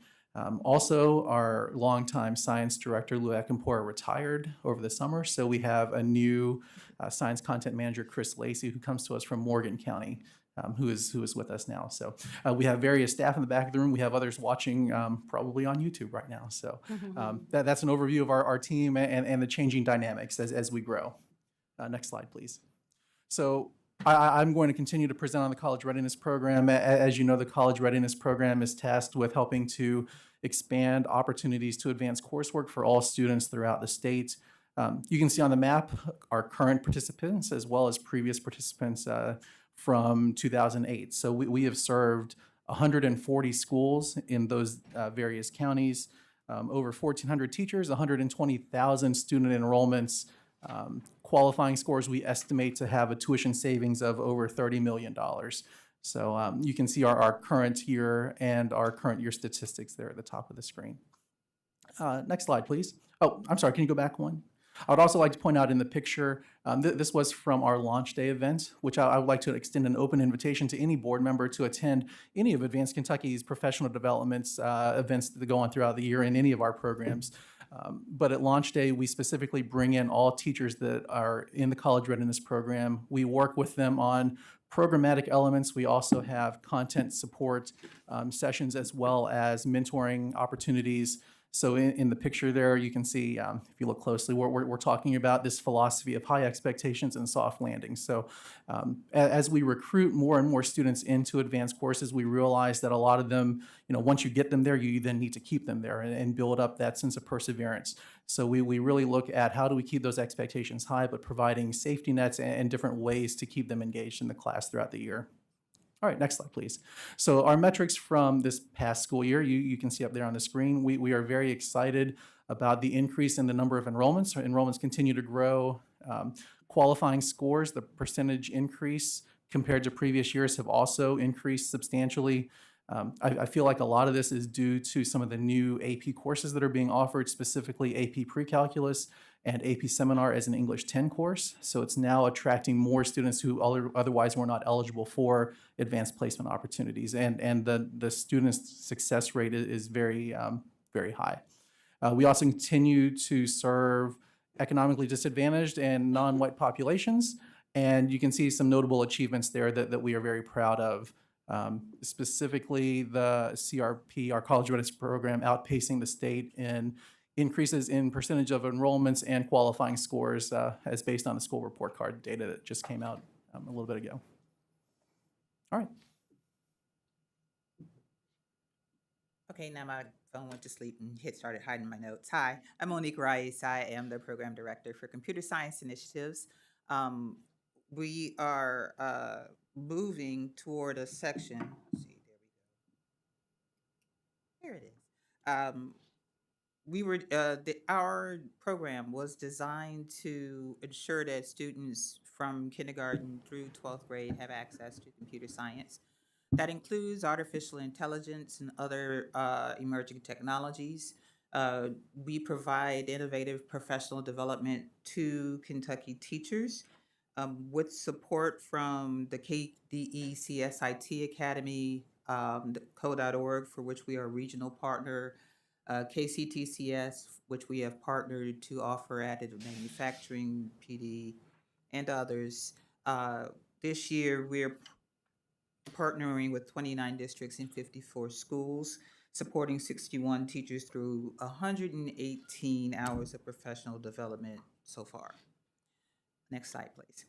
Also, our longtime science director, Lou Ekampor, retired over the summer. So we have a new science content manager, Chris Lacey, who comes to us from Morgan County, who is with us now. So we have various staff in the back of the room. We have others watching probably on YouTube right now. So that's an overview of our team and the changing dynamics as we grow. Next slide, please. So I'm going to continue to present on the College Readiness Program. As you know, the College Readiness Program is tasked with helping to expand opportunities to advance coursework for all students throughout the state. You can see on the map our current participants as well as previous participants from 2008. So we have served 140 schools in those various counties, over 1,400 teachers, 120,000 student enrollments, qualifying scores we estimate to have a tuition savings of over $30 million. So you can see our current year and our current year statistics there at the top of the screen. Next slide, please. Oh, I'm sorry, can you go back one? I would also like to point out in the picture, This was from our launch day event, which I would like to extend an open invitation to any board member to attend any of Advanced Kentucky's professional developments events that go on throughout the year in any of our programs. But at launch day, we specifically bring in all teachers that are in the college readiness program. We work with them on programmatic elements. We also have content support sessions as well as mentoring opportunities. So in the picture there, you can see, if you look closely, we're talking about this philosophy of high expectations and soft landings. So as we recruit more and more students into advanced courses, we realize that a lot of them, once you get them there, you then need to keep them there and build up that sense of perseverance. So we really look at how do we keep those expectations high, but providing safety nets and different ways to keep them engaged in the class throughout the year. All right, next slide, please. So our metrics from this past school year, you can see up there on the screen. We are very excited about the increase in the number of enrollments. Our enrollments continue to grow. Qualifying scores, the percentage increase compared to previous years have also increased substantially. I feel like a lot of this is due to some of the new AP courses that are being offered, specifically AP Pre-Calculus and AP Seminar as an English 10 course. So it's now attracting more students who otherwise were not eligible for advanced placement opportunities. And the students' success rate is very, very high. We also continue to serve economically disadvantaged and non-white populations. And you can see some notable achievements there that we are very proud of. Specifically the CRP, our College Readiness Program, outpacing the state in increases in percentage of enrollments and qualifying scores as based on the school report card data that just came out a little bit ago. All right. Okay, now my phone went to sleep and hit started hiding my notes. Hi, I'm Monique Rice. I am the Program Director for Computer Science Initiatives. We are moving toward a section. Let's see, there we go. Here it is. Our program was designed to ensure that students from kindergarten through 12th grade have access to computer science. That includes artificial intelligence and other emerging technologies. We provide innovative professional development to Kentucky teachers with support from the KBE CSIT Academy, the Co.org, for which we are a regional partner, KCTCS, which we have partnered to offer additive manufacturing, PD, and others. This year, we're partnering with 29 districts in 54 schools, supporting 61 teachers through 118 hours of professional development so far. Next slide, please.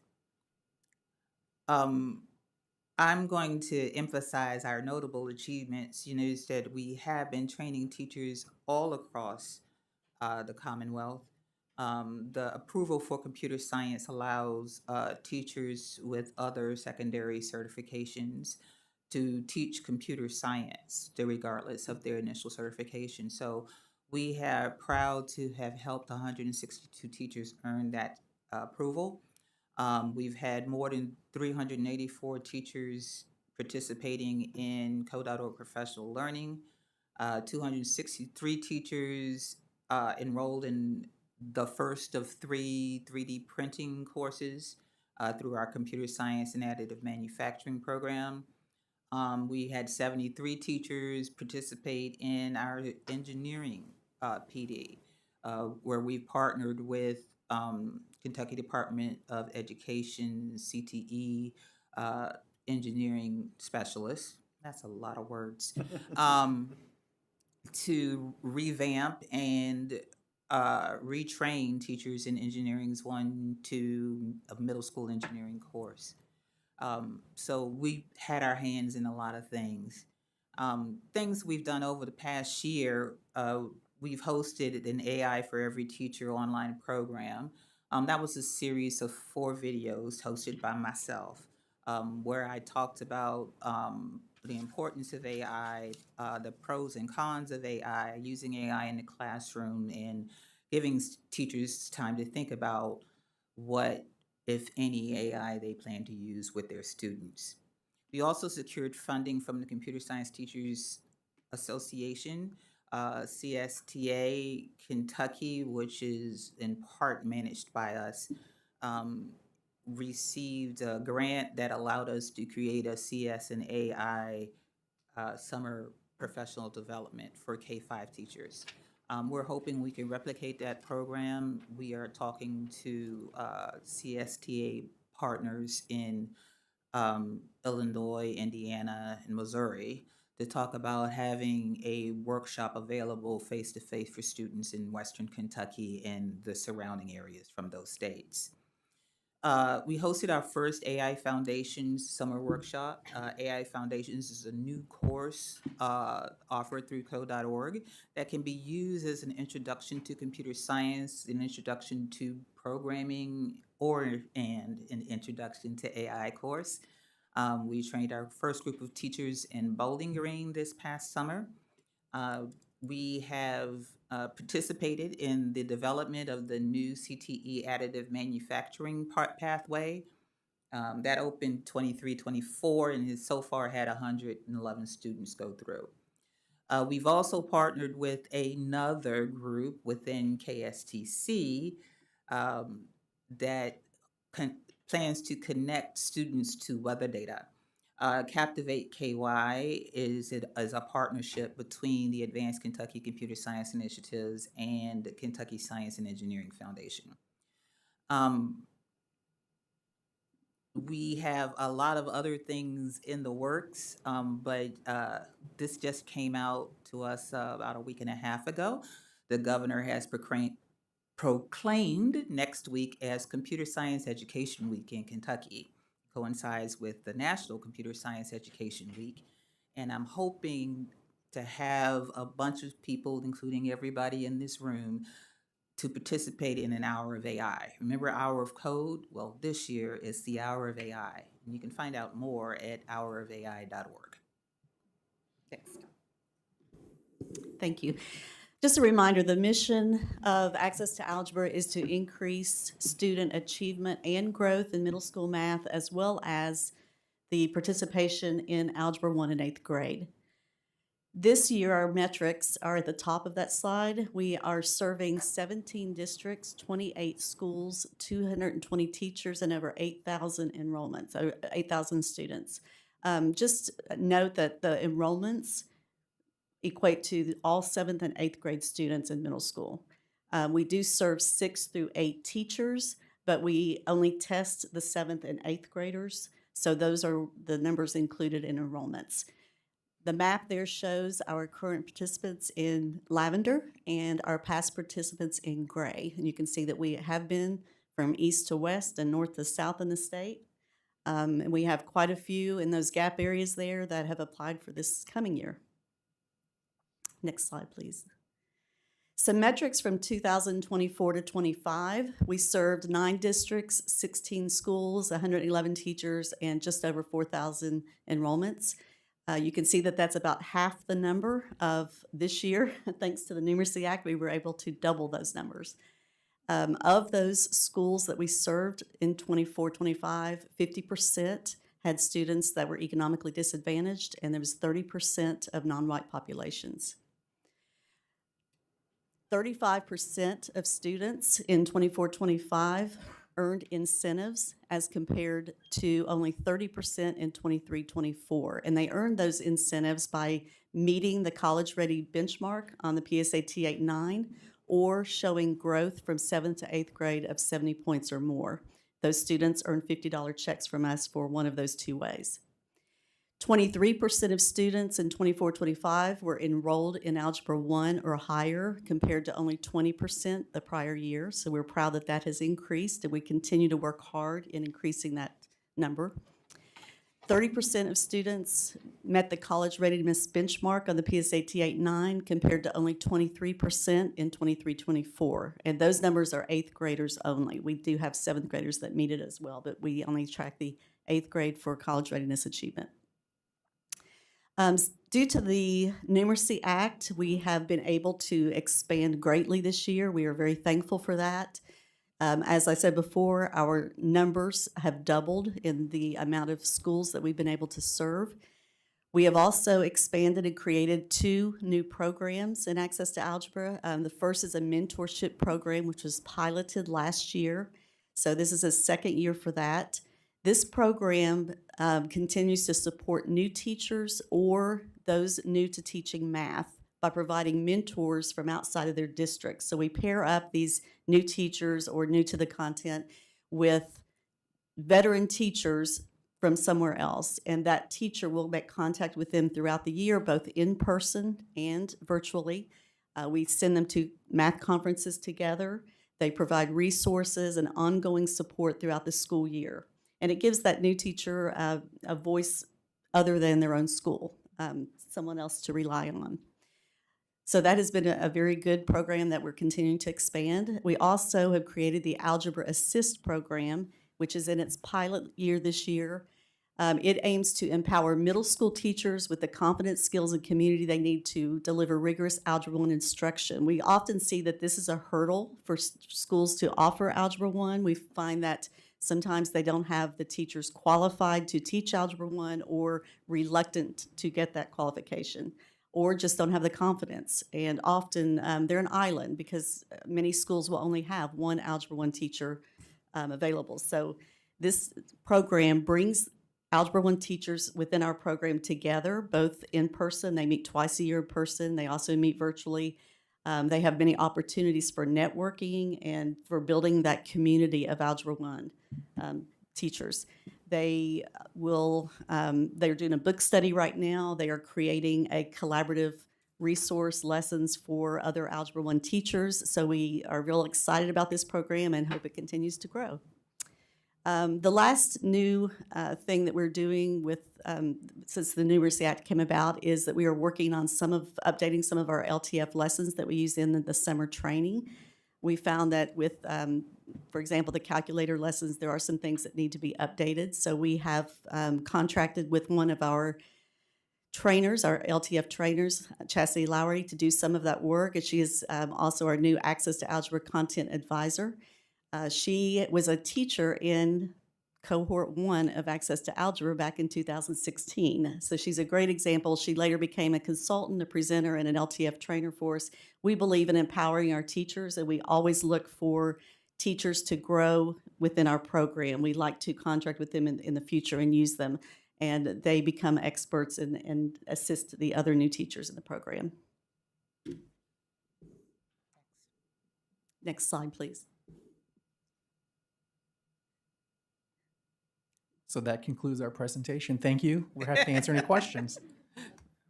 I'm going to emphasize our notable achievements. You notice that we have been training teachers all across the Commonwealth. The approval for computer science allows teachers with other secondary certifications to teach computer science, regardless of their initial certification. So we are proud to have helped 162 teachers earn that approval. We've had more than 384 teachers participating in Co.org professional learning, 263 teachers enrolled in the first of 3 3D printing courses through our computer science and additive manufacturing program. We had 73 teachers participate in our engineering PD, where we partnered with Kentucky Department of Education, CTE, engineering specialists. That's a lot of words. To revamp and retrain teachers in engineering's 1 to a middle school engineering course. So we had our hands in a lot of things. Things we've done over the past year, we've hosted an AI for Every Teacher online program. That was a series of 4 videos hosted by myself, where I talked about the importance of AI, the pros and cons of AI, using AI in the classroom, and giving teachers time to think about what, if any, AI they plan to use with their students. We also secured funding from the Computer Science Teachers Association, CSTA Kentucky, which is in part managed by us, received a grant that allowed us to create a CS and AI summer professional development for K-5 teachers. We're hoping we can replicate that program. We are talking to CSTA partners in Illinois, Indiana, and Missouri to talk about having a workshop available face-to-face for students in Western Kentucky and the surrounding areas from those states. We hosted our first AI Foundations summer workshop. AI Foundations is a new course offered through code.org that can be used as an introduction to computer science, an introduction to programming, and an introduction to AI course. We trained our first group of teachers in Bowling Green this past summer. We have participated in the development of the new CTE additive manufacturing pathway. That opened 23-24 and has so far had 111 students go through. We've also partnered with another group within KSTC that plans to connect students to weather data. Captivate KY is a partnership between the Advanced Kentucky Computer Science Initiatives and the Kentucky Science and Engineering Foundation. We have a lot of other things in the works, but this just came out to us about a week and a half ago. The governor has proclaimed next week as Computer Science Education Week in Kentucky. Coincides with the National Computer Science Education Week. And I'm hoping to have a bunch of people, including everybody in this room, to participate in an hour of AI. Remember Hour of Code? Well, this year is the Hour of AI. And you can find out more at hourofai.org. Thanks. Thank you. Just a reminder, the mission of Access to Algebra is to increase student achievement and growth in middle school math, as well as the participation in Algebra 1 in 8th grade. This year, our metrics are at the top of that slide. We are serving 17 districts, 28 schools, 220 teachers, and over 8,000 enrollments, 8,000 students. Just note that the enrollments equate to all 7th and 8th grade students in middle school. We do serve 6th through 8 teachers, but we only test the 7th and 8th graders, so those are the numbers included in enrollments. The map there shows our current participants in lavender and our past participants in gray. And you can see that we have been from east to west and north to south in the state. And we have quite a few in those gap areas there that have applied for this coming year. Next slide, please. Some metrics from 2024 to 25. We served 9 districts, 16 schools, 111 teachers, and just over 4,000 enrollments. You can see that that's about half the number of this year. Thanks to the Numeracy Act, we were able to double those numbers. Of those schools that we served in 24-25, 50% had students that were economically disadvantaged, and there was 30% of non-white populations. 35% of students in 24-25 earned incentives as compared to only 30% in 23-24. And they earned those incentives by meeting the college-ready benchmark on the PSAT 8-9 or showing growth from 7th to 8th grade of 70 points or more. Those students earned $50 checks from us for one of those 2 ways. 23% of students in 24-25 were enrolled in Algebra 1 or higher compared to only 20% the prior year. So we're proud that that has increased, and we continue to work hard in increasing that number. 30% of students met the college readiness benchmark on the PSAT 8-9 compared to only 23% in 23-24. And those numbers are 8th graders only. We do have 7th graders that meet it as well, but we only track the 8th grade for college readiness achievement. Due to the Numeracy Act, we have been able to expand greatly this year. We are very thankful for that. As I said before, our numbers have doubled in the amount of schools that we've been able to serve. We have also expanded and created 2 new programs in Access to Algebra. The first is a mentorship program, which was piloted last year. So this is a second year for that. This program continues to support new teachers or those new to teaching math by providing mentors from outside of their districts. So we pair up these new teachers or new to the content with veteran teachers from somewhere else, and that teacher will make contact with them throughout the year, both in person and virtually. We send them to math conferences together. They provide resources and ongoing support throughout the school year. And it gives that new teacher a voice other than their own school, someone else to rely on. So that has been a very good program that we're continuing to expand. We also have created the Algebra Assist program, which is in its pilot year this year. It aims to empower middle school teachers with the confidence, skills, and community they need to deliver rigorous Algebra 1 instruction. We often see that this is a hurdle for schools to offer Algebra 1. We find that sometimes they don't have the teachers qualified to teach Algebra 1 or reluctant to get that qualification, or just don't have the confidence. And often they're an island because many schools will only have one Algebra 1 teacher available. So this program brings Algebra 1 teachers within our program together, both in person. They meet twice a year in person. They also meet virtually. They have many opportunities for networking and for building that community of Algebra 1 teachers. They will, they're doing a book study right now. They are creating a collaborative resource lessons for other Algebra 1 teachers. So we are real excited about this program and hope it continues to grow. The last new thing that we're doing with, since the Numeracy Act came about, is that we are working on updating some of our LTF lessons that we use in the summer training. We found that with, for example, the calculator lessons, there are some things that need to be updated. So we have contracted with one of our trainers, our LTF trainers, Chastity Lowry, to do some of that work. And she is also our new Access to Algebra Content Advisor. She was a teacher in cohort 1 of Access to Algebra back in 2016. So she's a great example. She later became a consultant, a presenter, and an LTF trainer for us. We believe in empowering our teachers, and we always look for teachers to grow within our program. We like to contract with them in the future and use them, and they become experts and assist the other new teachers in the program. Next slide, please. So that concludes our presentation. Thank you. We're happy to answer any questions.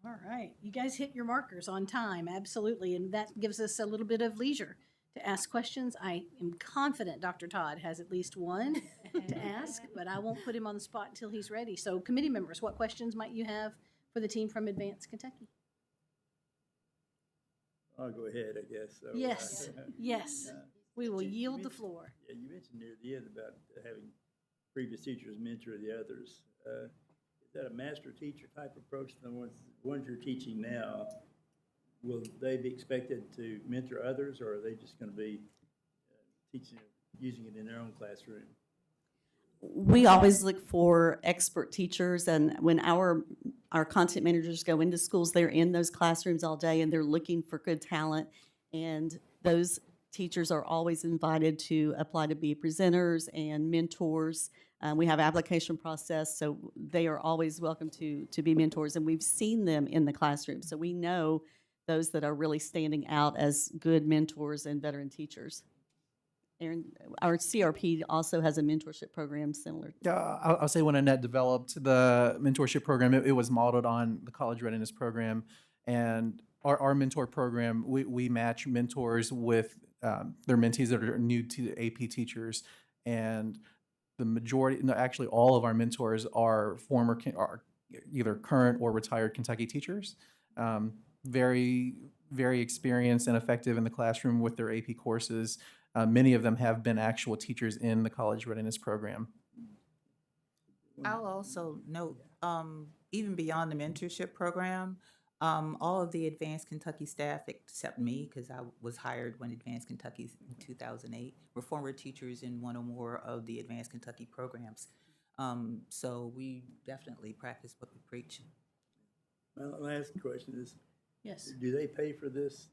All right, you guys hit your markers on time, absolutely, and that gives us a little bit of leisure to ask questions. I am confident Dr. Todd has at least one to ask, but I won't put him on the spot until he's ready. So committee members, what questions might you have for the team from Advanced Kentucky? I'll go ahead, I guess. So, Yes, yes, we will yield the floor. Yeah, you mentioned near the end about having previous teachers mentor the others. Is that a master teacher type approach to the ones you're teaching now? Will they be expected to mentor others, or are they just going to be teaching, using it in their own classroom? We always look for expert teachers, and when our content managers go into schools, they're in those classrooms all day and they're looking for good talent, and those teachers are always invited to apply to be presenters and mentors. We have application process, so they are always welcome to be mentors, and we've seen them in the classroom. So we know those that are really standing out as good mentors and veteran teachers. Aaron, our CRP also has a mentorship program similar. Yeah, I'll say when Annette developed the mentorship program, it was modeled on the college readiness program. And our mentor program, we match mentors with their mentees that are new to AP teachers. And the majority, no, actually all of our mentors are are either current or retired Kentucky teachers. Very, very experienced and effective in the classroom with their AP courses. Many of them have been actual teachers in the college readiness program. I'll also note, even beyond the mentorship program, all of the Advanced Kentucky staff, except me, because I was hired when Advanced Kentucky in 2008, were former teachers in one or more of the Advanced Kentucky programs. So we definitely practice what we preach. My last question is, yes, do they pay for this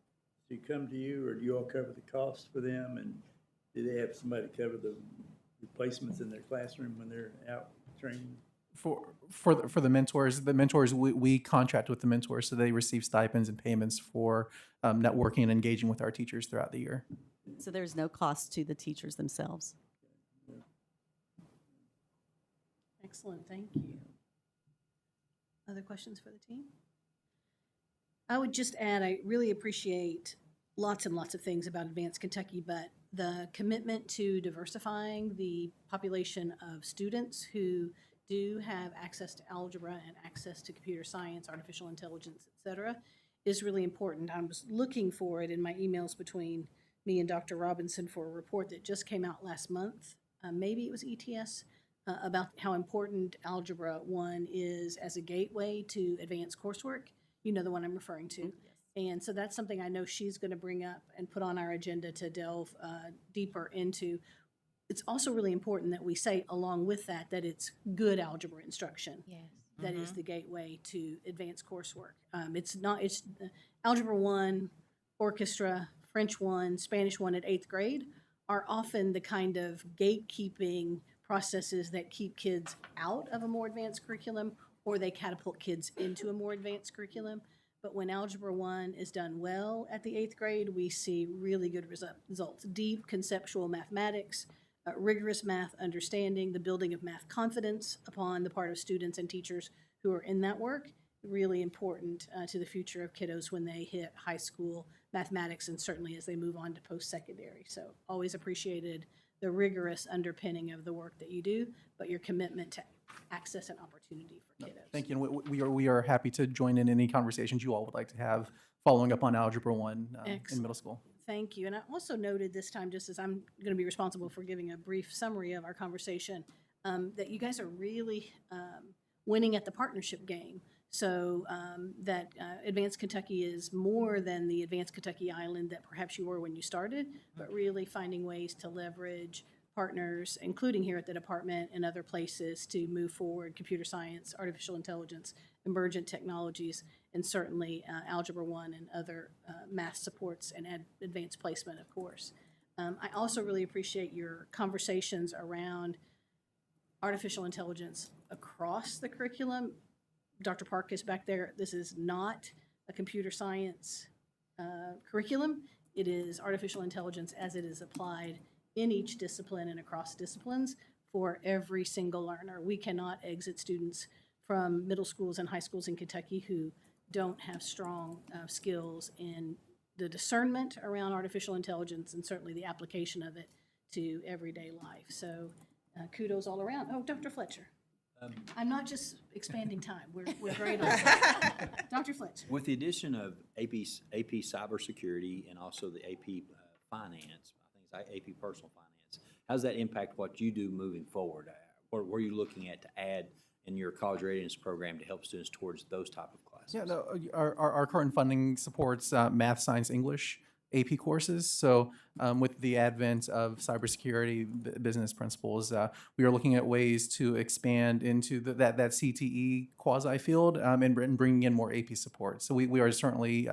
to come to you, or do you all cover the cost for them? And do they have somebody to cover the replacements in their classroom when they're out training? For the mentors, we contract with the mentors, so they receive stipends and payments for networking and engaging with our teachers throughout the year. So there's no cost to the teachers themselves. Excellent, thank you. Other questions for the team? I would just add, I really appreciate lots and lots of things about Advanced Kentucky, but the commitment to diversifying the population of students who do have access to algebra and access to computer science, artificial intelligence, et cetera, is really important. I was looking for it in my emails between me and Dr. Robinson for a report that just came out last month. Maybe it was ETS, about how important Algebra 1 is as a gateway to advanced coursework. You know the one I'm referring to. Yes. And so that's something I know she's going to bring up and put on our agenda to delve deeper into. It's also really important that we say along with that it's good algebra instruction. Yes. That is the gateway to advanced coursework. It's Algebra 1, Orchestra, French 1, Spanish 1 at 8th grade are often the kind of gatekeeping processes that keep kids out of a more advanced curriculum, or they catapult kids into a more advanced curriculum. But when Algebra 1 is done well at the 8th grade, we see really good results. Deep conceptual mathematics, rigorous math understanding, the building of math confidence upon the part of students and teachers who are in that work, really important to the future of kiddos when they hit high school mathematics and certainly as they move on to post-secondary. So always appreciated the rigorous underpinning of the work that you do, but your commitment to access and opportunity for kiddos. Thank you. And we are happy to join in any conversations you all would like to have following up on Algebra 1 in middle school. Thank you. And I also noted this time, just as I'm going to be responsible for giving a brief summary of our conversation, that you guys are really winning at the partnership game. So that Advanced Kentucky is more than the Advanced Kentucky Island that perhaps you were when you started, but really finding ways to leverage partners, including here at the department and other places, to move forward computer science, artificial intelligence, emergent technologies, and certainly Algebra 1 and other math supports and advanced placement, of course. I also really appreciate your conversations around artificial intelligence across the curriculum. Dr. Park is back there. This is not a computer science curriculum. It is artificial intelligence as it is applied in each discipline and across disciplines for every single learner. We cannot exit students from middle schools and high schools in Kentucky who don't have strong skills in the discernment around artificial intelligence and certainly the application of it to everyday life. So kudos all around. Oh, Dr. Fletcher. I'm not just expanding time. We're great on that. Dr. Fletcher. With the addition of AP cybersecurity and also the AP finance, I think it's AP personal finance, how does that impact what you do moving forward? What were you looking at to add in your college readiness program to help students towards those type of classes? Yeah, no, our current funding supports math, science, English AP courses. So with the advent of cybersecurity business principles, we are looking at ways to expand into that CTE quasi field and bringing in more AP support. So we are certainly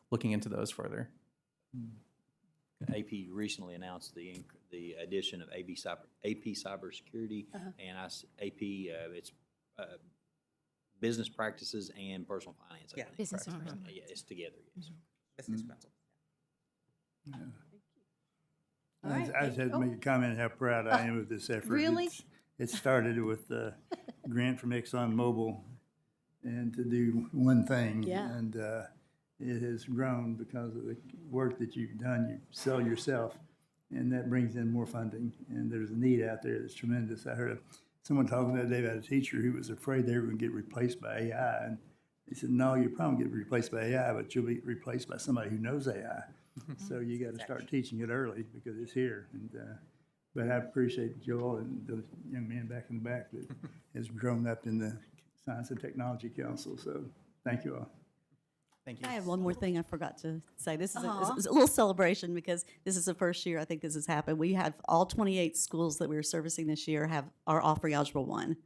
looking into those further. AP recently announced the addition of AP cybersecurity and AP it's business practices and personal finance. Yeah, business and personal. Yeah, it's together. Yes. Business principles. Yeah. All right. I just had to make a comment how proud I am of this effort. Really? It started with a grant from ExxonMobil and to do one thing. Yeah. And it has grown because of the work that you've done. You sell yourself, and that brings in more funding. And there's a need out there that's tremendous. I heard someone talking the other day about a teacher who was afraid they were going to get replaced by AI. And they said, no, you're probably going to get replaced by AI, but you'll be replaced by somebody who knows AI. So you got to start teaching it early because it's here. And but I appreciate Joel and the young man back in the back that has grown up in the Science and Technology Council. So thank you all. Thank you. I have one more thing I forgot to say. This is a little celebration because this is the first year I think this has happened. We have all 28 schools that we're servicing this year are offering Algebra 1.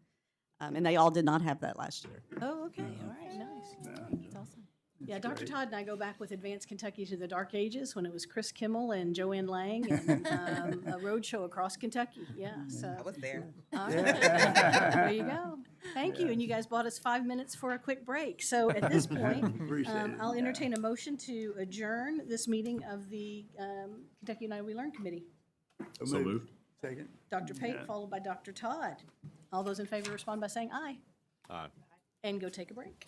And they all did not have that last year. Oh, okay. All right. Nice. That's awesome. Yeah, That's Dr. great. Todd and I go back with Advanced Kentucky to the Dark Ages when it was Chris Kimmel and Joanne Lang and a road show across Kentucky. Yeah, so. I was there. All right. There you go. Thank you. And you guys bought us 5 minutes for a quick break. So at this point, Appreciate it. I'll entertain a motion to adjourn this meeting of the Kentucky United We Learn Committee. So moved. Second. Dr. Pate, followed by Dr. Todd. All those in favor respond by saying aye. Aye. And go take a break.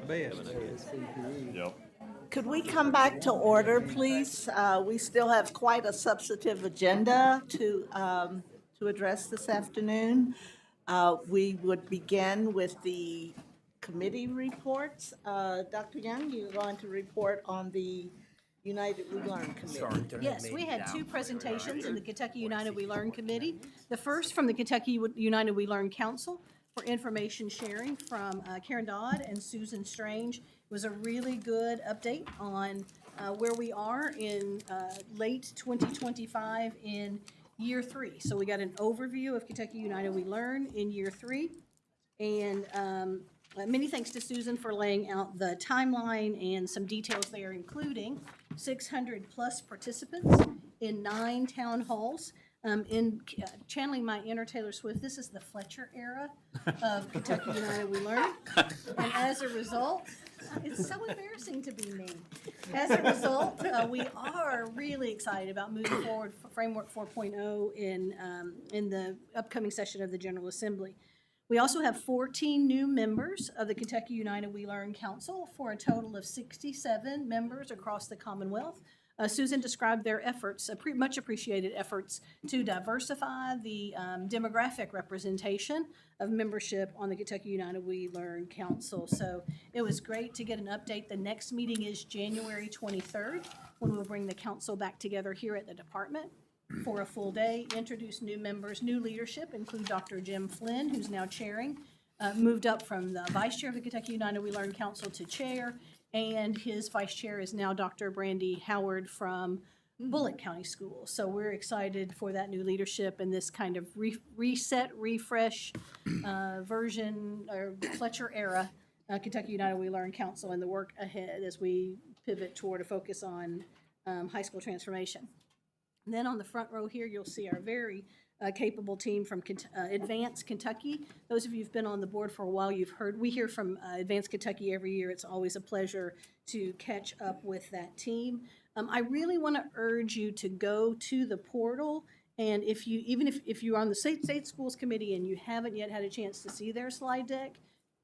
Yep. Could we come back to order, please? We still have quite a substantive agenda to address this afternoon. We would begin with the committee reports. Dr. Young, you're going to report on the United We Learn Committee. Yes, we had two presentations in the Kentucky United We Learn Committee. The first from the Kentucky United We Learn Council for information sharing from Karen Dodd and Susan Strange. It was a really good update on where we are in late 2025 in year 3. So we got an overview of Kentucky United We Learn in year 3. And many thanks to Susan for laying out the timeline and some details there, including 600+ participants in 9 town halls. Channeling my inner Taylor Swift, this is the Fletcher era of Kentucky United We Learn. And as a result, it's so embarrassing to be me. As a result, we are really excited about moving forward for Framework 4.0 in the upcoming session of the General Assembly. We also have 14 new members of the Kentucky United We Learn Council for a total of 67 members across the Commonwealth. Susan described their efforts, much appreciated efforts, to diversify the demographic representation of membership on the Kentucky United We Learn Council. So it was great to get an update. The next meeting is January 23rd, when we'll bring the council back together here at the department for a full day, introduce new members, new leadership, include Dr. Jim Flynn, who's now chairing, moved up from the vice chair of the Kentucky United We Learn Council to chair, and his vice chair is now Dr. Brandy Howard from Bullitt County Schools. So we're excited for that new leadership and this kind of reset, refresh version, or Fletcher era Kentucky United We Learn Council, and the work ahead as we pivot toward a focus on high school transformation. And then on the front row here, you'll see our very capable team from Advanced Kentucky. Those of you who've been on the board for a while, we hear from Advanced Kentucky every year. It's always a pleasure to catch up with that team. I really want to urge you to go to the portal, and if you're on the State Schools Committee and you haven't yet had a chance to see their slide deck,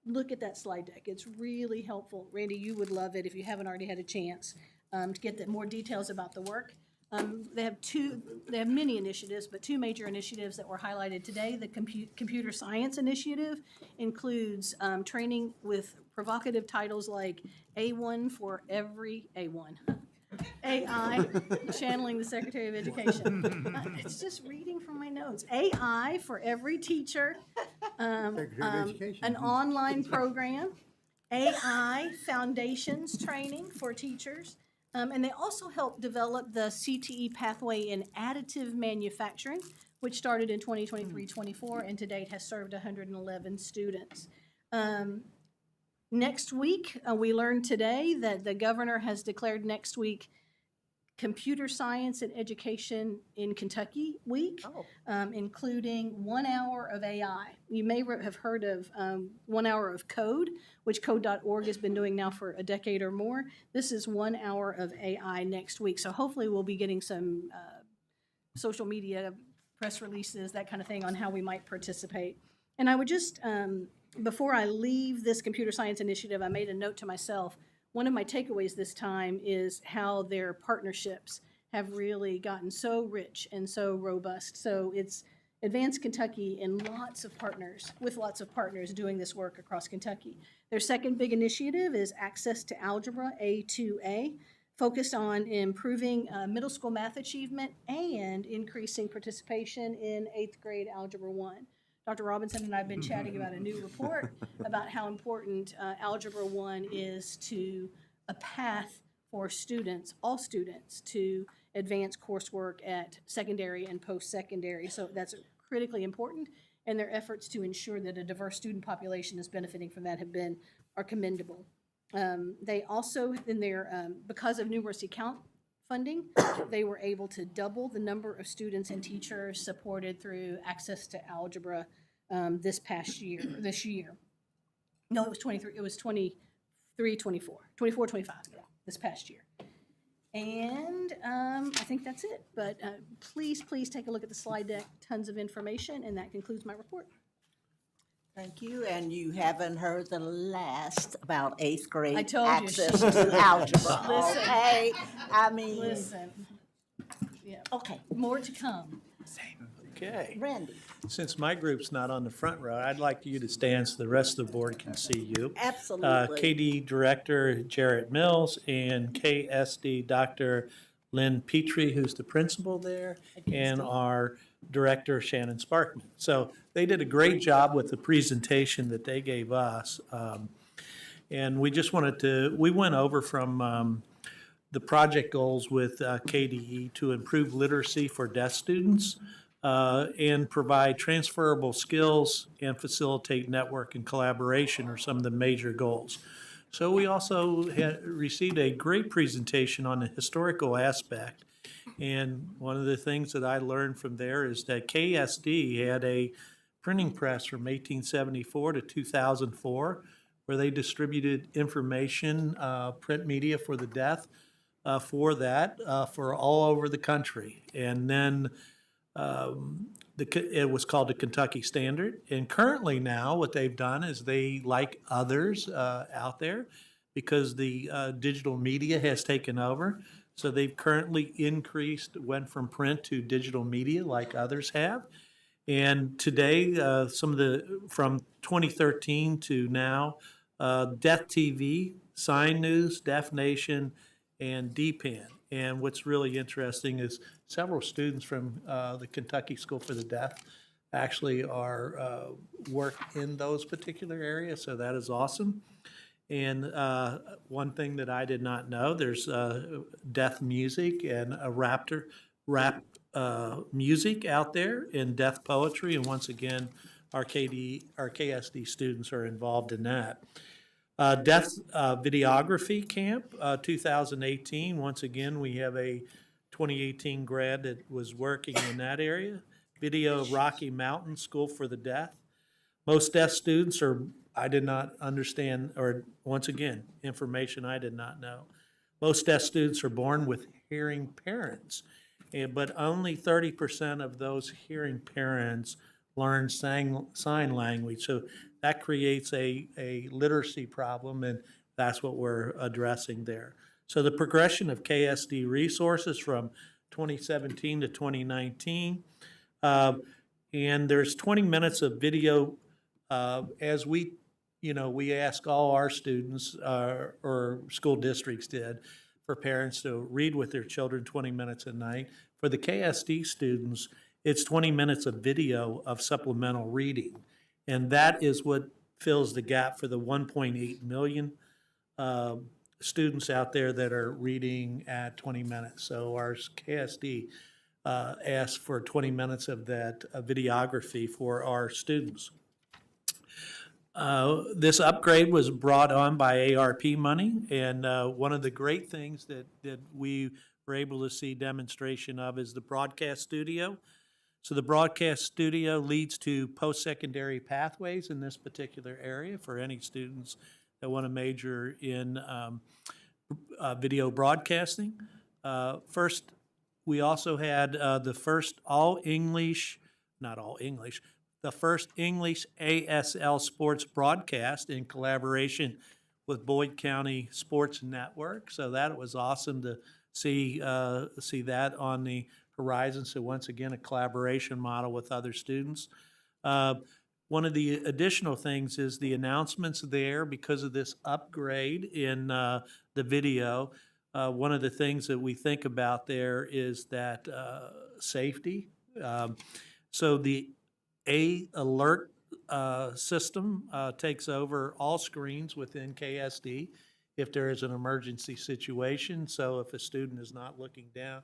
look at that slide deck. It's really helpful. Randy, you would love it if you haven't already had a chance to get more details about the work. They have many initiatives, but 2 major initiatives that were highlighted today. The Computer Science Initiative includes training with provocative titles like A1 for every A1. AI, channeling the Secretary of Education. It's just reading from my notes. AI for every teacher, an online program, AI foundations training for teachers, and they also helped develop the CTE pathway in additive manufacturing, which started in 2023-24 and to date has served 111 students. Next week, we learned today that the governor has declared next week Computer Science and Education in Kentucky Week, including 1 hour of AI. You may have heard of 1 hour of code, which code.org has been doing now for a decade or more. This is 1 hour of AI next week. So hopefully we'll be getting some social media, press releases, that kind of thing on how we might participate. And I would just, before I leave this computer science initiative, I made a note to myself. One of my takeaways this time is how their partnerships have really gotten so rich and so robust. So it's Advanced Kentucky and lots of partners doing this work across Kentucky. Their second big initiative is Access to Algebra, A2A, focused on improving middle school math achievement and increasing participation in 8th grade Algebra 1. Dr. Robinson and I have been chatting about a new report about how important Algebra 1 is to a path for students, all students, to advance coursework at secondary and post-secondary. So that's critically important, and their efforts to ensure that a diverse student population is benefiting from that are commendable. They also, because of numeracy count funding, they were able to double the number of students and teachers supported through Access to Algebra this year. No, it was 23, it was 23, 24, 24, 25, this past year. And I think that's it, but please take a look at the slide deck, tons of information, and that concludes my report. Thank you, and you haven't heard the last about eighth grade I told you. access to algebra, Listen. okay? I mean, Listen, yeah, okay, more to come. Okay. Randy, Since my group's not on the front row, I'd like you to stand so the rest of the board can see you. absolutely. KD Director Jarrett Mills and KSD Dr. Lynn Petrie, who's the principal there, and our Director Shannon Sparkman. So they did a great job with the presentation that they gave us. And we just wanted to, we went over from the project goals with KDE to improve literacy for deaf students and provide transferable skills and facilitate network and collaboration are some of the major goals. So we also received a great presentation on the historical aspect. And one of the things that I learned from there is that KSD had a printing press from 1874 to 2004 where they distributed information, print media for the deaf for all over the country. And then it was called the Kentucky Standard. And currently now what they've done is they, like others out there, because the digital media has taken over, so they've currently went from print to digital media like others have. And today, from 2013 to now, Deaf TV, Sign News, Deaf Nation, and DPAN. And what's really interesting is several students from the Kentucky School for the Deaf actually are work in those particular areas, so that is awesome. And one thing that I did not know, there's deaf music and a rap music out there in deaf poetry, and once again, our KSD students are involved in that. Deaf Videography Camp 2018, once again, we have a 2018 grad that was working in that area. Video of Rocky Mountain School for the Deaf. Most deaf students I did not understand, or once again, information I did not know. Most deaf students are born with hearing parents, but only 30% of those hearing parents learn sign language. So that creates a literacy problem, and that's what we're addressing there. So the progression of KSD resources from 2017 to 2019, and there's 20 minutes of video as we ask all our students, or school districts did, for parents to read with their children 20 minutes a night. For the KSD students, it's 20 minutes of video of supplemental reading. And that is what fills the gap for the 1.8 million students out there that are reading at 20 minutes. So our KSD asked for 20 minutes of that videography for our students. This upgrade was brought on by ARP money, and one of the great things that we were able to see demonstration of is the broadcast studio. So the broadcast studio leads to post-secondary pathways in this particular area for any students that want to major in video broadcasting. First, we also had the first the first English ASL sports broadcast in collaboration with Boyd County Sports Network. So that was awesome to see that on the horizon. So once again, a collaboration model with other students. One of the additional things is the announcements there because of this upgrade in the video. One of the things that we think about there is that safety. So the alert system takes over all screens within KSD if there is an emergency situation. So if a student is not looking down,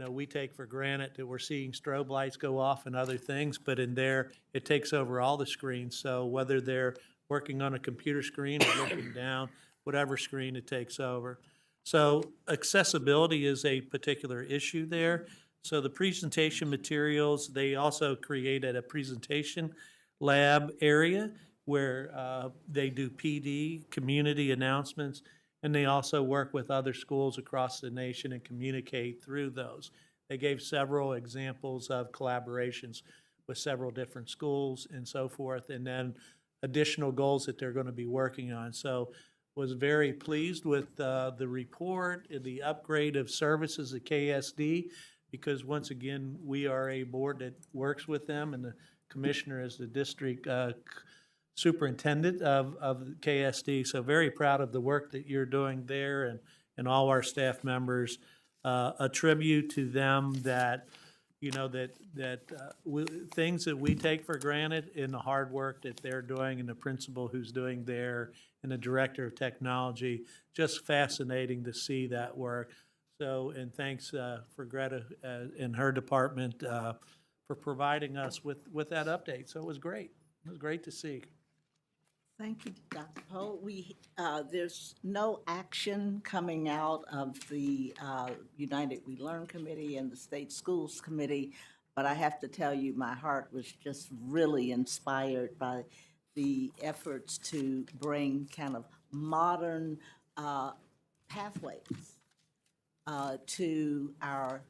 we take for granted that we're seeing strobe lights go off and other things, but in there, it takes over all the screens. So whether they're working on a computer screen or looking down, whatever screen it takes over. So accessibility is a particular issue there. So the presentation materials, they also created a presentation lab area where they do PD, community announcements, and they also work with other schools across the nation and communicate through those. They gave several examples of collaborations with several different schools and so forth, and then additional goals that they're going to be working on. So was very pleased with the report and the upgrade of services at KSD, because once again, we are a board that works with them, and the commissioner is the district superintendent of KSD. So very proud of the work that you're doing there, and all our staff members. A tribute to them that, you know, things that we take for granted in the hard work that they're doing, and the principal who's doing there, and the director of technology. Just fascinating to see that work. So, and thanks for Greta and her department for providing us with that update. So it was great. It was great to see. Thank you, Dr. Poe. There's no action coming out of the United We Learn Committee and the State Schools Committee, but I have to tell you, my heart was just really inspired by the efforts to bring kind of modern pathways to our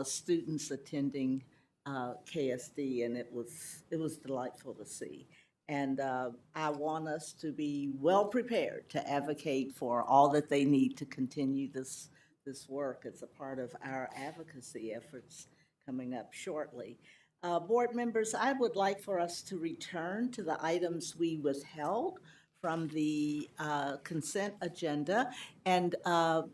students attending KSD, and it was delightful to see. And I want us to be well prepared to advocate for all that they need to continue this work as a part of our advocacy efforts coming up shortly. Board members, I would like for us to return to the items we withheld from the consent agenda. And Dr.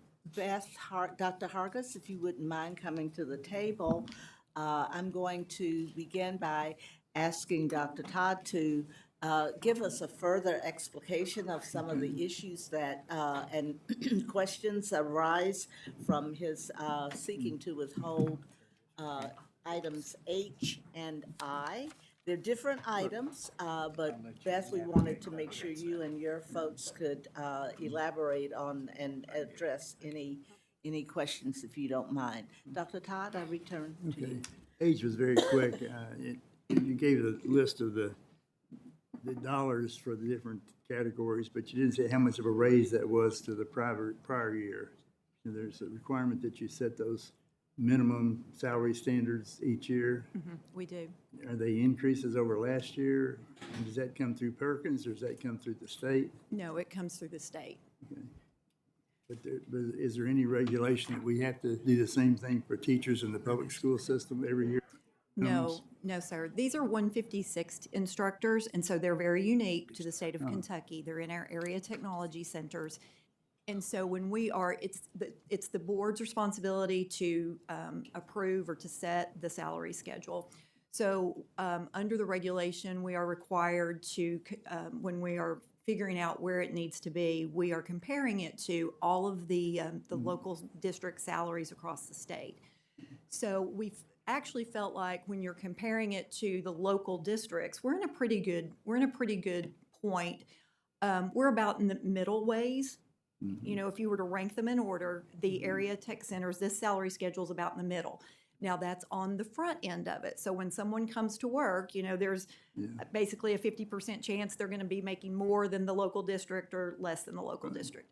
Hargis, if you wouldn't mind coming to the table, I'm going to begin by asking Dr. Todd to give us a further explication of some of the issues that and questions arise from his seeking to withhold items H and I. They're different items, but Beth, we wanted to make sure you and your folks could elaborate on and address any questions, if you don't mind. Dr. Todd, I return to you. H was very quick. You gave a list of the dollars for the different categories, but you didn't say how much of a raise that was to the prior year. So there's a requirement that you set those minimum salary standards each year. We do. Are they increases over last year? And does that come through Perkins, or does that come through the state? No, it comes through the state. Okay. But is there any regulation that we have to do the same thing for teachers in the public school system every year? No, no, sir. These are 156 instructors, and so they're very unique to the state of Kentucky. They're in our area technology centers. And so when we are, it's the board's responsibility to approve or to set the salary schedule. So under the regulation, we are required to, when we are figuring out where it needs to be, we are comparing it to all of the local district salaries across the state. So we've actually felt like when you're comparing it to the local districts, we're in a pretty good point. We're about in the middle ways. You know, if you were to rank them in order, the area tech centers, this salary schedule is about in the middle. Now that's on the front end of it. So when someone comes to work, you know, there's basically a 50% chance they're going to be making more than the local district or less than the local district.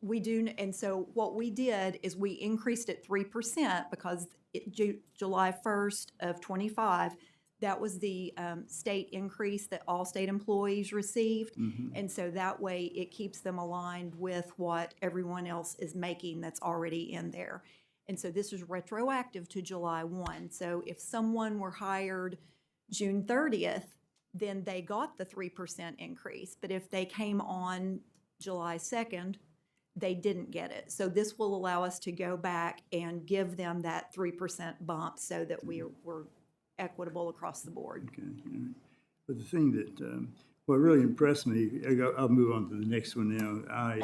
We do, and so what we did is we increased it 3% because July 1st of 25, that was the state increase that all state employees received. And so that way it keeps them aligned with what everyone else is making that's already in there. And so this is retroactive to July 1. So if someone were hired June 30th, then they got the 3% increase. But if they came on July 2nd, they didn't get it. So this will allow us to go back and give them that 3% bump so that we're equitable across the board. Okay. All right. But the thing that, what really impressed me, I'll move on to the next one now.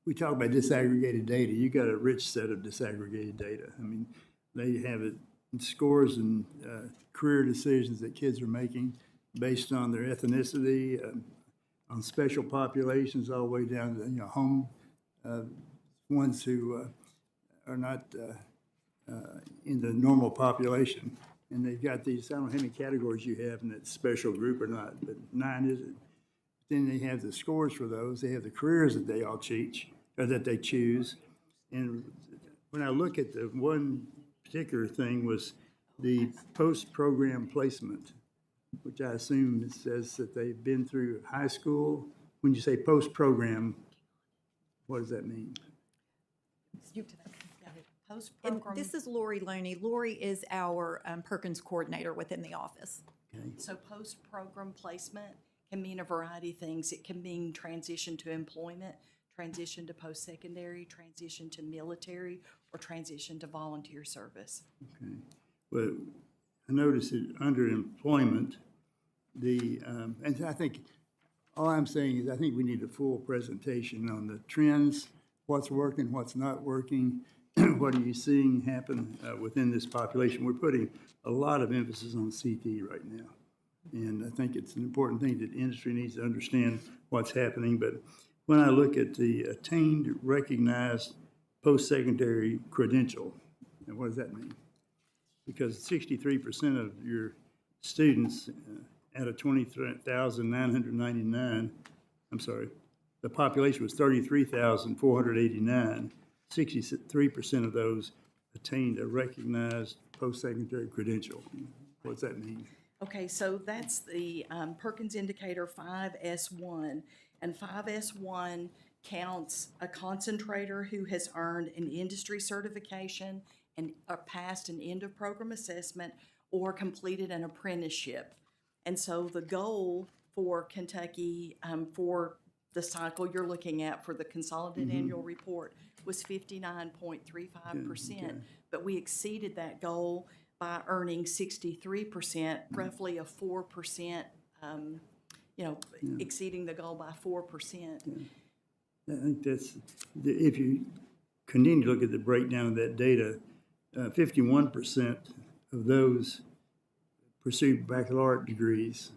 We talk about disaggregated data. You got a rich set of disaggregated data. I mean, they have it in scores and career decisions that kids are making based on their ethnicity, on special populations, all the way down to home ones who are not in the normal population. And they've got these, I don't know how many categories you have in that special group or not, but 9 is it? Then they have the scores for those. They have the careers that they all teach, or that they choose. And when I look at the one particular thing was the post-program placement, which I assume it says that they've been through high school. When you say post-program, what does that mean? And this is Lori Looney. Lori is our Perkins coordinator within the office. So post-program placement can mean a variety of things. It can mean transition to employment, transition to post-secondary, transition to military, or transition to volunteer service. Okay. Well, I noticed that under employment, and I think, all I'm saying is I think we need a full presentation on the trends, what's working, what's not working, what are you seeing happen within this population. We're putting a lot of emphasis on CT right now. And I think it's an important thing that industry needs to understand what's happening. But when I look at the attained recognized post-secondary credential, and what does that mean? Because 63% of your students out of 20,999, I'm sorry, the population was 33,489. 63% of those attained a recognized post-secondary credential. What does that mean? Okay, so that's the Perkins Indicator 5S1, and 5S1 counts a concentrator who has earned an industry certification and passed an end-of-program assessment or completed an apprenticeship. And so the goal for Kentucky for the cycle you're looking at for the consolidated annual report was 59.35%, but we exceeded that goal by earning 63%, roughly a 4%, exceeding the goal by 4%. I think that's, if you continue to look at the breakdown of that data, 51% of those pursued baccalaureate degrees,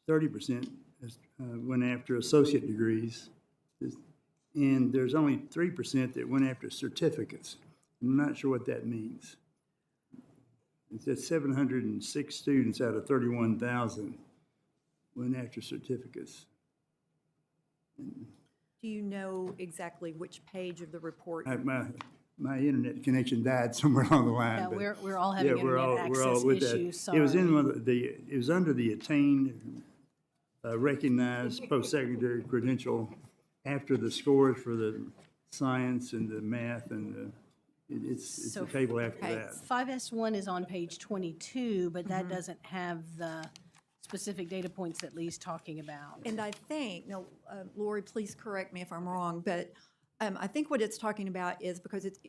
30% went after associate degrees, and there's only 3% that went after certificates. I'm not sure what that means. It says 706 students out of 31,000 went after certificates. Do you know exactly which page of the report? My internet connection died somewhere along the line. Yeah, but we're all having internet access issues, It was in sorry. one of it was under the attained recognized post-secondary credential after the scores for the science and the math and it's a table after that. 5S1 is on page 22, but that doesn't have the specific data points that Lee's talking about. And I think, now, Lori, please correct me if I'm wrong, but I think what it's talking about is because it's,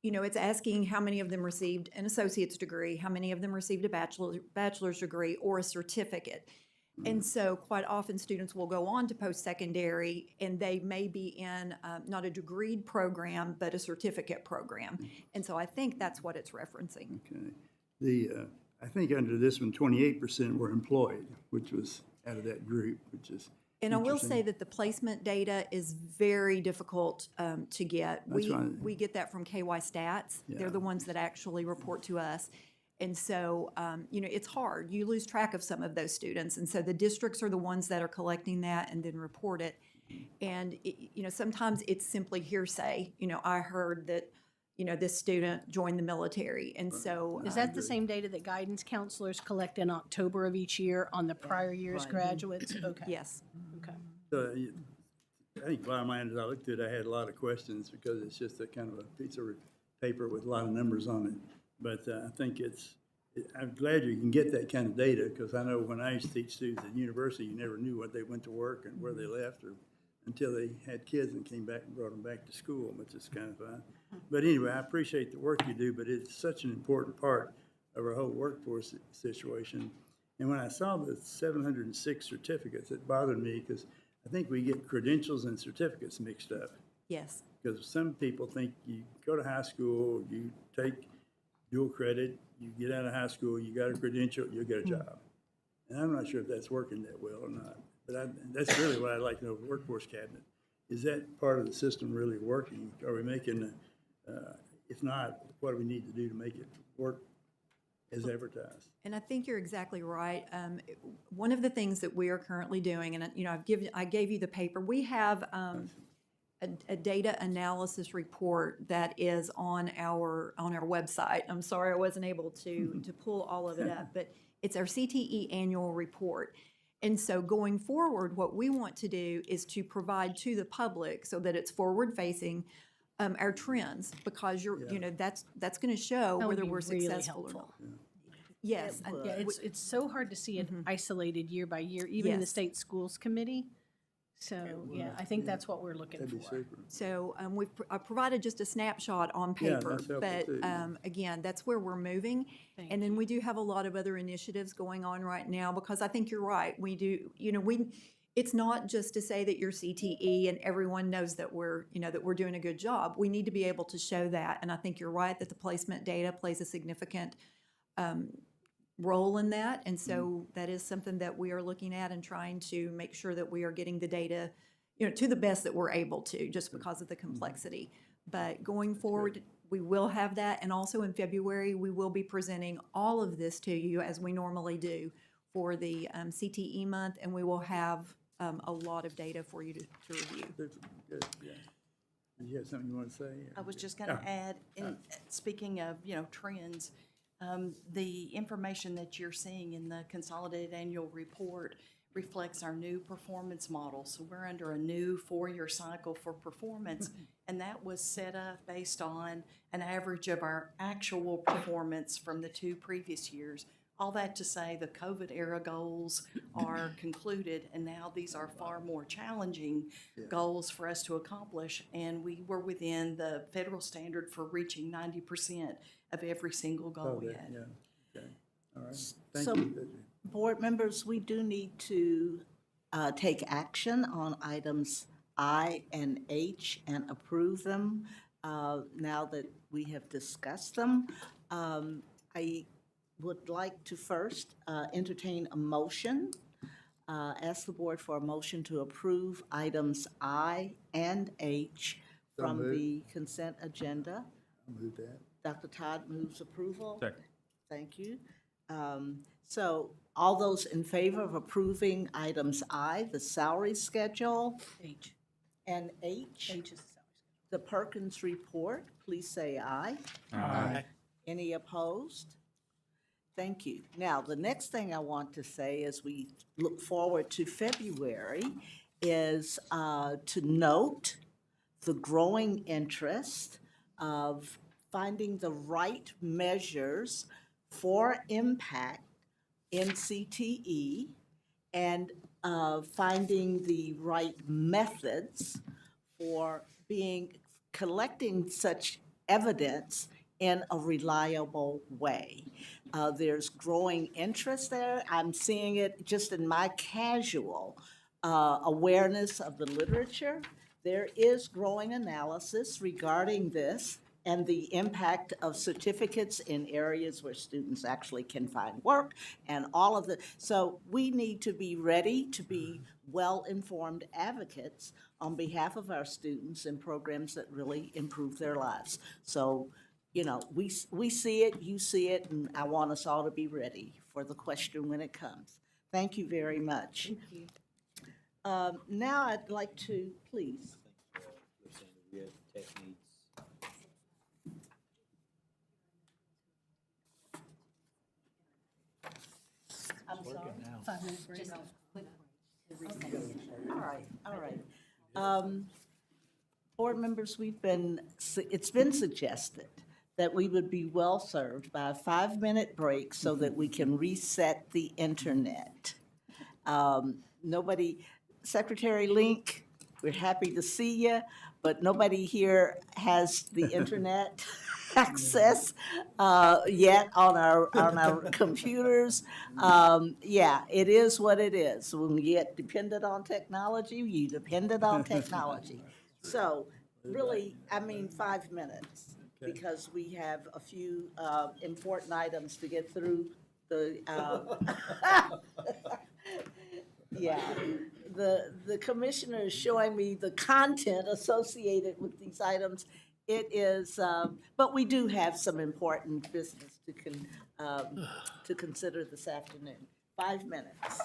it's asking how many of them received an associate's degree, how many of them received a bachelor's degree or a certificate. And so quite often students will go on to post-secondary and they may be in not a degreed program, but a certificate program. And so I think that's what it's referencing. Okay. I think under this one, 28% were employed, which was out of that group, which is And I will say that the placement data is very difficult to get. We get that from KY Stats. Yeah. They're the ones that actually report to us. And so, it's hard. You lose track of some of those students. And so the districts are the ones that are collecting that and then report it. And, sometimes it's simply hearsay. I heard that, this student joined the military. And so. Is that the same data that guidance counselors collect in October of each year on the prior year's graduates? Okay. Yes. Okay. So I think bottom line is I looked at it, I had a lot of questions because it's just a kind of a piece of paper with a lot of numbers on it. But I think I'm glad you can get that kind of data because I know when I used to teach students at university, you never knew what they went to work and where they left until they had kids and came back and brought them back to school, which is kind of fun. But anyway, I appreciate the work you do, but it's such an important part of our whole workforce situation. And when I saw the 706 certificates, it bothered me because I think we get credentials and certificates mixed up. Yes. Because some people think you go to high school, you take dual credit, you get out of high school, you got a credential, you'll get a job. And I'm not sure if that's working that well or not. But that's really what I'd like to know of the workforce cabinet. Is that part of the system really working? Are we making, if not, what do we need to do to make it work as advertised? And I think you're exactly right. One of the things that we are currently doing, and I gave you the paper. We have a data analysis report that is on our website. I'm sorry I wasn't able to pull all of it up, but it's our CTE annual report. And so going forward, what we want to do is to provide to the public so that it's forward-facing our trends, because that's going to show That would whether be we're really successful or not. helpful. Yes. and Yeah, it's so hard to see it isolated year by year, even in the Yes. state schools committee. So, yeah, I think that's what we're looking That'd be for. super. So I provided just a snapshot on Yeah, paper, that's helpful but too. again, that's where we're moving. And then we do have a lot of other initiatives going on right now, because I think you're right. We do, it's not just to say that you're CTE and everyone knows that we're doing a good job. We need to be able to show that. And I think you're right that the placement data plays a significant role in that. And so that is something that we are looking at and trying to make sure that we are getting the data, to the best that we're able to, just because of the complexity. But going forward, we will have that. And also in February, we will be presenting all of this to you as we normally do for the CTE month. And we will have a lot of data for you to review. Good, yeah. Did you have something you want to say? I was just going to add, speaking of, trends, the information that you're seeing in the consolidated annual report reflects our new performance model. So we're under a new 4-year cycle for performance, and that was set up based on an average of our actual performance from the 2 previous years. All that to say the COVID era goals are concluded, and now these are far more challenging goals for us to accomplish. And we were within the federal standard for reaching 90% of every single goal we had. Yeah, okay, all right. Thank So, you. board members, we do need to take action on items I and H and approve them now that we have discussed them. I would like to first entertain a motion, ask the board for a motion to approve items I and H So from moved. the consent agenda. I'll move that. Dr. Todd moves approval. Second. Thank you. So all those in favor of approving items I, the salary schedule, H. and H, H is the salary the Perkins report, please say aye. Aye. Any opposed? Thank you. Now, the next thing I want to say as we look forward to February is to note the growing interest of finding the right measures for impact in CTE and finding the right methods for collecting such evidence in a reliable way. There's growing interest there. I'm seeing it just in my casual awareness of the literature. There is growing analysis regarding this and the impact of certificates in areas where students actually can find work and all of the, so we need to be ready to be well-informed advocates on behalf of our students in programs that really improve their lives. So, we see it, you see it, and I want us all to be ready for the question when it comes. Thank you very much. Thank you. Now I'd like to, please. I'm sorry. 5-minute break. All right. Board members, it's been suggested that we would be well-served by a 5-minute break so that we can reset the internet. Secretary Link, we're happy to see you, but nobody here has the internet access yet on our computers. Yeah, it is what it is. When you get dependent on technology, you dependent on technology. So really, 5 minutes, because we have a few important items to get through the, yeah. The commissioner is showing me the content associated with these items. It is, but we do have some important business to consider this afternoon. 5 minutes.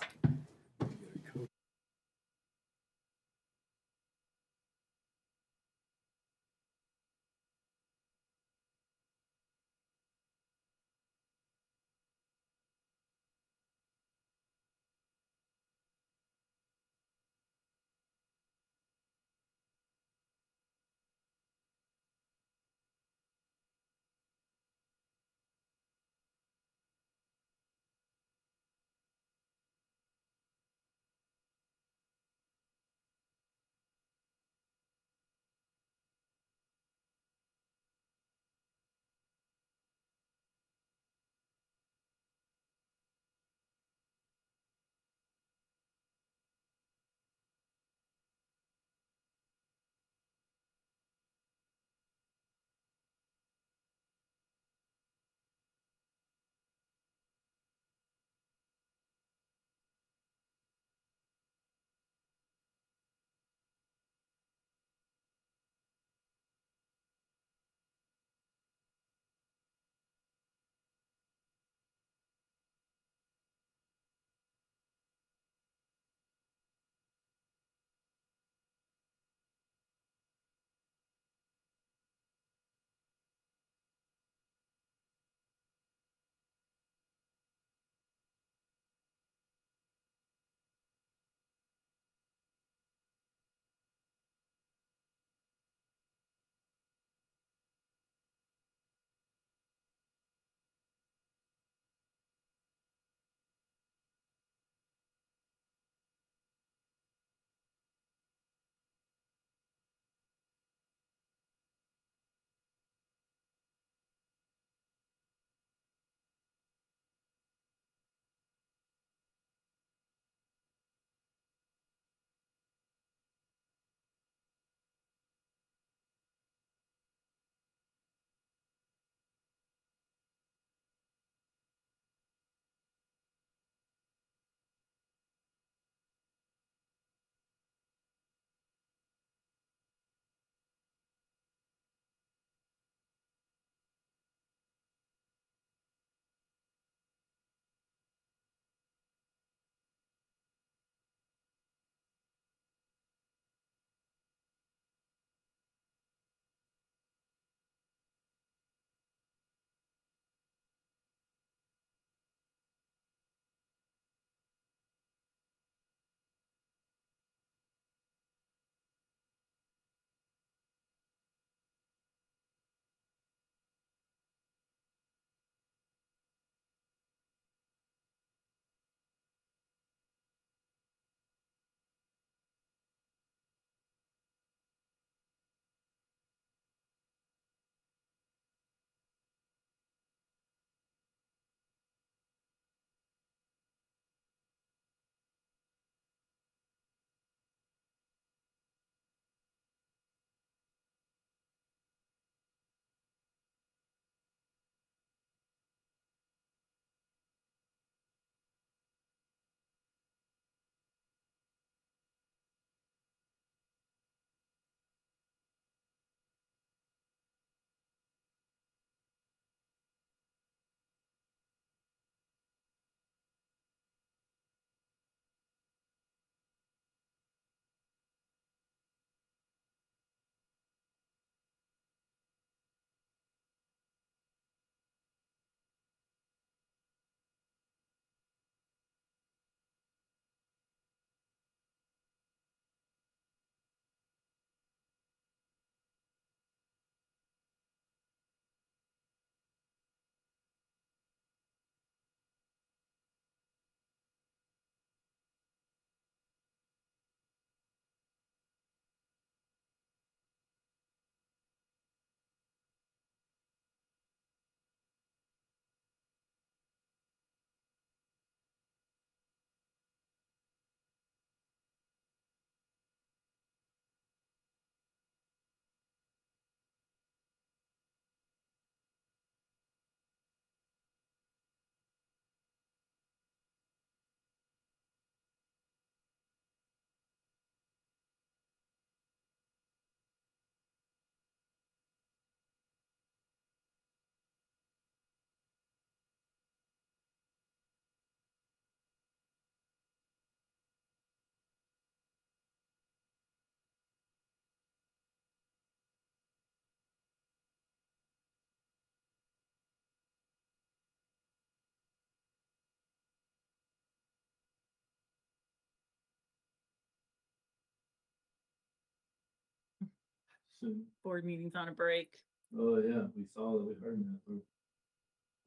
board meetings on a break. Oh, yeah, we saw that, we heard that. We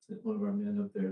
sent one of our men up there.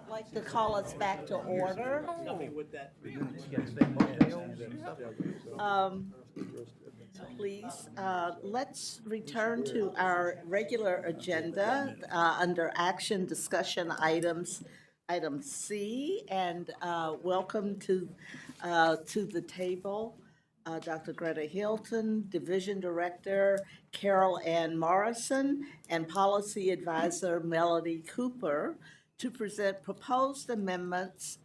I'd like to call us back to order. Please, let's return to our regular agenda under action discussion items, item C, and welcome to the table, Dr. Greta Hilton, Division Director Carol Ann Morrison, and Policy Advisor Melody Cooper, to present proposed amendments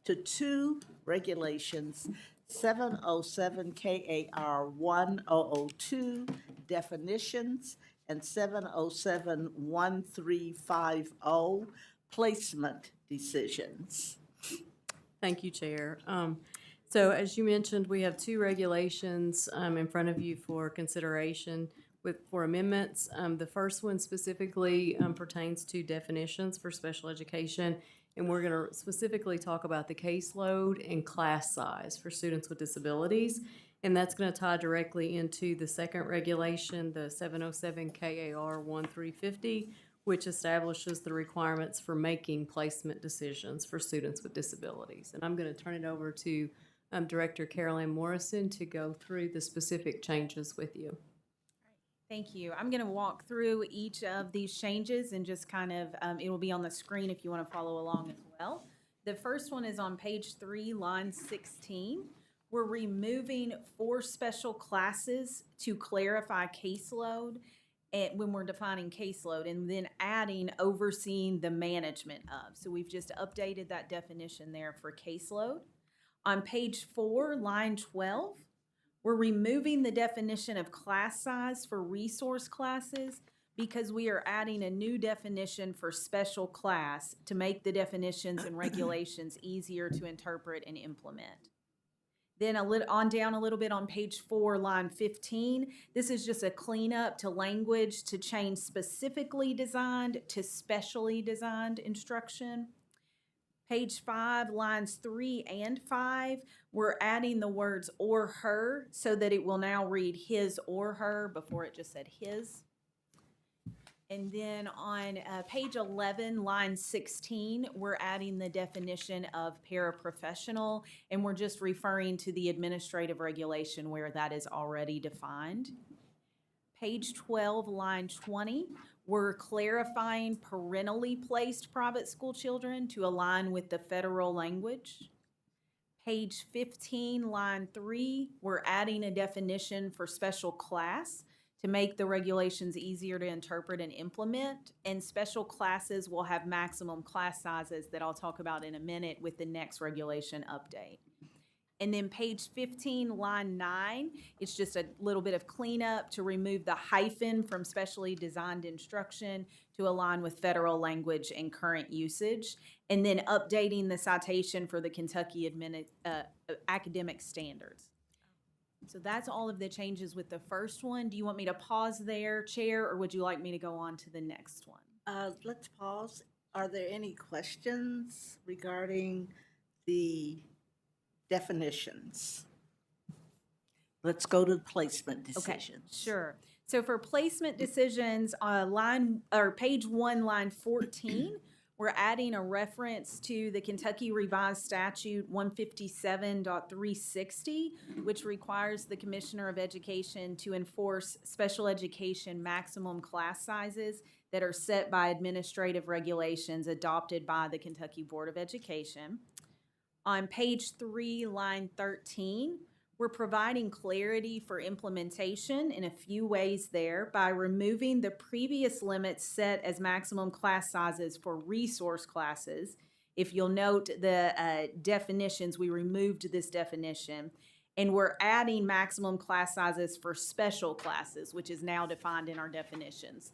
to two regulations, 707 KAR 1002 definitions and 707 1350 placement decisions. Thank you, Chair. So as you mentioned, we have two regulations in front of you for consideration for amendments. The first one specifically pertains to definitions for special education, and we're going to specifically talk about the caseload and class size for students with disabilities. And that's going to tie directly into the second regulation, the 707 KAR 1350, which establishes the requirements for making placement decisions for students with disabilities. And I'm going to turn it over to Director Carol Ann Morrison to go through the specific changes with you. Thank you. I'm going to walk through each of these changes and just kind of, it will be on the screen if you want to follow along as well. The first one is on page 3, line 16. We're removing 4 special classes to clarify caseload and when we're defining caseload, and then adding overseeing the management of. So we've just updated that definition there for caseload. On page 4, line 12, we're removing the definition of class size for resource classes because we are adding a new definition for special class to make the definitions and regulations easier to interpret and implement. Then on down a little bit on page 4, line 15, this is just a cleanup to language to change specifically designed to specially designed instruction. Page 5, lines 3 and 5, we're adding the words or her so that it will now read his or her. Before it just said his. And then on page 11, line 16, we're adding the definition of paraprofessional, and we're just referring to the administrative regulation where that is already defined. Page 12, line 20, we're clarifying parentally placed private school children to align with the federal language. Page 15, line 3, we're adding a definition for special class to make the regulations easier to interpret and implement. And special classes will have maximum class sizes that I'll talk about in a minute with the next regulation update. And then page 15, line 9, it's just a little bit of cleanup to remove the hyphen from specially designed instruction to align with federal language and current usage. And then updating the citation for the Kentucky academic standards. So that's all of the changes with the first one. Do you want me to pause there, Chair, or would you like me to go on to the next one? Let's pause. Are there any questions regarding the definitions? Let's go to placement decisions. Okay, sure. So for placement decisions, page 1, line 14, we're adding a reference to the Kentucky Revised Statute 157.360, which requires the Commissioner of Education to enforce special education maximum class sizes that are set by administrative regulations adopted by the Kentucky Board of Education. On page 3, line 13, we're providing clarity for implementation in a few ways there by removing the previous limits set as maximum class sizes for resource classes. If you'll note the definitions, we removed this definition, and we're adding maximum class sizes for special classes, which is now defined in our definitions.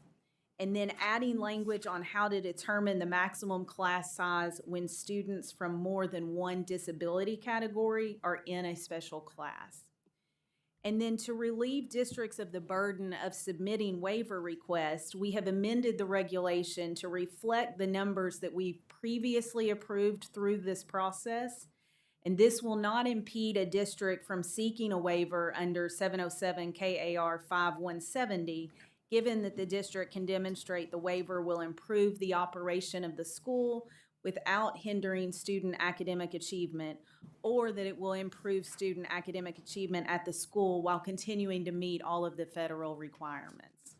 And then adding language on how to determine the maximum class size when students from more than one disability category are in a special class. And then to relieve districts of the burden of submitting waiver requests, we have amended the regulation to reflect the numbers that we've previously approved through this process. And this will not impede a district from seeking a waiver under 707 KAR 5170, given that the district can demonstrate the waiver will improve the operation of the school without hindering student academic achievement, or that it will improve student academic achievement at the school while continuing to meet all of the federal requirements.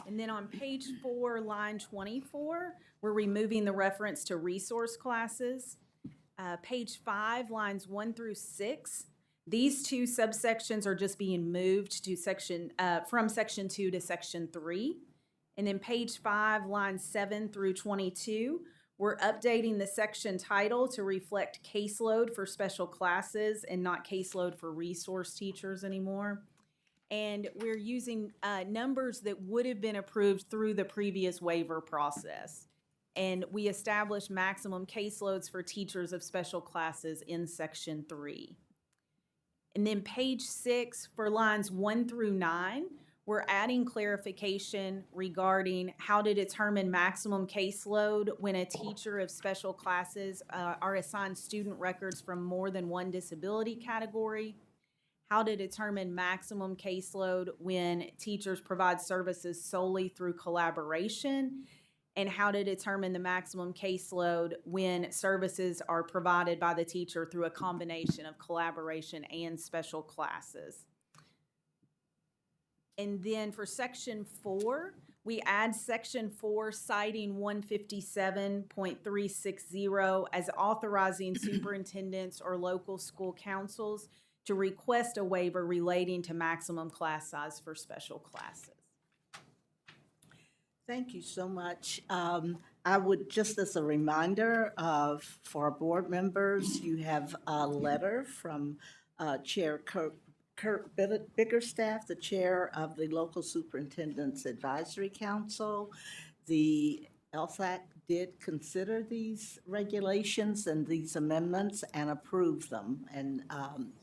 And then on page 4, line 24, we're removing the reference to resource classes. Page 5, lines 1 through 6, these two subsections are just being moved to from section 2 to section 3. And then page 5, lines 7 through 22, we're updating the section title to reflect caseload for special classes and not caseload for resource teachers anymore. And we're using numbers that would have been approved through the previous waiver process. And we established maximum caseloads for teachers of special classes in section 3. And then page 6, for lines 1 through 9, we're adding clarification regarding how to determine maximum caseload when a teacher of special classes are assigned student records from more than one disability category, how to determine maximum caseload when teachers provide services solely through collaboration, and how to determine the maximum caseload when services are provided by the teacher through a combination of collaboration and special classes. And then for section 4, we add section 4 citing 157.360 as authorizing superintendents or local school councils to request a waiver relating to maximum class size for special classes. Thank you so much. I would, just as a reminder for our board members, you have a letter from Chair Kurt Bickerstaff, the chair of the Local Superintendent's Advisory Council. The LSAC did consider these regulations and these amendments and approve them. And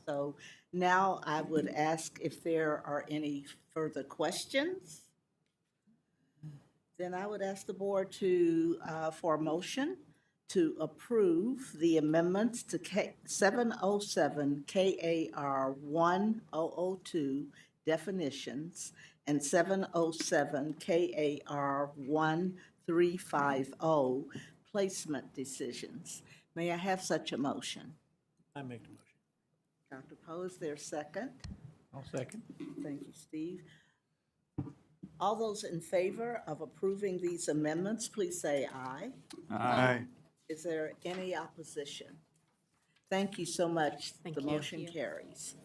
so now I would ask if there are any further questions. Then I would ask the board to, for a motion to approve the amendments to 707 KAR 1002 definitions and 707 KAR 1350 placement decisions. May I have such a motion? I make the motion. Dr. Poe, is there a second? I'll second. Thank you, Steve. All those in favor of approving these amendments, please say aye. Aye. Is there any opposition? Thank you so much. The motion carries.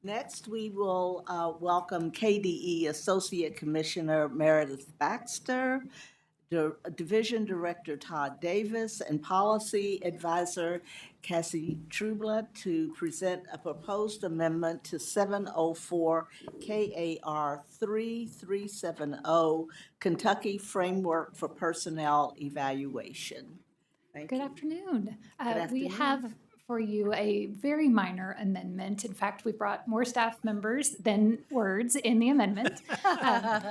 Next, we will welcome KDE Associate Commissioner Meredith Baxter, Division Director Todd Davis, and Policy Advisor Cassie Trueblood to present a proposed amendment to 704 KAR 3370 Kentucky Framework for Personnel Evaluation. Thank Good you. afternoon. Good afternoon. We have for you a very minor amendment. In fact, we brought more staff members than words in the amendment.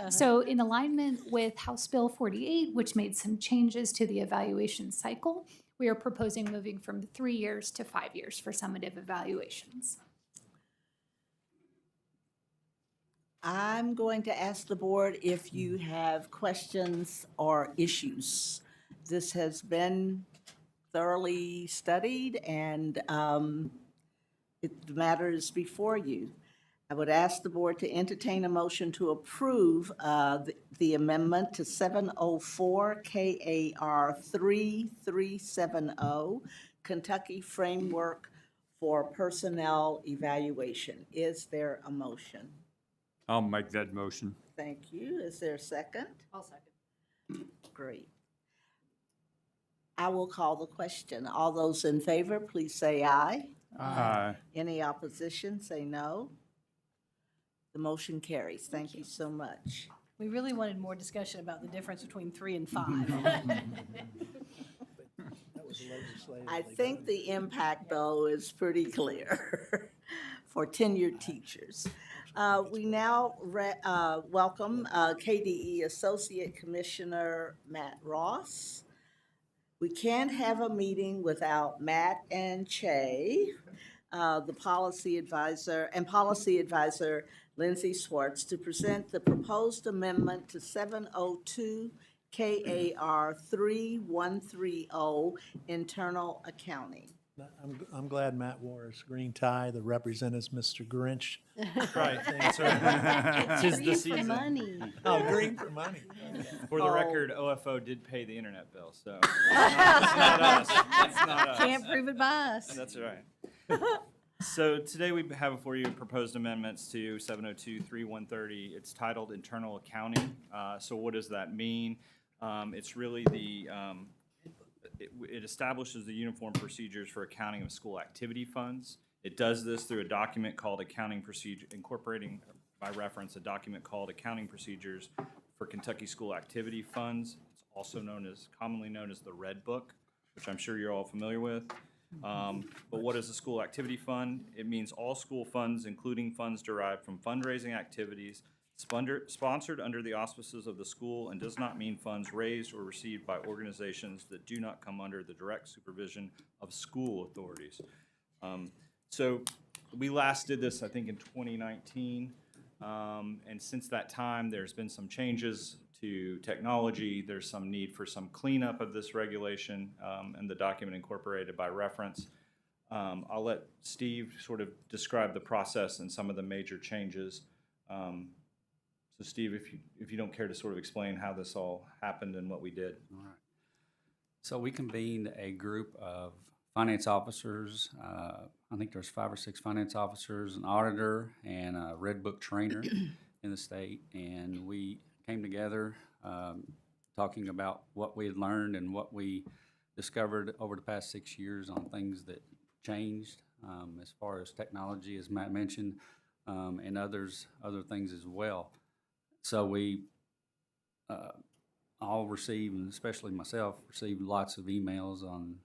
So in alignment with House Bill 48, which made some changes to the evaluation cycle, we are proposing moving from 3 years to 5 years for summative evaluations. I'm going to ask the board if you have questions or issues. This has been thoroughly studied, and the matter is before you. I would ask the board to entertain a motion to approve the amendment to 704 KAR 3370, Kentucky Framework for Personnel Evaluation. Is there a motion? I'll make that motion. Thank you. Is there a second? I'll second. Great. I will call the question. All those in favor, please say aye. Aye. Any opposition, say no. The motion carries. Thank you so much. We really wanted more discussion about the difference between 3 and 5. I think the impact, though, is pretty clear for tenured teachers. We now welcome KDE Associate Commissioner Matt Ross. We can't have a meeting without Matt and Che, the policy advisor, and policy advisor Lindsay Swartz, to present the proposed amendment to 702 KAR 3130, internal accounting. I'm glad Matt wore his green tie that represents Mr. Grinch. Right, Thanks, sir. Tis the season. Oh, green for money. For the record, OFO did pay the internet bill, so it's not us. It's not us. Can't prove it by us. That's right. So today we have before you proposed amendments to 702-3130. It's titled Internal Accounting. So what does that mean? It's really the it establishes the uniform procedures for accounting of school activity funds. It does this through a document called Accounting Procedure, incorporating by reference a document called Accounting Procedures for Kentucky School Activity Funds. It's also commonly known as the Red Book, which I'm sure you're all familiar with. But what is a school activity fund? It means all school funds, including funds derived from fundraising activities, sponsored under the auspices of the school, and does not mean funds raised or received by organizations that do not come under the direct supervision of school authorities. So we last did this, I think, in 2019, and since that time, there's been some changes to technology. There's some need for some cleanup of this regulation and the document incorporated by reference. I'll let Steve sort of describe the process and some of the major changes. So Steve, if you don't care to sort of explain how this all happened and what we did. All right. So we convened a group of finance officers. I think there's 5 or 6 finance officers, an auditor, and a Red Book trainer in the state. And we came together talking about what we had learned and what we discovered over the past 6 years on things that changed as far as technology, as Matt mentioned, and other things as well. So we all received, and especially myself, received lots of emails on,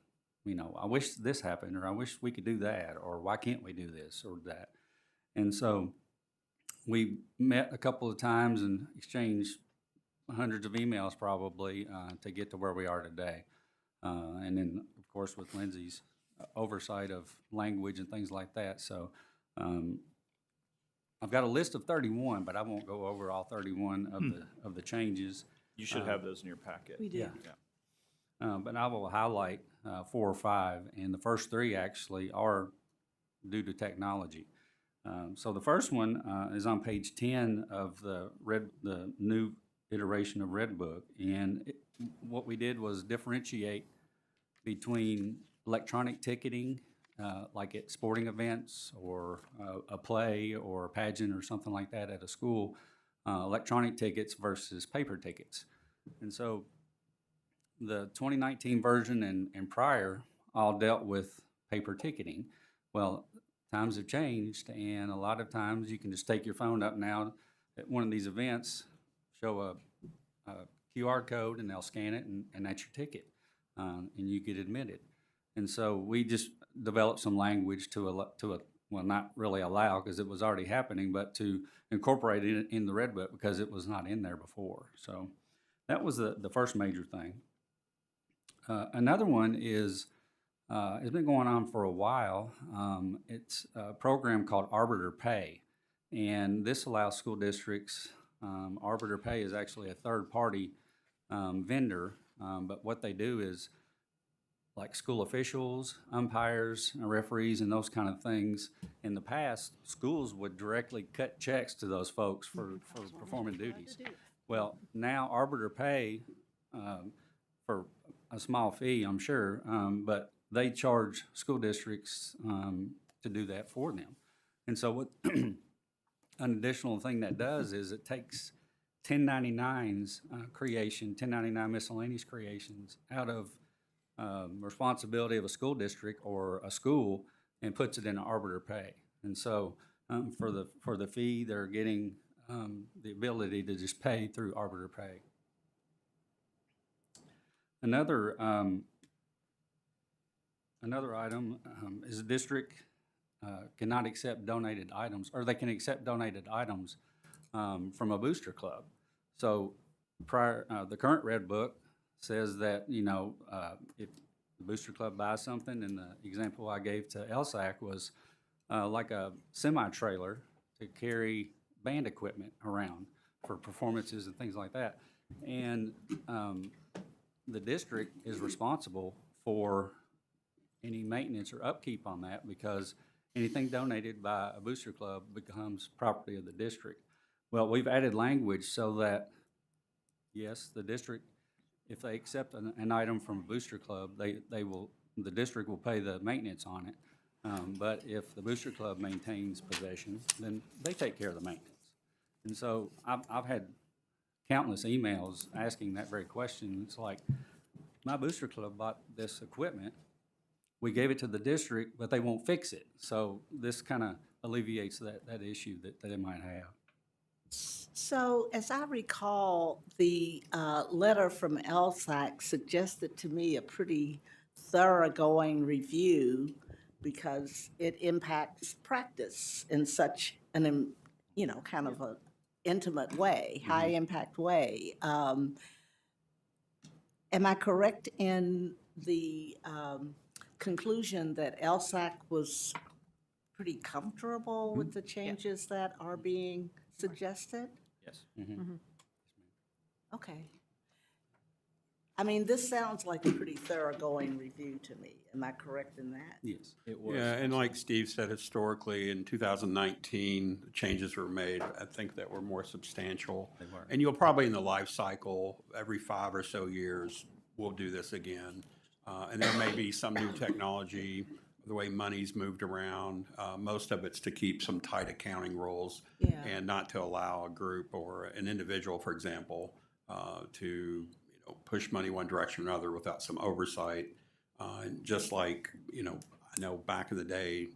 I wish this happened, or I wish we could do that, or why can't we do this or that? And so we met a couple of times and exchanged hundreds of emails probably to get to where we are today. And then, of course, with Lindsay's oversight of language and things like that. So I've got a list of 31, but I won't go over all 31 of the changes. You should have those in your packet. We do. Yeah. But I will highlight 4 or 5, and the first 3 actually are due to technology. So the first one is on page 10 of the new iteration of Red Book, and what we did was differentiate between electronic ticketing, like at sporting events or a play or a pageant or something like that at a school, electronic tickets versus paper tickets. And so the 2019 version and prior all dealt with paper ticketing. Well, times have changed, and a lot of times you can just take your phone up now at one of these events, show a QR code, and they'll scan it, and that's your ticket, and you get admitted. And so we just developed some language well, not really allow, because it was already happening, but to incorporate it in the Red Book because it was not in there before. So that was the first major thing. Another one is, it's been going on for a while. It's a program called Arbiter Pay. And this allows school districts, Arbiter Pay is actually a third-party vendor, but what they do is, like school officials, umpires, referees, and those kind of things, in the past, schools would directly cut checks to those folks for performing duties. Well, now Arbiter Pay, for a small fee, I'm sure, but they charge school districts to do that for them. And so what an additional thing that does is it takes 1099's creation, 1099 miscellaneous creations out of responsibility of a school district or a school and puts it in Arbiter Pay. And so for the fee, they're getting the ability to just pay through Arbiter Pay. Another item is a district cannot accept donated items, or they can accept donated items from a booster club. So the current Red Book says that, if the booster club buys something, and the example I gave to LSAC was like a semi-trailer to carry band equipment around for performances and things like that. And the district is responsible for any maintenance or upkeep on that, because anything donated by a booster club becomes property of the district. Well, we've added language so that, yes, the district, if they accept an item from a booster club, the district will pay the maintenance on it. But if the booster club maintains possession, then they take care of the maintenance. And so I've had countless emails asking that very question. It's like, my booster club bought this equipment, we gave it to the district, but they won't fix it. So this kind of alleviates that issue that they might have. So, as I recall, the letter from LSAC suggested to me a pretty thoroughgoing review because it impacts practice in such an, kind of a intimate way, high-impact way. Am I correct in the conclusion that LSAC was pretty comfortable with the changes that are being suggested? Yes. Okay. I mean, this sounds like a pretty thoroughgoing review to me. Am I correct in that? Yes, it was. Yeah, and like Steve said, historically, in 2019, changes were made, I think, that were more substantial. They were. And you'll probably, in the life cycle, every 5 or so years, we'll do this again. And there may be some new technology, the way money's moved around. Most of it's to keep some tight accounting rules and not to allow a group or an individual, for example, to push money one direction or another without some oversight. And just like, I know back in the day,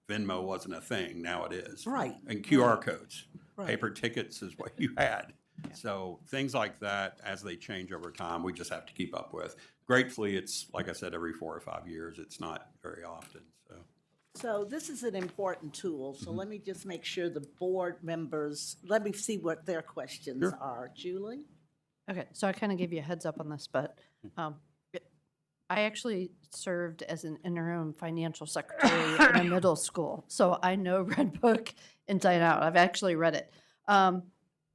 Venmo wasn't a thing. Now it is. Right. And QR codes. Right. Paper tickets is what you had. So things like that, as they change over time, we just have to keep up with. Gratefully, it's, like I said, every 4 or 5 years. It's not very often, so. So this is an important tool, so let me just make sure the board members, let me see what their questions are. Julie? Okay, so I kind of gave you a heads up on this, but I actually served as an interim financial secretary in a middle school, so I know Red Book inside out. I've actually read it.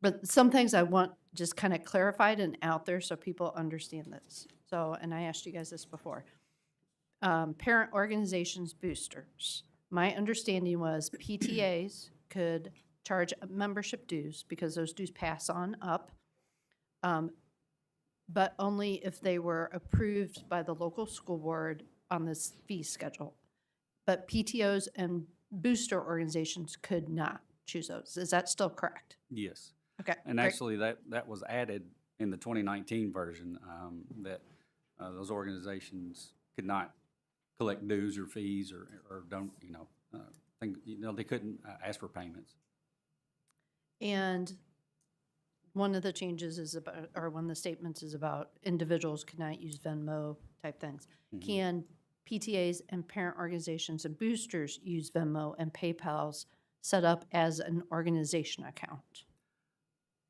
But some things I want just kind of clarified and out there so people understand this. So, and I asked you guys this before. Parent organizations boosters. My understanding was PTAs could charge membership dues because those dues pass on up, but only if they were approved by the local school board on this fee schedule. But PTOs and booster organizations could not choose those. Is that still correct? Yes. Okay. And great. actually, that was added in the 2019 version, that those organizations could not collect dues or fees or don't, they couldn't ask for payments. And one of the changes is about, or one of the statements is about individuals cannot use Venmo type things. Can PTAs and parent organizations and boosters use Venmo and PayPal's set up as an organization account?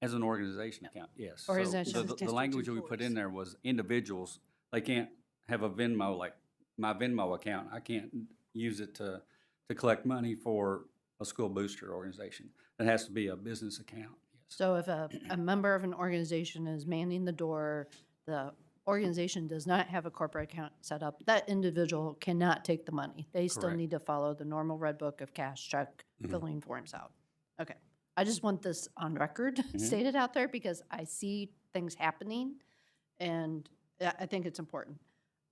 As an organization account, yes. So Organization. the language we put in there was individuals, they can't have a Venmo, like my Venmo account. I can't use it to collect money for a school booster organization. It has to be a business account. So if a member of an organization is manning the door, the organization does not have a corporate account set up, that individual cannot take the money. They still Correct. need to follow the normal red book of cash check filling forms out. Okay. I just want this on record stated out there because I see things happening and I think it's important.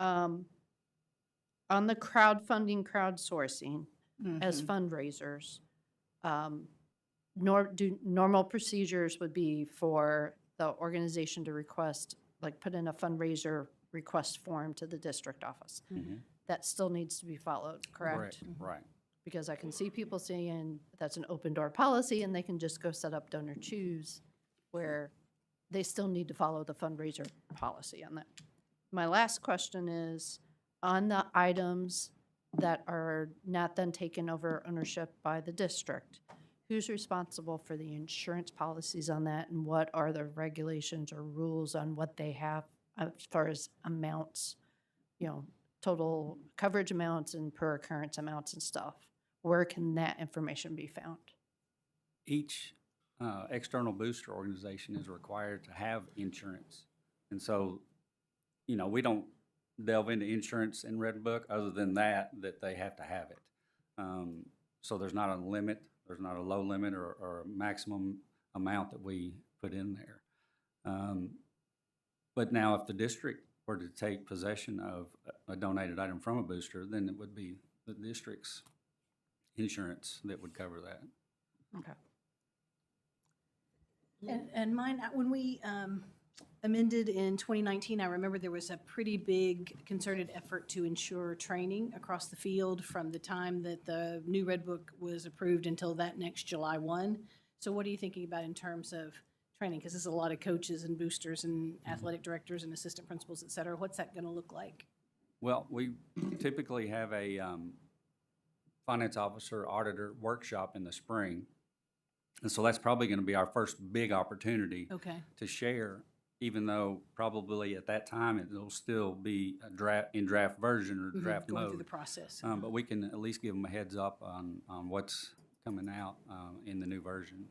On the crowdfunding, crowdsourcing as fundraisers, normal procedures would be for the organization to request, like put in a fundraiser request form to the district office. That still needs to be followed, correct? Right. Because I can see people saying that's an open door policy and they can just go set up donor choose where they still need to follow the fundraiser policy on that. My last question is on the items that are not then taken over ownership by the district, who's responsible for the insurance policies on that and what are the regulations or rules on what they have as far as amounts, total coverage amounts and per occurrence amounts and stuff? Where can that information be found? Each external booster organization is required to have insurance. And so, we don't delve into insurance in Red Book other than that they have to have it. So there's not a limit, there's not a low limit or a maximum amount that we put in there. But now if the district were to take possession of a donated item from a booster, then it would be the district's insurance that would cover that. Okay. And mine, when we amended in 2019, I remember there was a pretty big concerted effort to ensure training across the field from the time that the new Red Book was approved until that next July 1. So what are you thinking about in terms of training? Because there's a lot of coaches and boosters and athletic directors and assistant principals, et cetera. What's that going to look like? Well, we typically have a finance officer auditor workshop in the spring. And so that's probably going to be our first big opportunity to share, even though probably at that time it will still be in draft version or draft mode. Going through the process. But we can at least give them a heads up on what's coming out in the new version.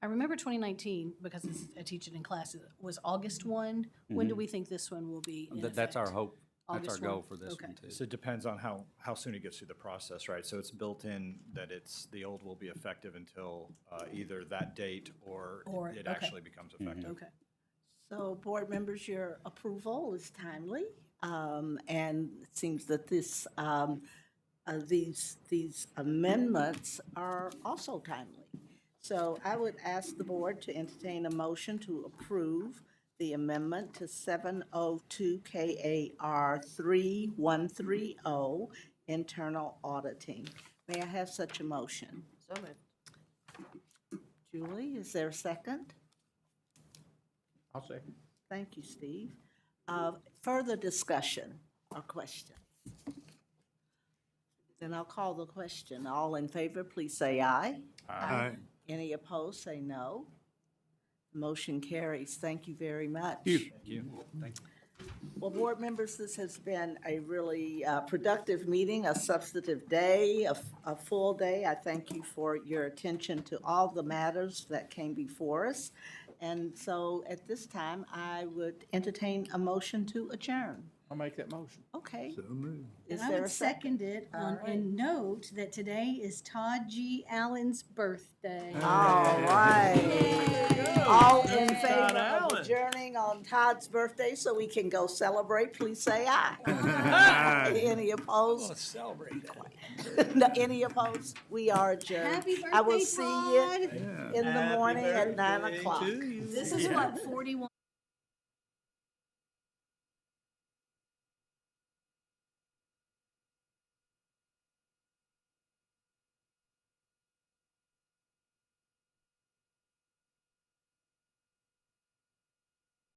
I remember 2019, because I teach it in classes, was August 1. When do we think this one will be in That's our effect? hope. That's August our goal 1? for this Okay. one too. So it depends on how soon it gets through the process, right? So it's built in that the old will be effective until either that date or it actually becomes effective. Okay. So, board members, your approval is timely, and it seems that these amendments are also timely. So I would ask the board to entertain a motion to approve the amendment to 702 KAR 3130, internal auditing. May I have such a motion? So moved. Julie, is there a second? I'll second. Thank you, Steve. Further discussion or questions? Then I'll call the question. All in favor, please say aye. Aye. Any opposed, say no. Motion carries. Thank you very much. Thank you. Well, board members, this has been a really productive meeting, a substantive day, a full day. I thank you for your attention to all the matters that came before us. And so at this time, I would entertain a motion to adjourn. I'll make that motion. Okay. So moved. Is And I there a would second it and note that today is Todd G. Allen's birthday. All right. All in Todd favor of Allen. adjourning on Todd's birthday so we can go celebrate, please say aye. Any opposed? Let's celebrate that. No, any opposed? We are adjourned. Happy I will birthday, see you Todd. in the morning at 9 o'clock. This is what, 41?